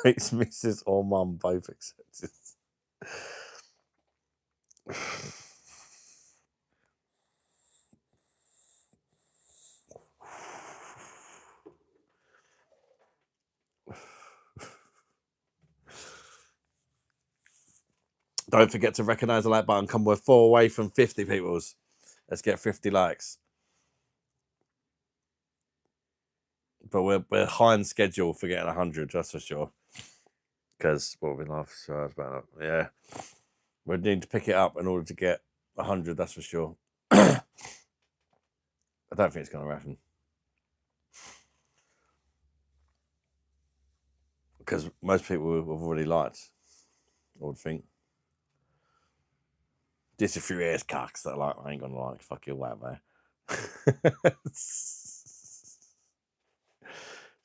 Mates, missus or mum both accepted. Don't forget to recognise the like button. Come, we're 4 away from 50 peoples. Let's get 50 likes. But we're behind schedule for getting 100, that's for sure. Because what we love, so I was about that. Yeah, we need to pick it up in order to get 100. That's for sure. I don't think it's going to happen because most people have already liked. I would think. Just a few ass cocks that like I ain't gonna like. Fuck your white man. It's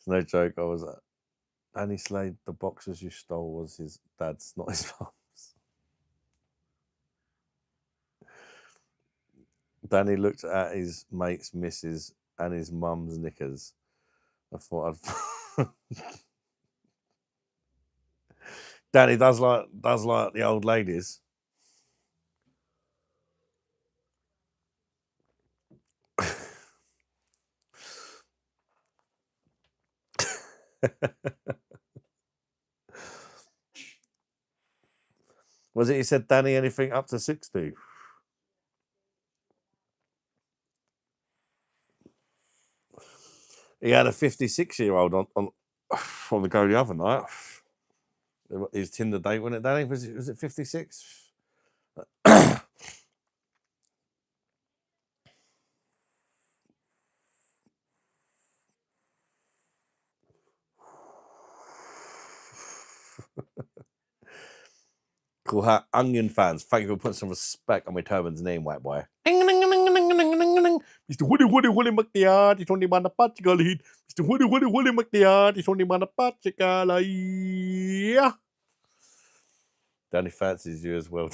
no joke. I was Danny Slade. The boxers you stole was his dad's, not his mum's. Danny looked at his mate's missus and his mum's knickers. I thought I'd. Danny does like the old ladies. Was it you said, Danny, anything up to 60? He had a 56-year-old on the go the other night. His Tinder date, wasn't it, Danny? Was it 56? Cool hat. Onion fans, thank you for putting some respect on my turban's name, white boy. Mr. Woody McNeard, he's only man a particle heat. Mr. Woody McNeard, he's only man a particle. Yeah. Danny fancies you as well.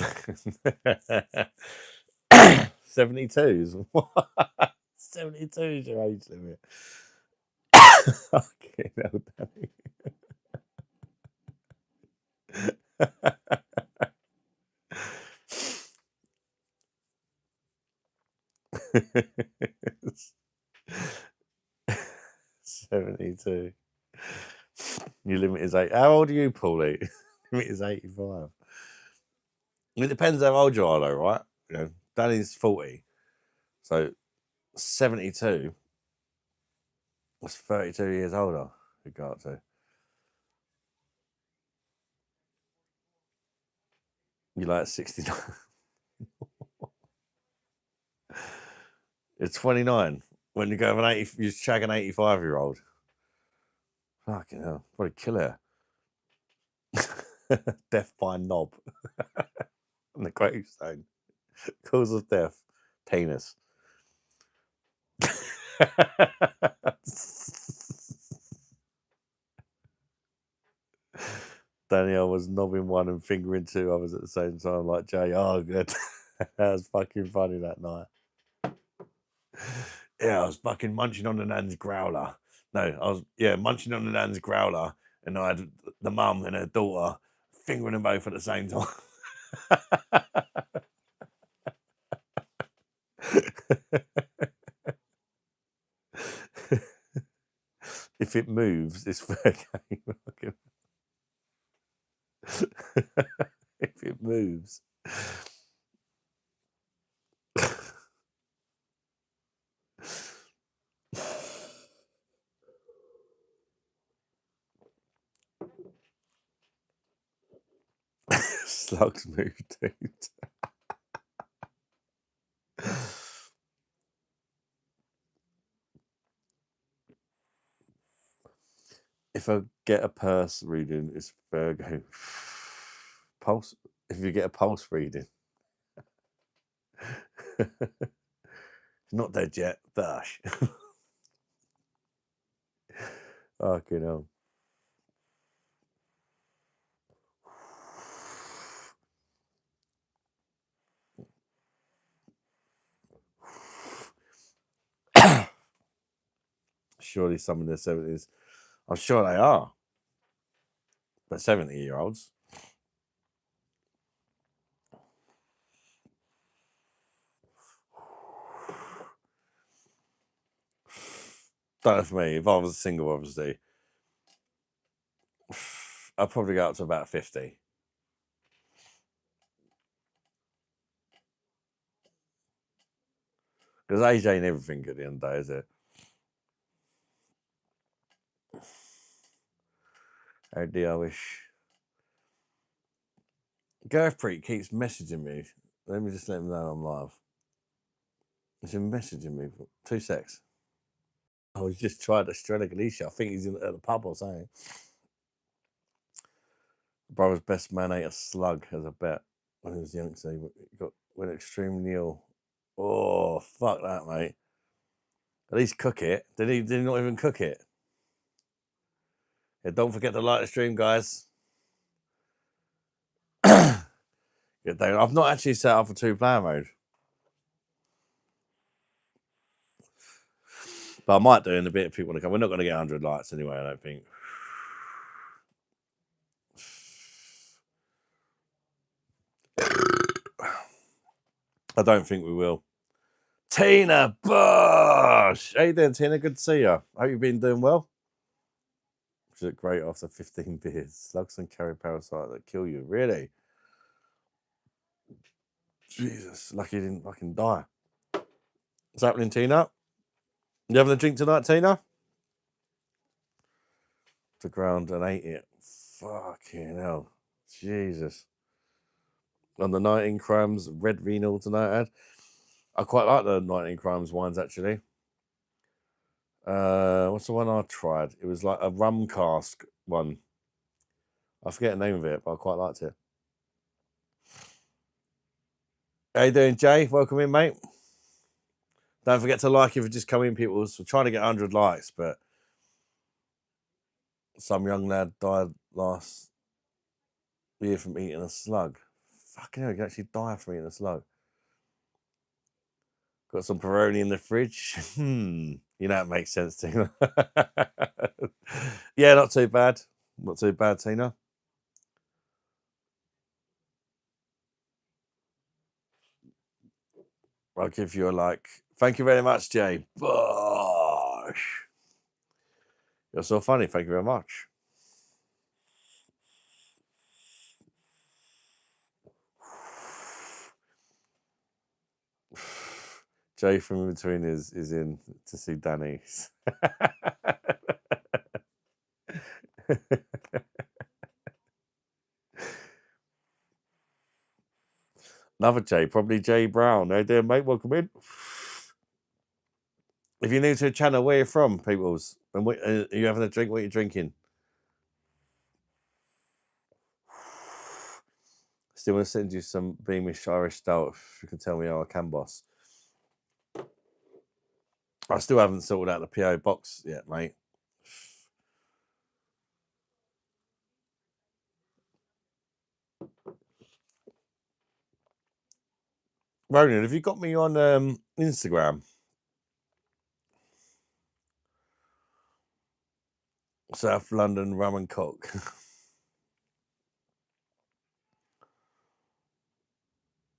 72s. 72 is your age limit. Okay, no, Danny. $72. Your limit is 8. How old are you, Paulie? Limit is 85. It depends how old you are, though, right? You know, Danny's 40, so 72. That's 32 years older. We got up to. You like 69. You're 29. When you go with an 80, you shag an 85-year-old. Fucking hell, probably kill her. Death by knob. On the gravestone. Cause of death, penis. Danielle was knobbing one and fingering two others at the same time, like Jay. Oh, good. That was fucking funny that night. Yeah, I was fucking munching on the nan's growler. No, I was, munching on the nan's growler, and I had the mum and her daughter fingering them both at the same time. If it moves, it's fair game. If it moves. Slugs move, dude. If I get a pulse reading, it's Virgo. Pulse. If you get a pulse reading, not dead yet. Dash. Fucking hell. Surely some in their 70s. I'm sure they are. But 70-year-olds. Don't know for me. If I was single, obviously, I'd probably go up to about 50. Because age ain't everything at the end of the day, is it? Oh dear, I wish. Gareth Preet keeps messaging me. Let me just let him know I'm live. He's been messaging me for 2 secs. Oh, he's just tried Estrella Galicia. I think he's at the pub or something. Brother's best man ate a slug as a bet when he was young, so he went extremely ill. Oh, fuck that, mate. At least cook it. Did he not even cook it? Yeah, don't forget to like the stream, guys. I've not actually set up for 2-player mode. But I might do in a bit if people want to come. We're not going to get 100 likes anyway, I don't think. I don't think we will. Tina Bush! How you doing, Tina? Good to see you. Hope you've been doing well. You look great after 15 beers. Slugs and carry parasite that kill you. Really? Jesus, lucky you didn't fucking die. What's happening, Tina? You having a drink tonight, Tina? The ground and ate it. Fucking hell. Jesus. On the 19 Crimes Red Renal tonight, I quite like the 19 Crimes wines, actually. What's the one I tried? It was like a rum cask one. I forget the name of it, but I quite liked it. How you doing, Jay? Welcome in, mate. Don't forget to like if you just come in, people. We're trying to get 100 likes, but some young lad died last year from eating a slug. Fucking hell, you can actually die from eating a slug. Got some Peroni in the fridge. You know, it makes sense, Tina. Yeah, not too bad. Not too bad, Tina. I'll give you a like. Thank you very much, Jay. Bosh. You're so funny. Thank you very much. Jay from in between is in to see Danny. Another Jay, probably Jay Brown. How you doing, mate? Welcome in. If you're new to the channel, where are you from, peoples? And are you having a drink? What are you drinking? Still want to send you some Beamish Irish Stout if you can tell me how I can, boss. I still haven't sorted out the PO box yet, mate. Ronan, have you got me on Instagram? South London Rum and Coke.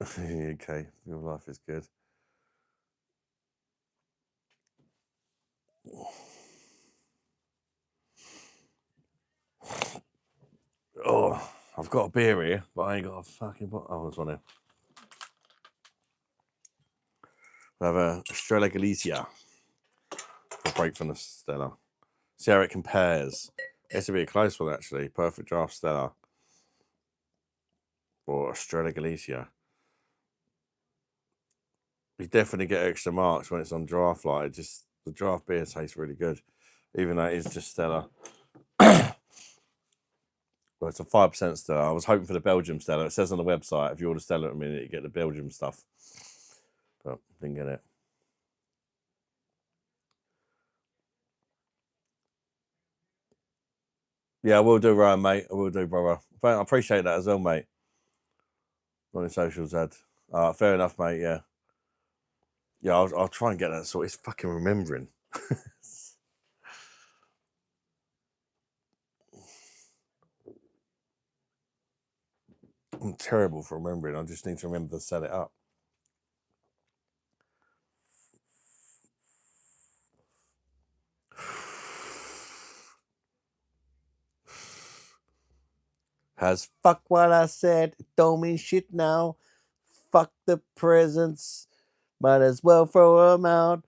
Okay, your life is good. Oh, I've got a beer here, but I ain't got a fucking bottle. Oh, there's one here. I have a Estrella Galicia. A break from the Stella. See how it compares. It's to be a close one, actually. Perfect draft Stella. Or Estrella Galicia. You definitely get extra marks when it's on draft light. The draft beer tastes really good, even though it is just Stella. Well, it's a 5% Stella. I was hoping for the Belgium Stella. It says on the website if you order Stella at a minute, you get the Belgium stuff. But didn't get it. Yeah, I will do, Ryan, mate. I will do, brother. I appreciate that as well, mate. On the socials, Ad. Fair enough, mate. Yeah. Yeah, I'll try and get that sort. It's fucking remembering. I'm terrible for remembering. I just need to remember to set it up. Has fuck what I said. It don't mean shit now. Fuck the presents. Might as well throw them out.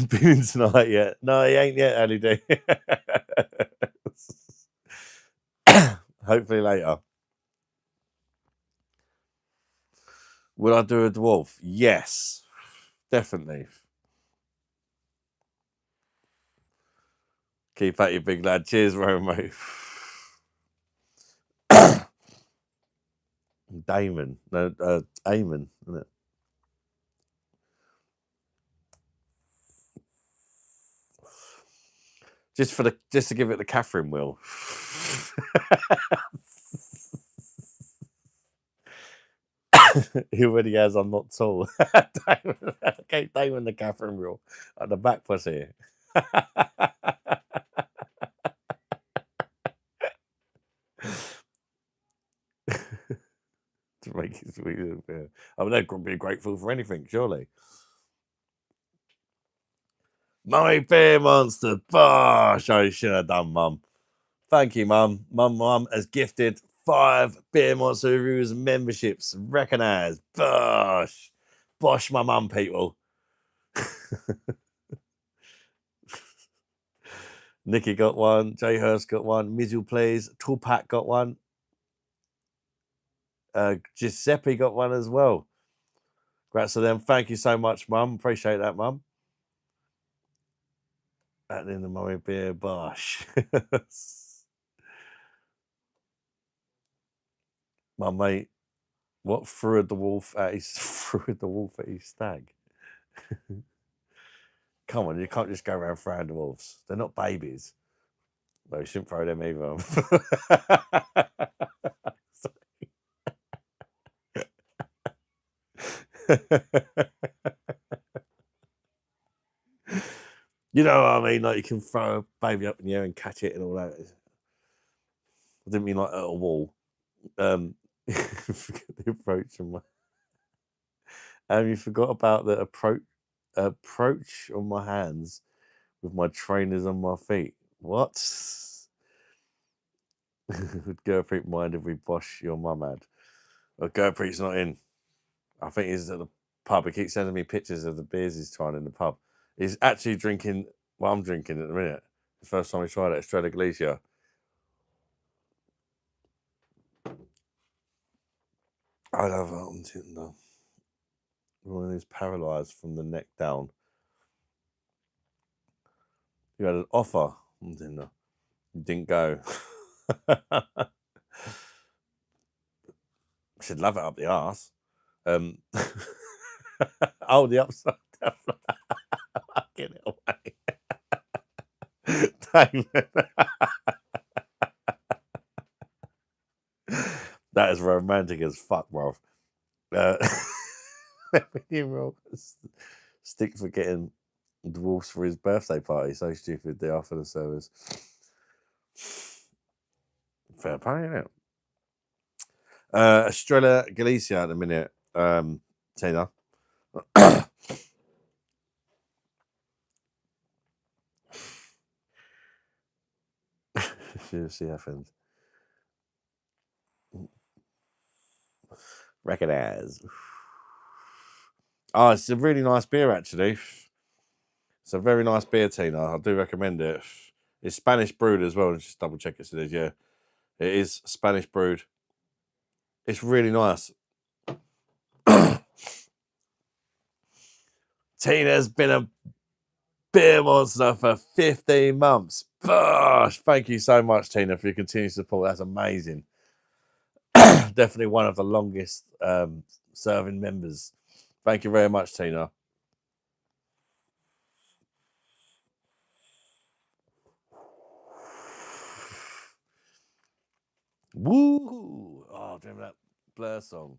Been in tonight yet? No, he ain't yet, Ali D. Hopefully later. Will I do a dwarf? Yes, definitely. Keep at you, big lad. Cheers, Rome, mate. Damon. No, Eamon, isn't it? Just to give it the Catherine wheel. He already has. I'm not tall. Damon, okay, Damon the Catherine wheel at the back pussy. To make it sweet. Yeah. I mean, they'd be grateful for anything, surely. Mummy Beer Monster. Bosh! I should have done, Mum. Thank you, Mum. Mum has gifted 5 Beer Monster Reviews memberships. Recognise. Bosh! Bosh my mum, people. Nikki got one. Jay Hurst got one. Mizzle Plays. Tupac got one. Giuseppe got one as well. Congrats to them. Thank you so much, Mum. Appreciate that, Mum. At the end of Mummy Beer Bosh. My mate, what threw the wolf at his stag? Come on, you can't just go around throwing the wolves. They're not babies. No, you shouldn't throw them either. You know what I mean? Like you can throw a baby up in the air and catch it and all that. I didn't mean like at a wall. Forget the approach on my. You forgot about the approach on my hands with my trainers on my feet. What? Would Gurpreet mind if we bosh your mum had? Well, Gurpreet's not in. I think he's at the pub. He keeps sending me pictures of the beers he's trying in the pub. He's actually drinking what I'm drinking at the minute. The first time we tried it, Estrella Galicia. I love it. One who's paralysed from the neck down. You had an offer. You didn't go. Should love it up the arse. Oh, the upside down. Get it away. David. That is romantic as fuck, bro. Stick for getting dwarfs for his birthday party. So stupid. Day after the service. Fair play, isn't it? Estrella Galicia at the minute. Tina. See happens. Recognize. Oh, it's a really nice beer, actually. It's a very nice beer, Tina. I do recommend it. It's Spanish brewed as well. Just double check it. It is, yeah. It is Spanish brewed. It's really nice. Tina's been a Beer Monster for 15 months. Gosh, thank you so much, Tina, for your continued support. That's amazing. Definitely one of the longest serving members. Thank you very much, Tina. Woo! Oh, damn that Blur song.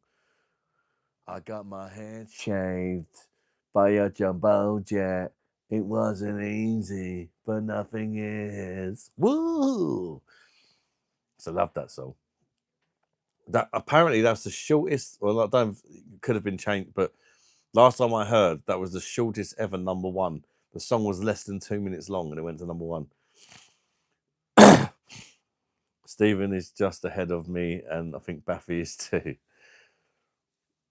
I got my head shaved by a jumbo jet. It wasn't easy, but nothing is. Woo! So I love that song. That apparently that's the shortest. Well, I don't. Could have been changed, but last time I heard, that was the shortest ever #1. The song was less than 2 minutes long, and it went to #1. Stephen is just ahead of me, and I think Baffy is too.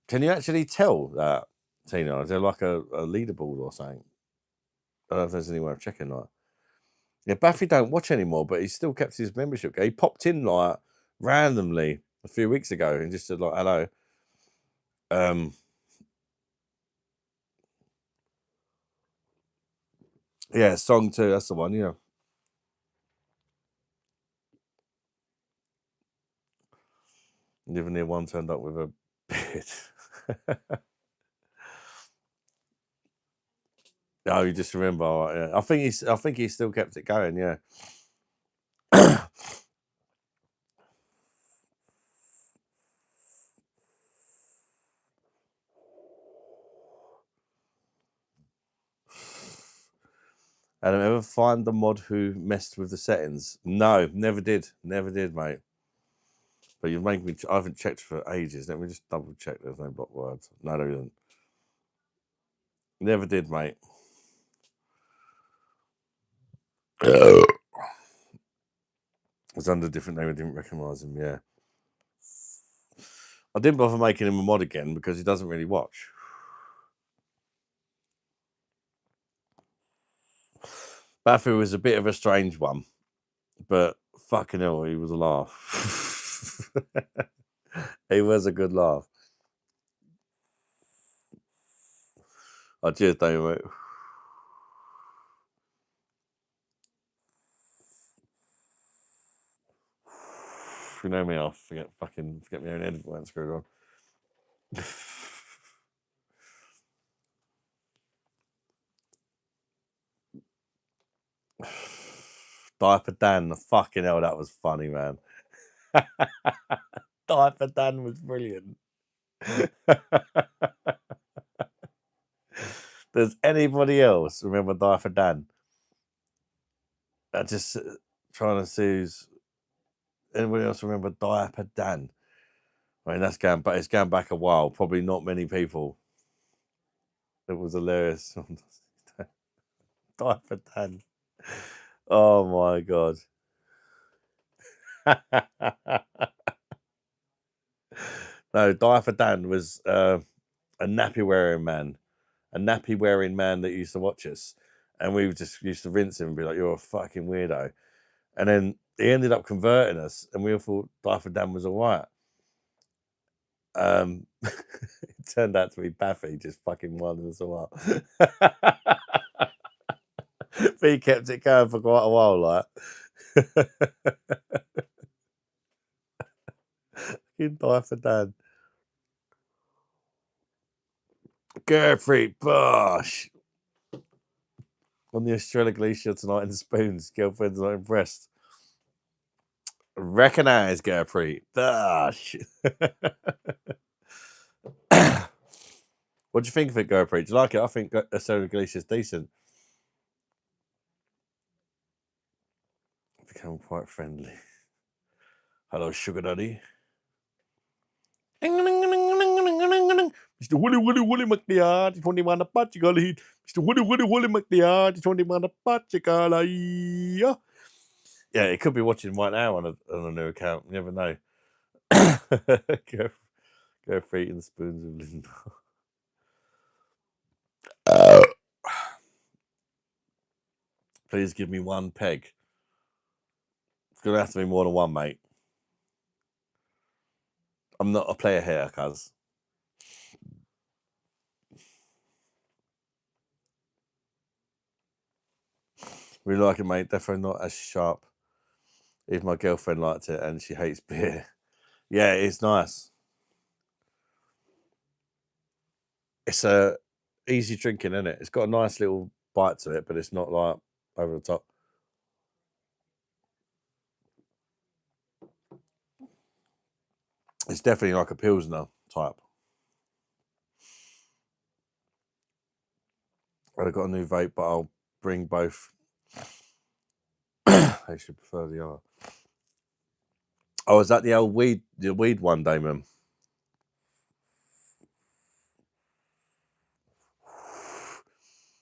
Can you actually tell that, Tina? Is there like a leaderboard or something? I don't know if there's any way of checking that. Yeah, Baffy don't watch anymore, but he still kept his membership. He popped in like randomly a few weeks ago and just said like hello. Yeah, song 2, that's the one, yeah. Living near one turned up with a beard. Oh, you just remember? Right, yeah. I think he still kept it going. Yeah. Adam, ever find the mod who messed with the settings? No, never did. Never did, mate. But you've made me. I haven't checked for ages. Let me just double check. There's no block words. No, there isn't. Never did, mate. It's under a different name. I didn't recognise him. Yeah. I didn't bother making him a mod again because he doesn't really watch. Baffy was a bit of a strange one, but fucking hell, he was a laugh. He was a good laugh. Oh, cheers, David, mate. You know me, I'll forget my own head when it's screwed on. Diaper Dan, fucking hell, that was funny, man. Diaper Dan was brilliant. Does anybody else remember Diaper Dan? I just trying to see. Anybody else remember Diaper Dan? I mean, it's going back a while. Probably not many people. It was hilarious. Diaper Dan. Oh my god. No, Diaper Dan was a nappy wearing man. A nappy wearing man that used to watch us. And we just used to rinse him and be like, you're a fucking weirdo. And then he ended up converting us, and we all thought Diaper Dan was all right. It turned out to be Baffy just fucking winding us all up. But he kept it going for quite a while, like. Fucking Diaper Dan. Gertrude Bosch. On the Estrella Glacier tonight in Spoons. Girlfriend's not impressed. Recognise Gertrude Bosch. What do you think of it, Gertrude? Do you like it? I think Estrella Glacier is decent. Become quite friendly. Hello, sugar daddy. Mr. Willy McLeod, 21 the Pachigala. Mr. Willy McLeod, 21 the Pachigala. Yeah, it could be watching right now on a new account. You never know. Go for eating spoons of Linda. Please give me one peg. It's gonna have to be more than one, mate. I'm not a player here, cuz. Really like it, mate. Definitely not as sharp. Even my girlfriend liked it, and she hates beer. Yeah, it's nice. It's easy drinking, isn't it? It's got a nice little bite to it, but it's not like over the top. It's definitely like a Pilsner type. I've got a new vape, but I'll bring both. I should prefer the other. Oh, is that the old weed one, Damon?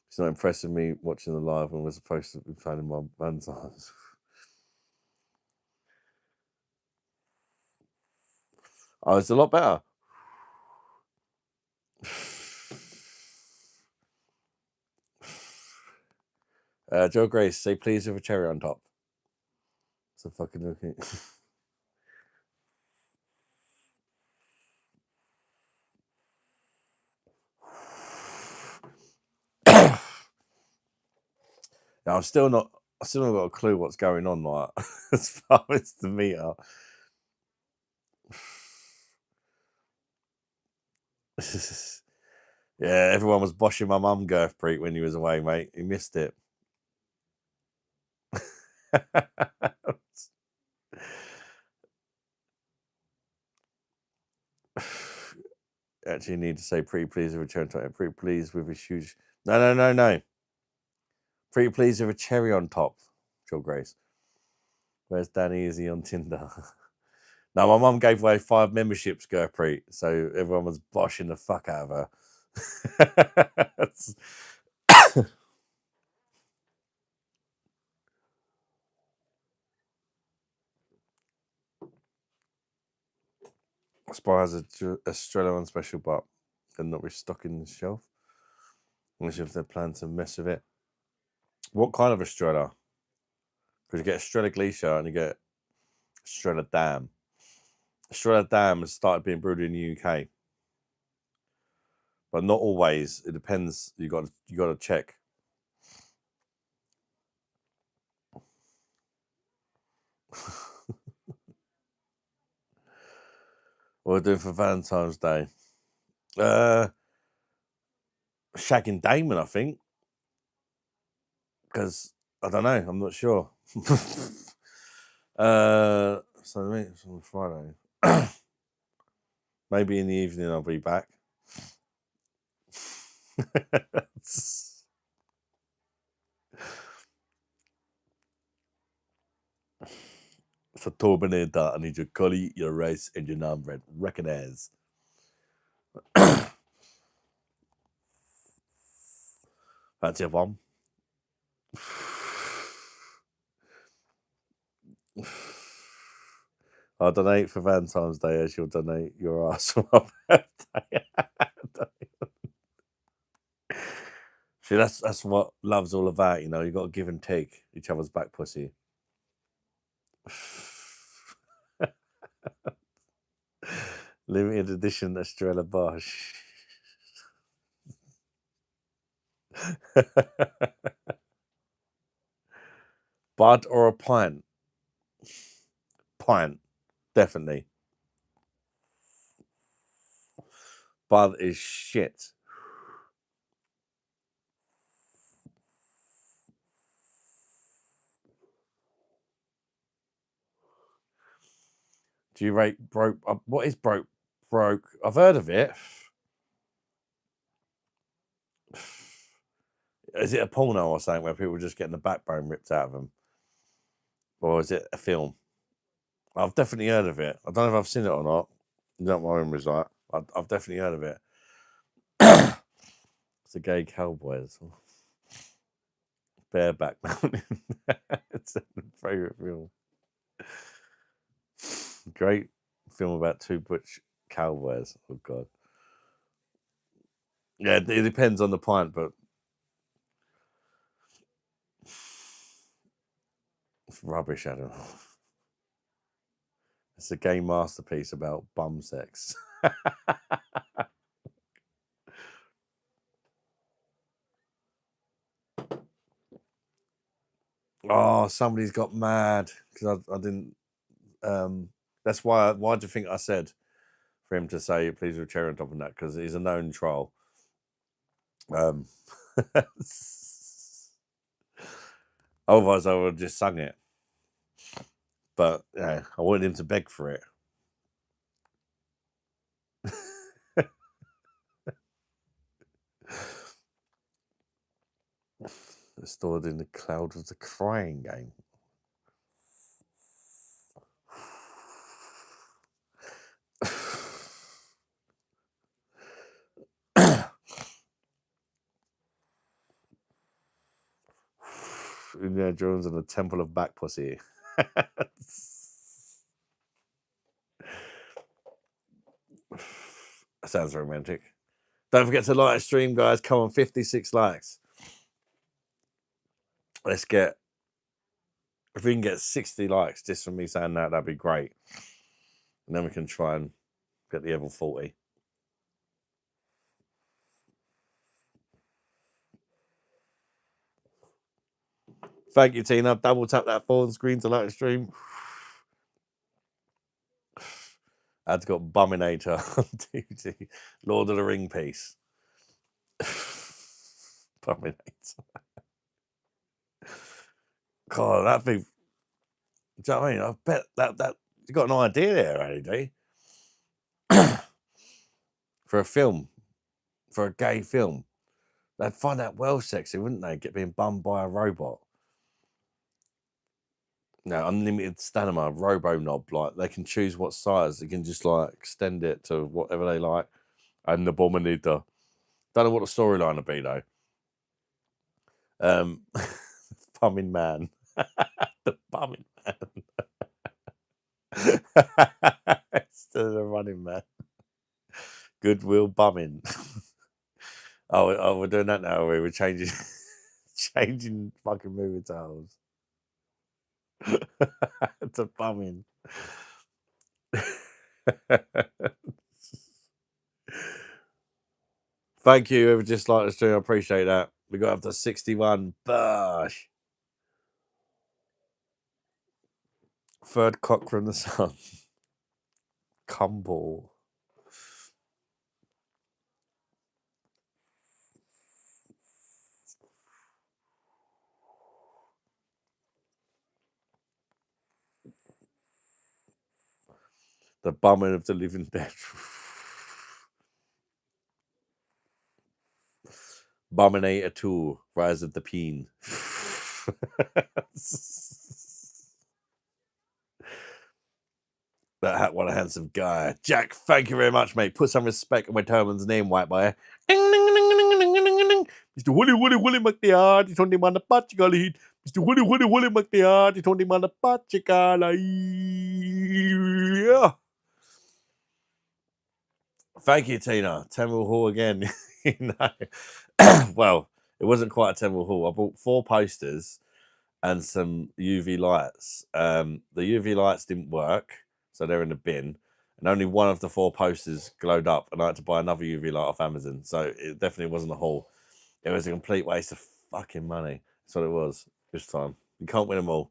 It's not impressing me watching the live when we're supposed to be playing my Valentine's. Oh, it's a lot better. Joe Grace, say please with a cherry on top. It's a fucking looking. Now, I still not got a clue what's going on, like as far as the meter. Yeah, everyone was boshing my mum Gurpreet when he was away, mate. He missed it. Actually, need to say pretty pleased with a cherry on top. Pretty pleased with a huge. No. Pretty pleased with a cherry on top. Joe Grace. Where's Danny? Is he on Tinder? No, my mum gave away 5 memberships, Gurpreet, so everyone was boshing the fuck out of her. Spy has a Estrella on special, but they're not restocking the shelf. Unless if they plan to mess with it. What kind of Estrella? Because you get Estrella Galicia and you get Estrella Dam. Estrella Dam has started being brewed in the UK, but not always. It depends. You got to check. What we're doing for Valentine's Day? Shagging Damon, I think. Because I don't know. I'm not sure. So it's on Friday. Maybe in the evening I'll be back. For Torbaneda, I need your curry, your rice, and your naan bread. Recognize. That's your bomb. I'll donate for Valentine's Day as you'll donate your ass for my birthday. See, that's what love's all about, you know. You got to give and take each other's back pussy. Limited edition Estrella Bosch. Bud or a pint? Pint, definitely. Bud is shit. Do you rate broke? What is broke? Broke. I've heard of it. Is it a porno or something where people are just getting the backbone ripped out of them? Or is it a film? I've definitely heard of it. I don't know if I've seen it or not. You don't know what my memory's like. I've definitely heard of it. It's a gay cowboy. Bareback Mountain. It's a favourite film. Great film about 2 butch cowboys. Oh, God. Yeah, it depends on the pint, but it's rubbish, I don't know. It's a gay masterpiece about bum sex. Oh, somebody's got mad because I didn't. That's why. Why do you think I said for him to say please with cherry on top of that? Because he's a known troll. Otherwise, I would have just sung it. But yeah, I wanted him to beg for it. Stored in the cloud of the crying game. Indiana Jones and the Temple of Back Pussy. Sounds romantic. Don't forget to like the stream, guys. Come on, 56 likes. Let's get, if we can get 60 likes just from me saying that, that'd be great. And then we can try and get the level 40. Thank you, Tina. Double tap that phone screen to like the stream. I'd got Buminator on duty. Lord of the Ring piece. Buminator. God, that'd be. Do you know what I mean? I bet that you got an idea there, AD. For a film, for a gay film. They'd find that well sexy, wouldn't they? Get being bummed by a robot. No, unlimited stamina, robo knob. Like they can choose what size. They can just like extend it to whatever they like. And the Bominator. Don't know what the storyline would be though. Bumming man. The bumming man. Instead of the running man. Goodwill bumming. Oh, we're doing that now. We're changing fucking movie titles. To bumming. Thank you, whoever just liked the stream. I appreciate that. We got up to 61. Bosh. Third cock from the sun. Cumble. The bumming of the living dead. Buminator 2, Rise of the Peen. What a handsome guy. Jack, thank you very much, mate. Put some respect on my Turman's name, white boy. Mr. Willie McNeard, he's on the man the Pachigala. Mr. Willie McNeard, he's on the man the Pachigala. Thank you, Tina. Temple Hall again. Well, it wasn't quite a Temple Hall. I bought 4 posters and some UV lights. The UV lights didn't work, so they're in the bin. And only one of the 4 posters glowed up, and I had to buy another UV light off Amazon. So it definitely wasn't a haul. It was a complete waste of fucking money. That's what it was this time. You can't win them all.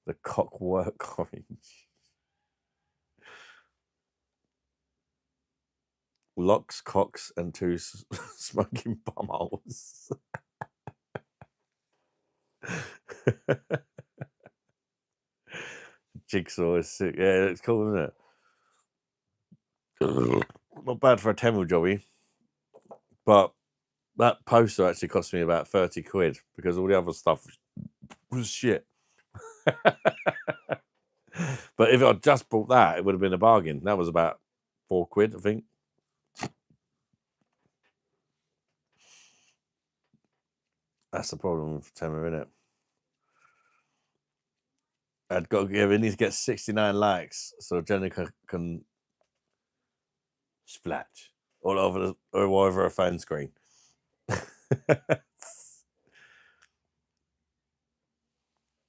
The Cockwork Orange. Locks, cocks, and 2 smoking bumholes. Jigsaw is sick. Yeah, it's cool, isn't it? Not bad for a Temu jobby. But that poster actually cost me about 30 quid because all the other stuff was shit. But if I'd just bought that, it would have been a bargain. That was about 4 quid, I think. That's the problem with Temu, isn't it? We need to get 69 likes so Jenica can splash all over a phone screen.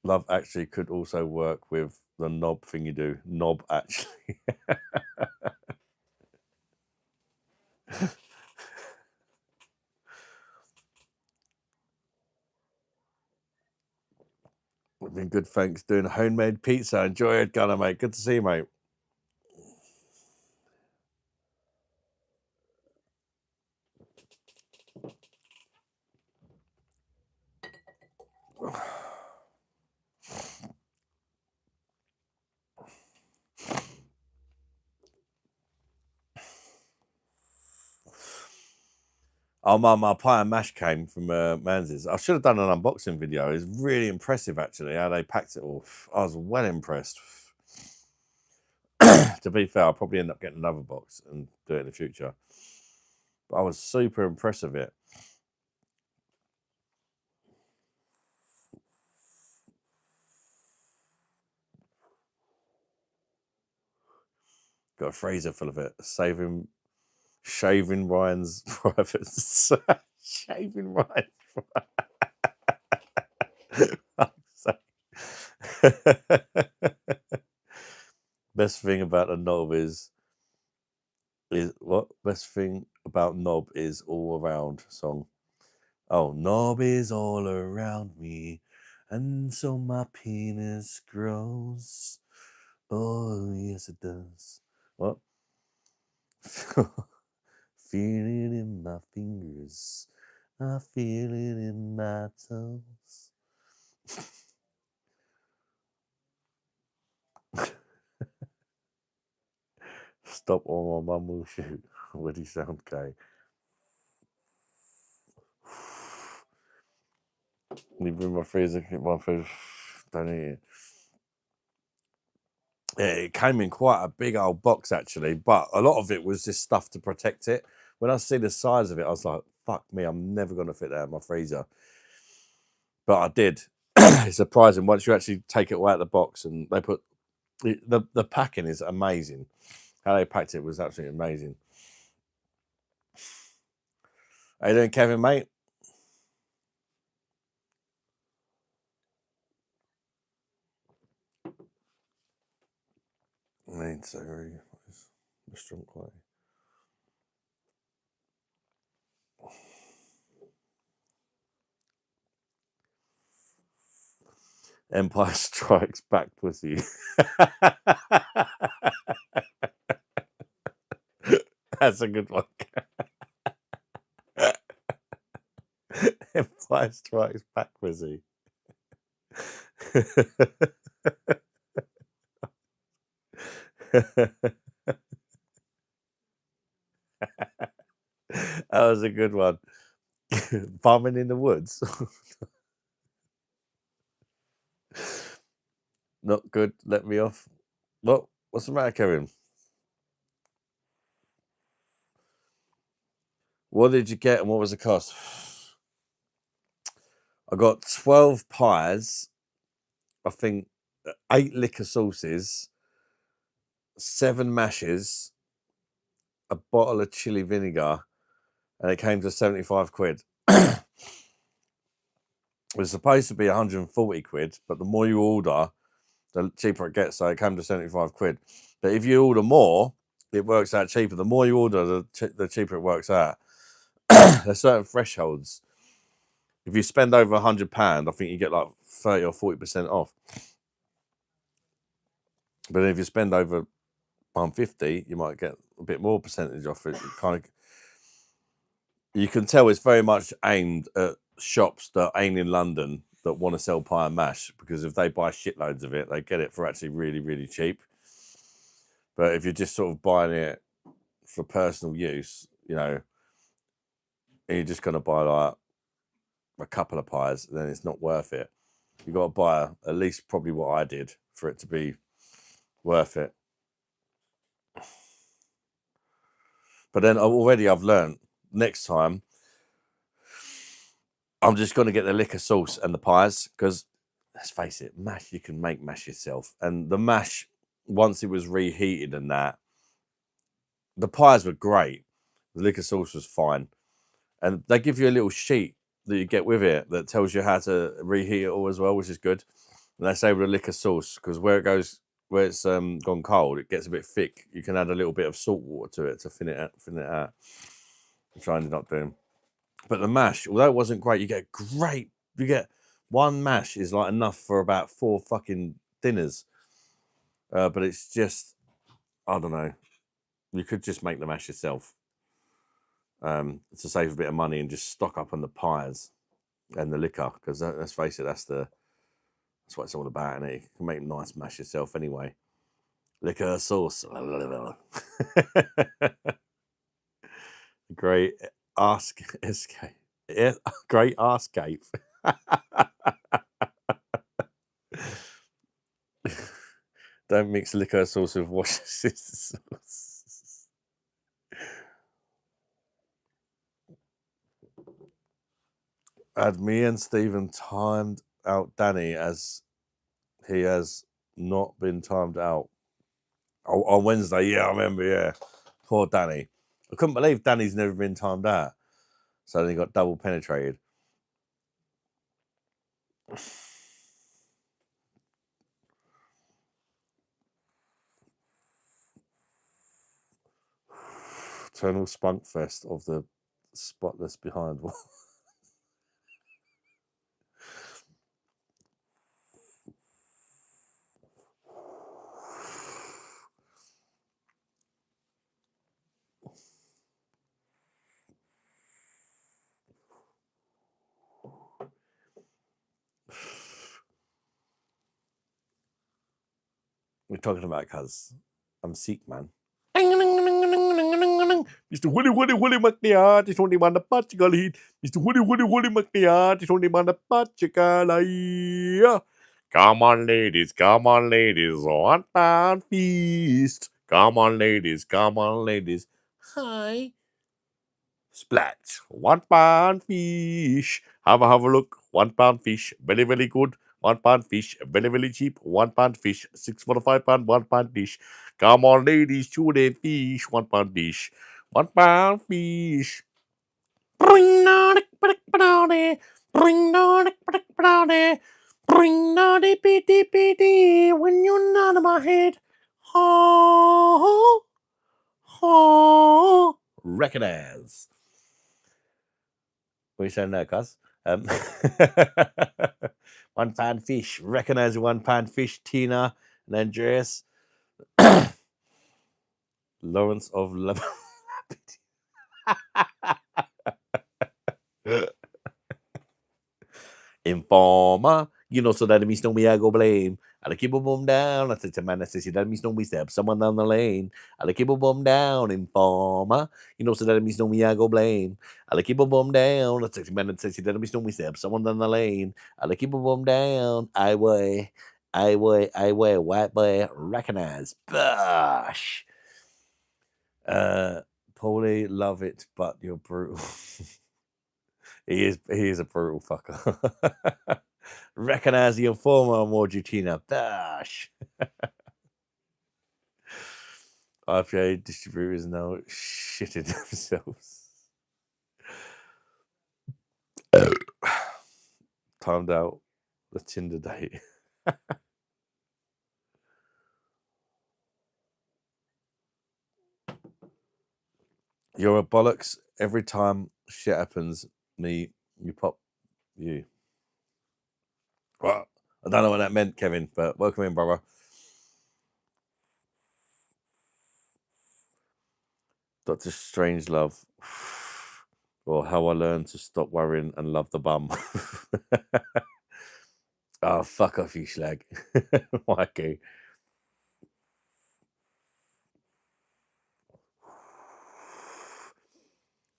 Love actually could also work with the knob thing you do. Knob actually. Been good, thanks. Doing homemade pizza. Enjoy it, Gunner, mate. Good to see you, mate. Oh, my pie and mash came from Manz's. I should have done an unboxing video. It's really impressive, actually, how they packed it all. I was well impressed. To be fair, I'll probably end up getting another box and do it in the future. But I was super impressed with it. Got a freezer full of it. Shaving Ryan's privates. Shaving Ryan's Best thing about a knob is what? Best thing about knob is all around song. Oh, knob is all around me, and so my penis grows. Oh, yes, it does. What? Feel it in my fingers. I feel it in my toes. Stop or my mum will shoot. Would he sound gay? Leave in my freezer, keep my food. Don't eat it. It came in quite a big old box, actually, but a lot of it was just stuff to protect it. When I see the size of it, I was like, fuck me, I'm never going to fit that in my freezer. But I did. It's surprising once you actually take it all out of the box, and they put the packing is amazing. How they packed it was absolutely amazing. How you doing, Kevin, mate? Sorry, restaurant quality. Empire Strikes Back, pussy. That's a good one. Empire Strikes Back, pussy. That was a good one. Farming in the woods. Not good. Let me off. What? What's the matter, Kevin? What did you get and what was the cost? I got 12 pies. I think 8 liquor sauces, 7 mashes, a bottle of chili vinegar, and it came to 75 quid. It was supposed to be 140 quid, but the more you order, the cheaper it gets. So it came to 75 quid. But if you order more, it works out cheaper. The more you order, the cheaper it works out. There's certain thresholds. If you spend over £100, I think you get like 30 or 40% off. But if you spend over £150, you might get a bit more percentage off it. You can tell it's very much aimed at shops that ain't in London that want to sell pie and mash, because if they buy shitloads of it, they get it for actually really, really cheap. But if you're just sort of buying it for personal use, you know, and you're just going to buy like a couple of pies, then it's not worth it. You've got to buy at least probably what I did for it to be worth it. But then already I've learned, next time I'm just going to get the liquor sauce and the pies, because let's face it, mash, you can make mash yourself. And the mash, once it was reheated and that, the pies were great. The liquor sauce was fine. And they give you a little sheet that you get with it that tells you how to reheat it all as well, which is good. And they say with the liquor sauce, because where it's gone cold, it gets a bit thick. You can add a little bit of salt water to it to thin it out, which I ended up doing. But the mash, although it wasn't great, you get one mash is like enough for about 4 fucking dinners. But it's just, I don't know. You could just make the mash yourself to save a bit of money and just stock up on the pies and the liquor, because let's face it, that's what it's all about, and you can make a nice mash yourself anyway. Liquor sauce. Great ask escape. Yeah, great escape. Don't mix liquor sauce with Worcestershire sauce. Had me and Stephen timed out Danny as he has not been timed out. On Wednesday, yeah, I remember, yeah. Poor Danny. I couldn't believe Danny's never been timed out. So then he got double penetrated. Eternal spunk fest of the spotless behind. We're talking about cuz I'm Sikh, man. Mr. Willie McNear, just only man the Portugal heat. Mr. Willie McNear, just only man the Portugal. Come on, ladies, one pound feast. Come on, ladies. Hi. Splat, 1 pound fish. Have a look. 1 pound fish, very, very good. 1 pound fish, very, very cheap. 1 pound fish, 6 for the 5 pound, 1 pound dish. Come on, ladies, chew the fish, 1 pound dish. 1 pound fish. Bring on it, bring on it, bring on it, bitty, when you're not in my head. Oh, oh, recognize. What are you saying there, cuz? 1 pound fish. Recognize 1 pound fish, Tina and Andreas. Lawrence of Informer. You know, so that means no me, I go blame. I'll keep a boom down. I said to man, I said, that means no me step someone down the lane. I'll keep a boom down. Informer. You know, so that means no me, I go blame. I'll keep a boom down. I said to man, I said, that means no me step someone down the lane. I'll keep a boom down. I way, white boy, recognize. Bosh. Paulie, love it, but you're brutal. He is a brutal fucker. Recognize the informer, more Jutina. Dash. IPA distributors now shitting themselves. Timed out the Tinder date. You're a bollocks. Every time shit happens, you pop you. Well, I don't know what that meant, Kevin, but welcome in, brother. Dr. Strangelove. Or how I learned to stop worrying and love the bum. Oh, fuck off, you slag. Mikey.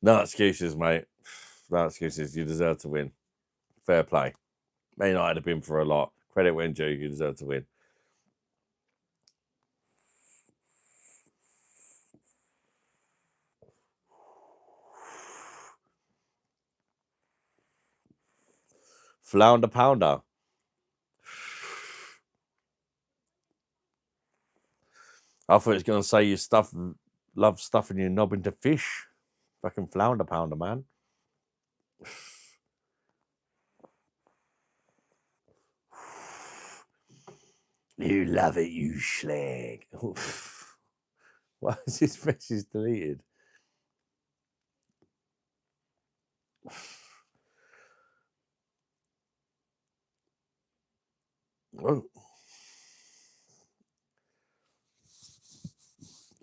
No excuses, mate. No excuses. You deserve to win. Fair play. May not have been for a lot. Credit when due. You deserve to win. Flounder pounder. I thought it was going to say you love stuffing your knob into fish. Fucking flounder pounder, man. You love it, you slag. Why is his message deleted? Oh.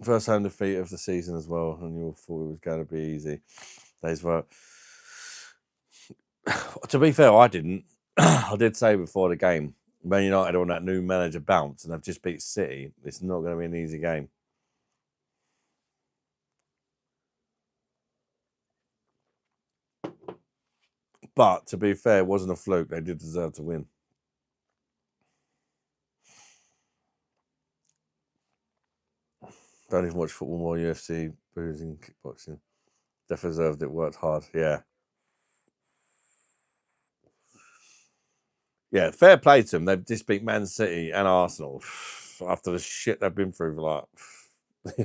First home defeat of the season as well, and you all thought it was going to be easy. Days work. To be fair, I didn't. I did say before the game, Man United on that new manager bounce, and they've just beat City. It's not going to be an easy game. But to be fair, it wasn't a fluke. They did deserve to win. Don't even watch football more. UFC, boozing, kickboxing. Definitely deserved it. Worked hard. Yeah. Yeah, fair play to them. They've just beat Man City and Arsenal after the shit they've been through like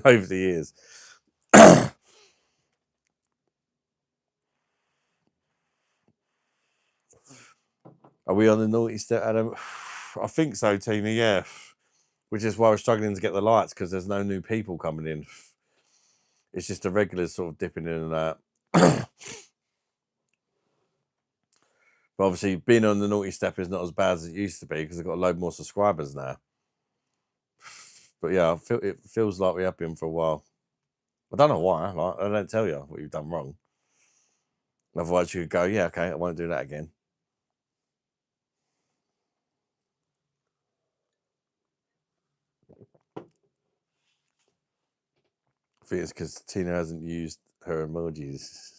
over the years. Are we on the naughty step, Adam? I think so, Tina, yeah. Which is why we're struggling to get the lights, because there's no new people coming in. It's just the regulars sort of dipping in and out. But obviously, being on the naughty step is not as bad as it used to be, because I've got a load more subscribers now. But yeah, it feels like we have been for a while. I don't know why. Like, I don't tell you what you've done wrong. Otherwise, you could go, yeah, okay, I won't do that again. I think it's because Tina hasn't used her emojis.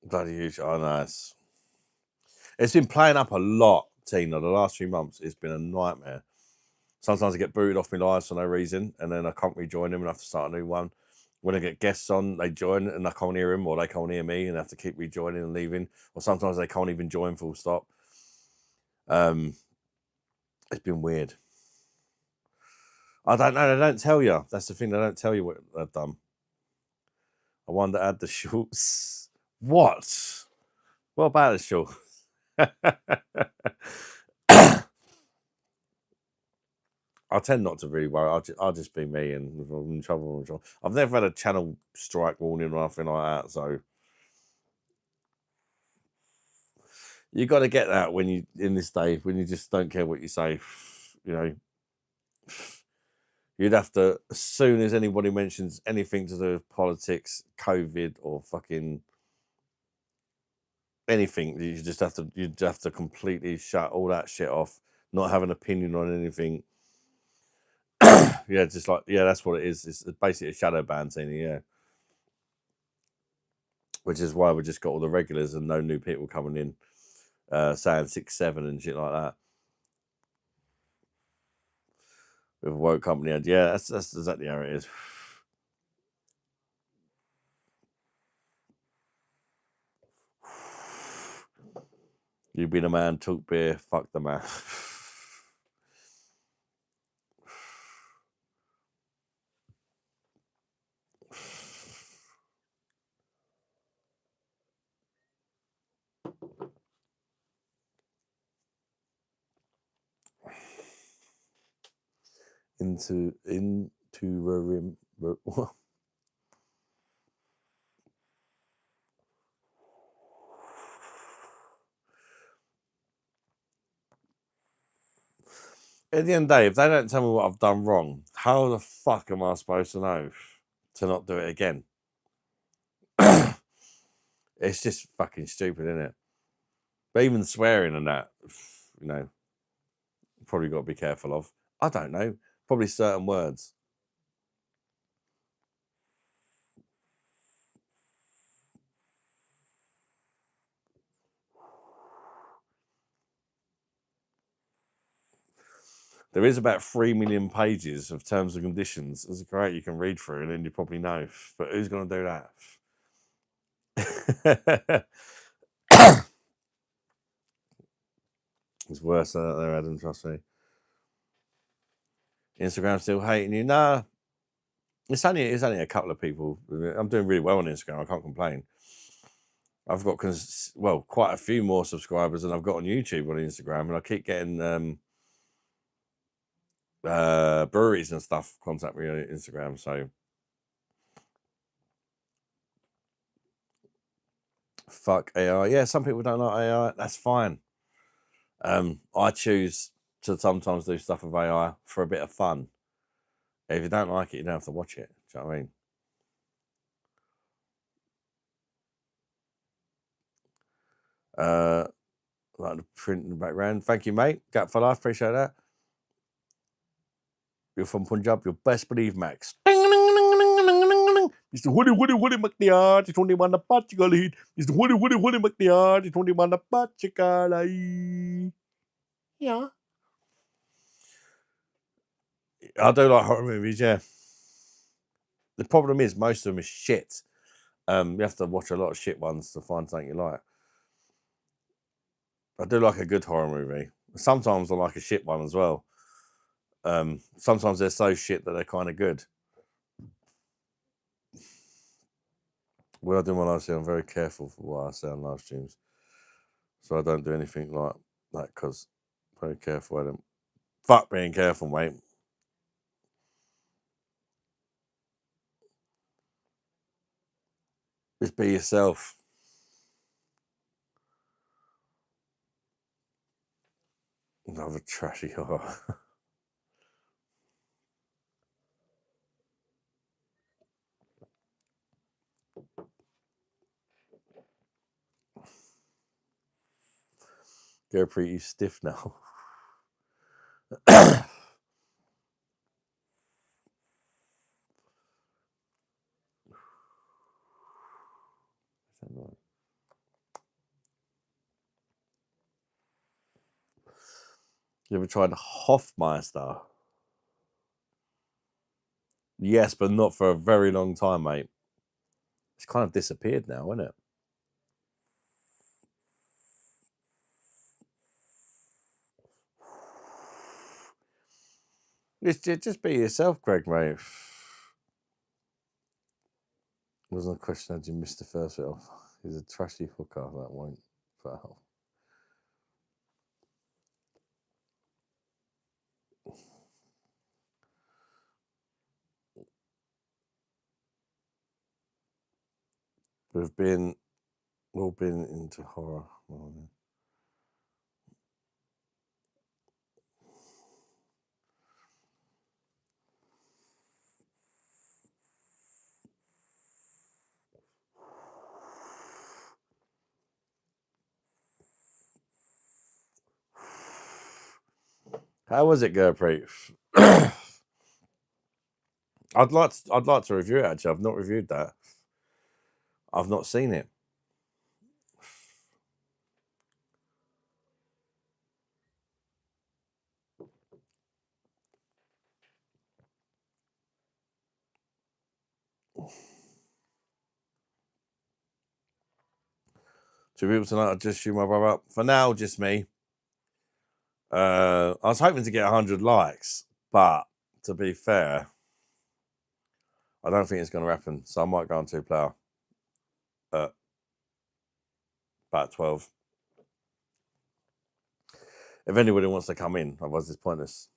Bloody huge. Oh, nice. It's been playing up a lot, Tina. The last few months, it's been a nightmare. Sometimes I get booted off my lives for no reason, and then I can't rejoin them and I have to start a new one. When I get guests on, they join and I can't hear them, or they can't hear me and I have to keep rejoining and leaving. Or sometimes they can't even join full stop. It's been weird. I don't know. They don't tell you. That's the thing. They don't tell you what they've done. I wonder add the shorts. What? What about the shorts? I tend not to really worry. I'll just be me, and if I'm in trouble, I'm in trouble. I've never had a channel strike warning or nothing like that, so you got to get that when you in this day when you just don't care what you say. You know, you'd have to, as soon as anybody mentions anything to do with politics, COVID, or fucking anything, you'd have to completely shut all that shit off, not have an opinion on anything. Yeah, just like, yeah, that's what it is. It's basically a shadow ban, Tina, yeah. Which is why we just got all the regulars and no new people coming in, saying 6-7 and shit like that. With a woke company, and yeah, that's exactly how it is. You been a man, talk beer, fuck the man. into a rim. At the end of the day, if they don't tell me what I've done wrong, how the fuck am I supposed to know to not do it again? It's just fucking stupid, isn't it? But even swearing and that, you know, probably got to be careful of. I don't know. Probably certain words. There is about 3 million pages of terms and conditions. It's great, you can read through and then you probably know. But who's going to do that? It's worse than that there, Adam, trust me. Instagram still hating you? Nah. It's only a couple of people. I'm doing really well on Instagram. I can't complain. I've got quite a few more subscribers than I've got on YouTube on Instagram, and I keep getting breweries and stuff contact me on Instagram. So fuck AI. Yeah, some people don't like AI. That's fine. I choose to sometimes do stuff with AI for a bit of fun. If you don't like it, you don't have to watch it. Do you know what I mean? Like the print in the background. Thank you, mate. Gap for life. Appreciate that. You're from Punjab. Your best believe, Max. Mr. Woody McNear. Just 21 the Pachigale. Mr. Woody McNear. Just 21 the Pachigale. Yeah. I do like horror movies, yeah. The problem is most of them are shit. You have to watch a lot of shit ones to find something you like. I do like a good horror movie. Sometimes I like a shit one as well. Sometimes they're so shit that they're kind of good. When I do my live stream, I'm very careful for what I say on live streams. So I don't do anything like that because I'm very careful. I don't. Fuck being careful, mate. Just be yourself. Another trashy horror. Go pretty stiff now. You ever tried Hofmeister? Yes, but not for a very long time, mate. It's kind of disappeared now, isn't it? Just be yourself, Greg, mate. Wasn't a question had you missed the first bit off. He's a trashy hooker that won't fail. We've all been into horror. How was it, Gurpreet? I'd like to review it. Actually, I've not reviewed that. I've not seen it. Two people tonight. I'll just shoot my brother up. For now, just me. I was hoping to get 100 likes, but to be fair, I don't think it's going to happen. So I might go on 2-player at about 12. If anybody wants to come in, otherwise it's pointless.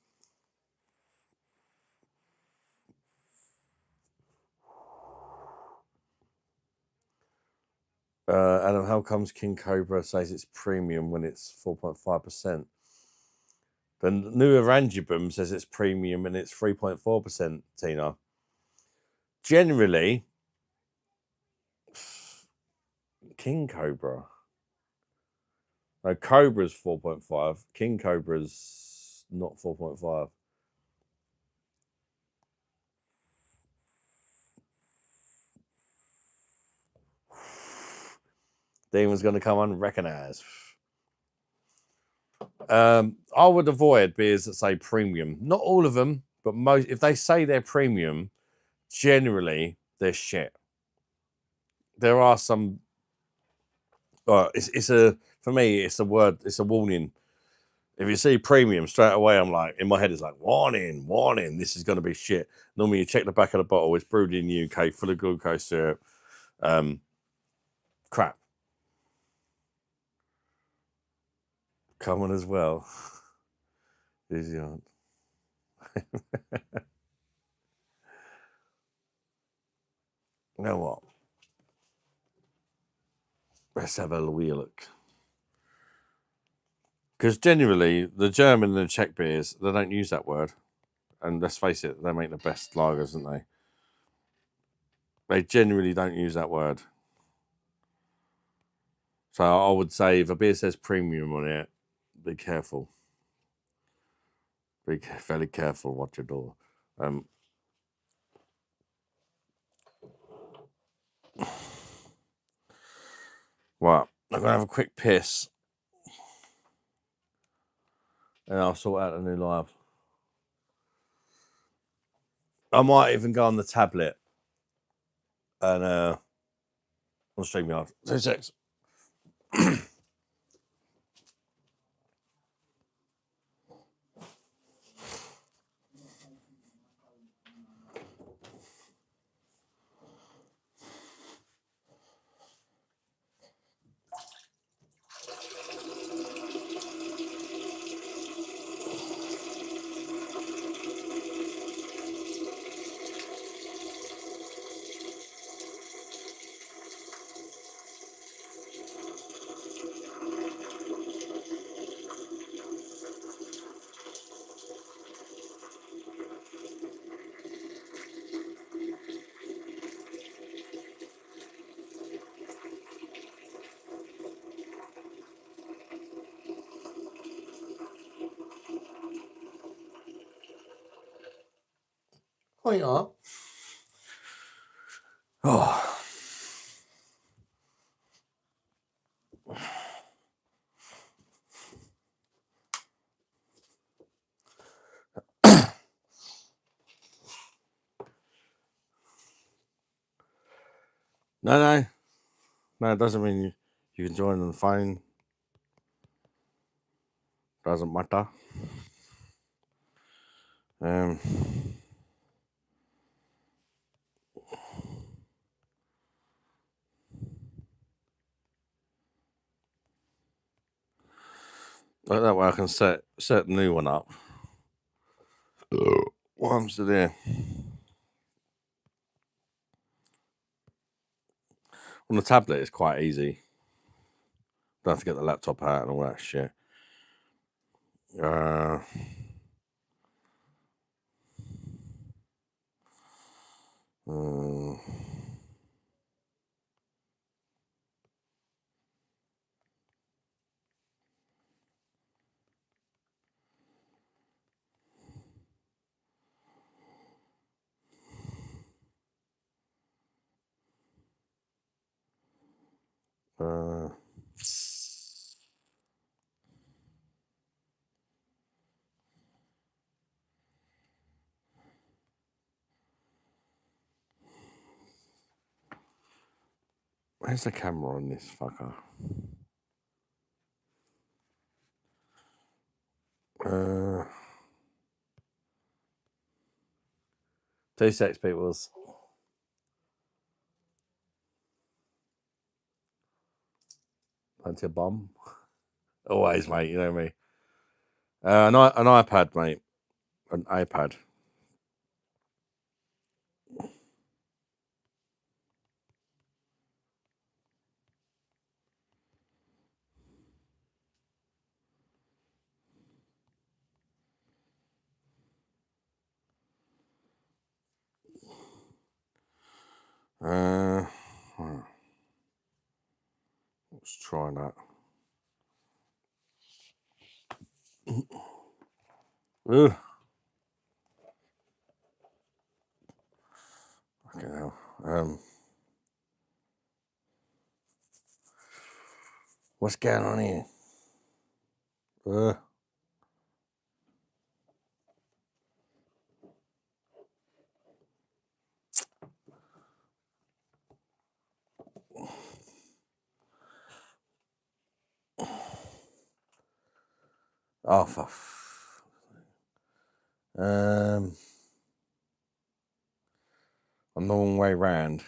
Adam, how comes King Cobra says it's premium when it's 4.5%? The new Arangibum says it's premium and it's 3.4%, Tina. Generally, King Cobra. No, Cobra's 4.5. King Cobra's not 4.5. Demon's going to come unrecognized. I would avoid beers that say premium. Not all of them, but most. If they say they're premium, generally they're shit. There are some. It's a for me. It's a word. It's a warning. If you see premium straight away, I'm like in my head. It's like warning, warning. This is going to be shit. Normally, you check the back of the bottle. It's brewed in the UK, full of glucose syrup. Crap. Common as well. Easy on. You know what? Let's have a wee look. Because generally, the German and the Czech beers, they don't use that word. And let's face it, they make the best lagers, don't they? They generally don't use that word. So I would say if a beer says premium on it, be careful. Be very careful what you do. Well, I'm going to have a quick piss. And I'll sort out a new live. I might even go on the tablet and on StreamYard. 2 secs. Oh, yeah. Oh. No. No, it doesn't mean you can join on the phone. Doesn't matter. Like that way I can set the new one up. What I'm still there. On the tablet, it's quite easy. Don't have to get the laptop out and all that shit. Where's the camera on this fucker? 2 secs, peoples. Plenty of bomb. Always, mate. You know me. An iPad, mate. An iPad. Let's try that. Ugh. Fucking hell. What's going on here? Oh, for a long way round.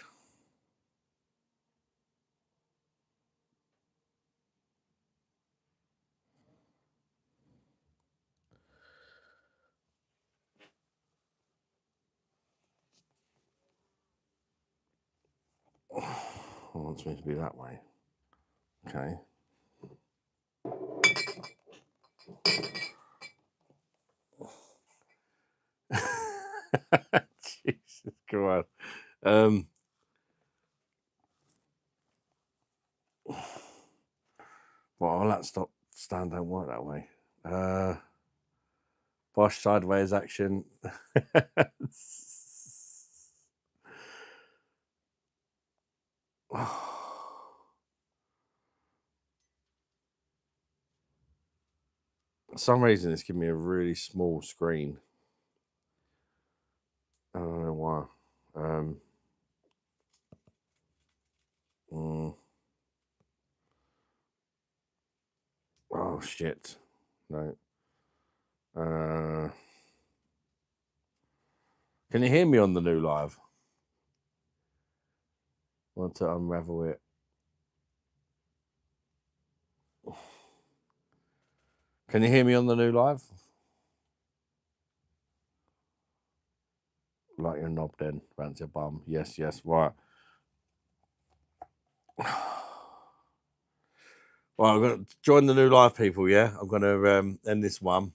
Wants me to be that way. Okay. Well, that stop stand don't work that way. Bosch sideways action. For some reason, it's giving me a really small screen. I don't know why. Oh shit! No. Can you hear me on the new live? Want to unravel it? Can you hear me on the new live? Like your knob then, fancy a bum. Yes, yes, right. Well, I'm going to join the new live, people, yeah? I'm going to end this one.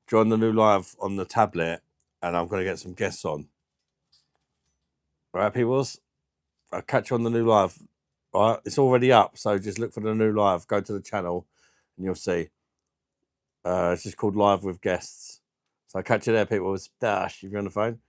Join the new live on the tablet, and I'm going to get some guests on. All right, peoples? I'll catch you on the new live. All right, it's already up, so just look for the new live. Go to the channel, and you'll see. It's just called Live with Guests. So I'll catch you there, people. Dash, if you're on the phone.